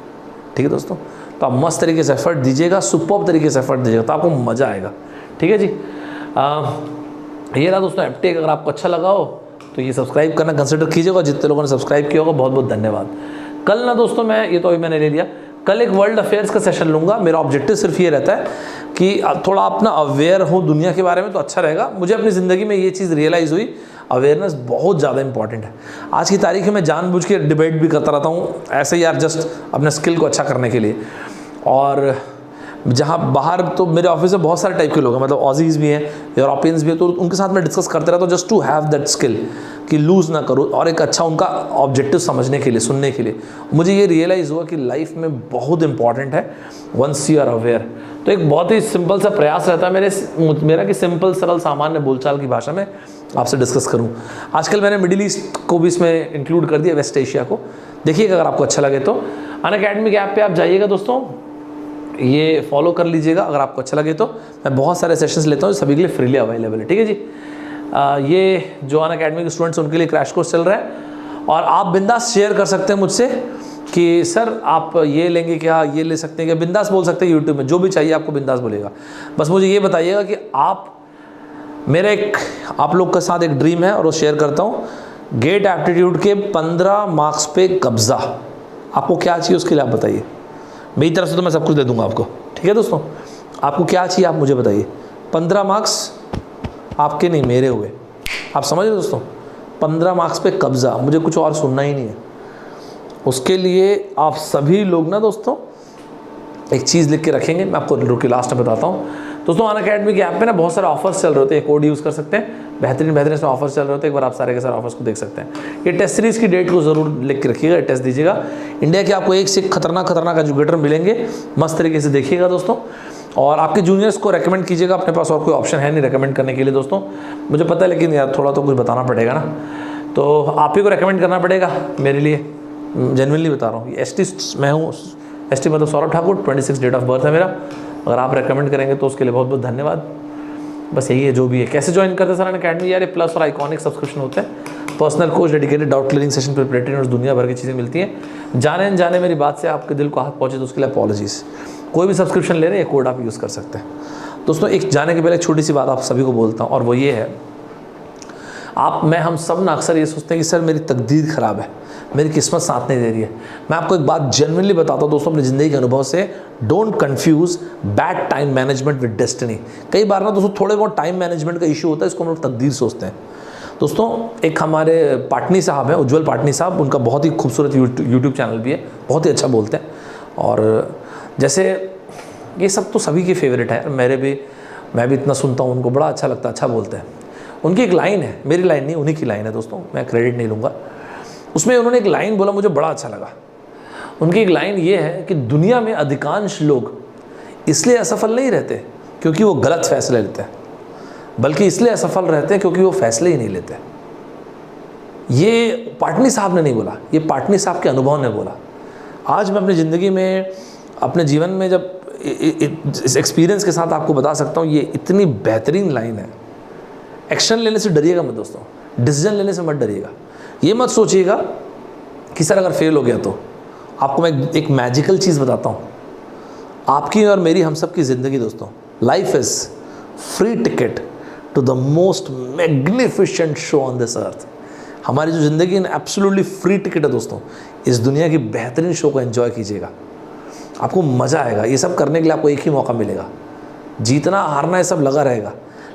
ठीक है दोस्तों? तो आप मस्त तरीके से एफर्ट दीजिएगा, सुपर्ब तरीके से एफर्ट दीजिएगा, तो आपको मज़ा आएगा, ठीक है जी? ये रहा दोस्तों एप्टेक। अगर आपको अच्छा लगा हो तो ये सब्सक्राइब करना कंसिडर कीजिएगा। जितने लोगों ने सब्सक्राइब किया होगा बहुत बहुत धन्यवाद। कल ना दोस्तों मैं, ये तो अभी मैंने ले लिया, कल एक वर्ल्ड अफेयर्स का सेशन लूँगा। मेरा ऑब्जेक्टिव सिर्फ ये रहता है कि थोड़ा अपना अवेयर हो दुनिया के बारे में तो अच्छा रहेगा। मुझे अपनी ज़िंदगी में ये चीज़ रियलाइज़ हुई, अवेयरनेस बहुत ज़्यादा इंपॉर्टेंट है। आज की तारीख में मैं जानबूझ के डिबेट भी करता रहता हूँ ऐसे ही यार, जस्ट अपने स्किल को अच्छा करने के लिए। और जहाँ बाहर तो मेरे ऑफिस में बहुत सारे टाइप के लोग हैं, मतलब ऑजीज़ भी हैं, यूरोपियंस भी हैं, तो उनके साथ मैं डिस्कस करते रहता हूँ just to have that skill कि लूज़ ना करूँ और एक अच्छा उनका ऑब्जेक्टिव समझने के लिए, सुनने के लिए। मुझे ये रियलाइज़ हुआ कि लाइफ में बहुत इंपॉर्टेंट है वंस यू आर अवेयर। तो एक बहुत ही सिंपल सा प्रयास रहता है मेरा कि सिंपल सरल सामान्य बोलचाल की भाषा में आपसे डिस्कस करूं। आजकल मैंने मिडिल ईस्ट को भी इसमें इंक्लूड कर दिया, वेस्ट एशिया को। देखिएगा अगर आपको अच्छा लगे तो अनअकैडमी के ऐप पे आप जाइएगा दोस्तों, ये फॉलो कर लीजिएगा अगर आपको अच्छा लगे तो। मैं बहुत सारे सेशंस लेता हूँ, सभी के लिए फ्रीली अवेलेबल है, ठीक है जी। ये जो अनअकैडमी के स्टूडेंट्स उनके लिए क्रैश कोर्स चल रहा है और आप बिंदास शेयर कर सकते हैं मुझसे कि सर आप ये लेंगे क्या, ये ले सकते हैं क्या, बिंदास बोल सकते हैं यूट्यूब में, जो भी चाहिए आपको बिंदास बोलेगा। बस मुझे ये बताइएगा कि आप लोग के साथ एक ड्रीम है और वो शेयर करता हूँ। गेट एप्टीट्यूड के 15 मार्क्स पे कब्जा, आपको क्या चाहिए उसके लिए आप बताइए। मेरी तरफ से तो मैं सब कुछ दे दूंगा आपको, ठीक है दोस्तों। आपको क्या चाहिए आप मुझे बताइए। 15 मार्क्स आपके नहीं मेरे हुए, आप समझ रहे दोस्तों। 15 मार्क्स पे कब्जा, मुझे कुछ और सुनना ही नहीं है। उसके लिए आप सभी लोग ना दोस्तों एक चीज़ लिख के रखेंगे, मैं आपको रुके लास्ट में बताता हूँ दोस्तों। अनअकैडमी के ऐप पे ना बहुत सारे ऑफर्स चल रहे होते हैं, कोड यूज़ कर सकते हैं, बेहतरीन इसमें ऑफर्स चल रहे होते हैं। एक बार आप सारे के सारे ऑफर्स को देख सकते हैं। ये टेस्ट सीरीज़ की डेट को ज़रूर लिख के रखिएगा, टेस्ट दीजिएगा। इंडिया के आपको एक से खतरनाक एजुकेटर मिलेंगे, मस्त तरीके से देखिएगा दोस्तों। और आपके जूनियर्स को रेकमेंड कीजिएगा, अपने पास और कोई ऑप्शन है नहीं रेकमेंड करने के लिए दोस्तों, मुझे पता है, लेकिन यार थोड़ा तो कुछ बताना पड़ेगा ना, तो आप ही को रेकमेंड करना पड़ेगा मेरे लिए, जेन्युइनली बता रहा हूँ। ST मैं हूँ, ST मतलब Saurabh Thakur, 26 date of birth है मेरा। अगर आप रेकमेंड करेंगे तो उसके लिए बहुत बहुत धन्यवाद। बस यही है जो भी है। कैसे ज्वाइन करते हैं सर अनअकैडमी? यार ये प्लस और आइकॉनिक सब्सक्रिप्शन होते हैं, personal coach, dedicated doubt clearing session, preparatory notes, दुनिया भर की चीज़ें मिलती हैं। जाने अनजाने मेरी बात से आपके दिल को हाथ पहुँचे तो उसके लिए अपॉलॉजीज़। कोई भी सब्सक्रिप्शन ले रहे हैं, ये कोड आप यूज़ कर सकते हैं दोस्तों। एक जाने के पहले एक छोटी सी बात आप सभी को बोलता हूँ और वो ये है, हम सब ना अक्सर ये सोचते हैं कि सर मेरी तकदीर ख़राब है, मेरी किस्मत साथ नहीं दे रही है। मैं आपको एक बात जेन्युइनली बताता हूँ दोस्तों अपनी ज़िंदगी के अनुभव से, don't confuse bad time management with destiny. कई बार ना दोस्तों थोड़े बहुत टाइम मैनेजमेंट का इशू होता है, इसको हम लोग तकदीर सोचते हैं दोस्तों। एक हमारे पाटनी साहब हैं, उज्ज्वल पाटनी साहब, उनका बहुत ही खूबसूरत यूट्यूब चैनल भी है, बहुत ही अच्छा बोलते हैं। और जैसे ये सब तो सभी के फेवरेट है, मैं भी इतना सुनता हूँ, उनको बड़ा अच्छा लगता है, अच्छा बोलते हैं। उनकी एक लाइन है, मेरी लाइन नहीं, उन्हीं की लाइन है दोस्तों, मैं क्रेडिट नहीं लूँगा। उसमें उन्होंने एक लाइन बोला, मुझे बड़ा अच्छा लगा। उनकी एक लाइन ये है कि दुनिया में अधिकांश लोग इसलिए असफल नहीं रहते क्योंकि वो गलत फैसले लेते हैं, बल्कि इसलिए असफल रहते हैं क्योंकि वो फैसले ही नहीं लेते। ये पाटनी साहब ने नहीं बोला, ये पाटनी साहब के अनुभव ने बोला। आज मैं अपनी ज़िंदगी में, अपने जीवन में जब इस एक्सपीरियंस के साथ आपको बता सकता हूँ, ये इतनी बेहतरीन लाइन है। एक्शन लेने से डरिएगा मत दोस्तों, डिसीजन लेने से मत डरिएगा। ये मत सोचिएगा कि सर अगर फेल हो गया तो। आपको मैं एक मैजिकल चीज़ बताता हूँ, आपकी और मेरी, हम सब की ज़िंदगी दोस्तों, life is free ticket to the most magnificent show on this earth. हमारी जो ज़िंदगी है एब्सोल्युटली फ्री टिकट है दोस्तों। इस दुनिया की बेहतरीन शो को एंजॉय कीजिएगा, आपको मज़ा आएगा। ये सब करने के लिए आपको एक ही मौका मिलेगा, जीतना हारना ये सब लगा रहेगा।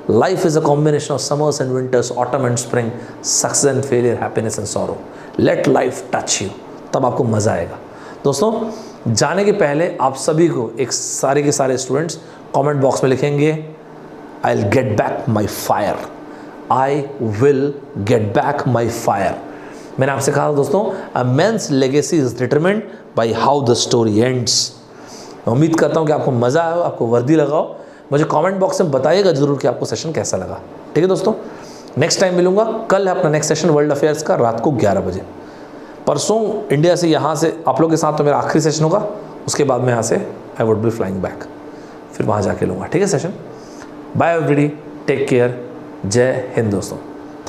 Life is a combination of summers and winters, autumn and spring, success and failure, happiness and sorrow. Let life touch you, तब आपको मज़ा आएगा दोस्तों। जाने के पहले आप सभी को, एक सारे के सारे स्टूडेंट्स कमेंट बॉक्स में लिखेंगे, I'll get back my fire, I will get back my fire। मैंने आपसे कहा दोस्तों, a man's legacy is determined by how the story ends। मैं उम्मीद करता हूँ कि आपको मज़ा आया, आपको वर्दी लगाओ। मुझे कमेंट बॉक्स में बताइएगा ज़रूर कि आपको सेशन कैसा लगा, ठीक है दोस्तों। नेक्स्ट टाइम मिलूंगा, कल है अपना नेक्स्ट सेशन वर्ल्ड अफेयर्स का, रात को 11 बजे। परसों इंडिया से, यहाँ से आप लोग के साथ तो मेरा आखिरी सेशन होगा, उसके बाद मैं यहाँ से I would be flying back, फिर वहाँ जाके लूँगा, ठीक है session. Bye everybody, take care, Jai Hind दोस्तों,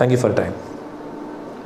थैंक यू फॉर टाइम।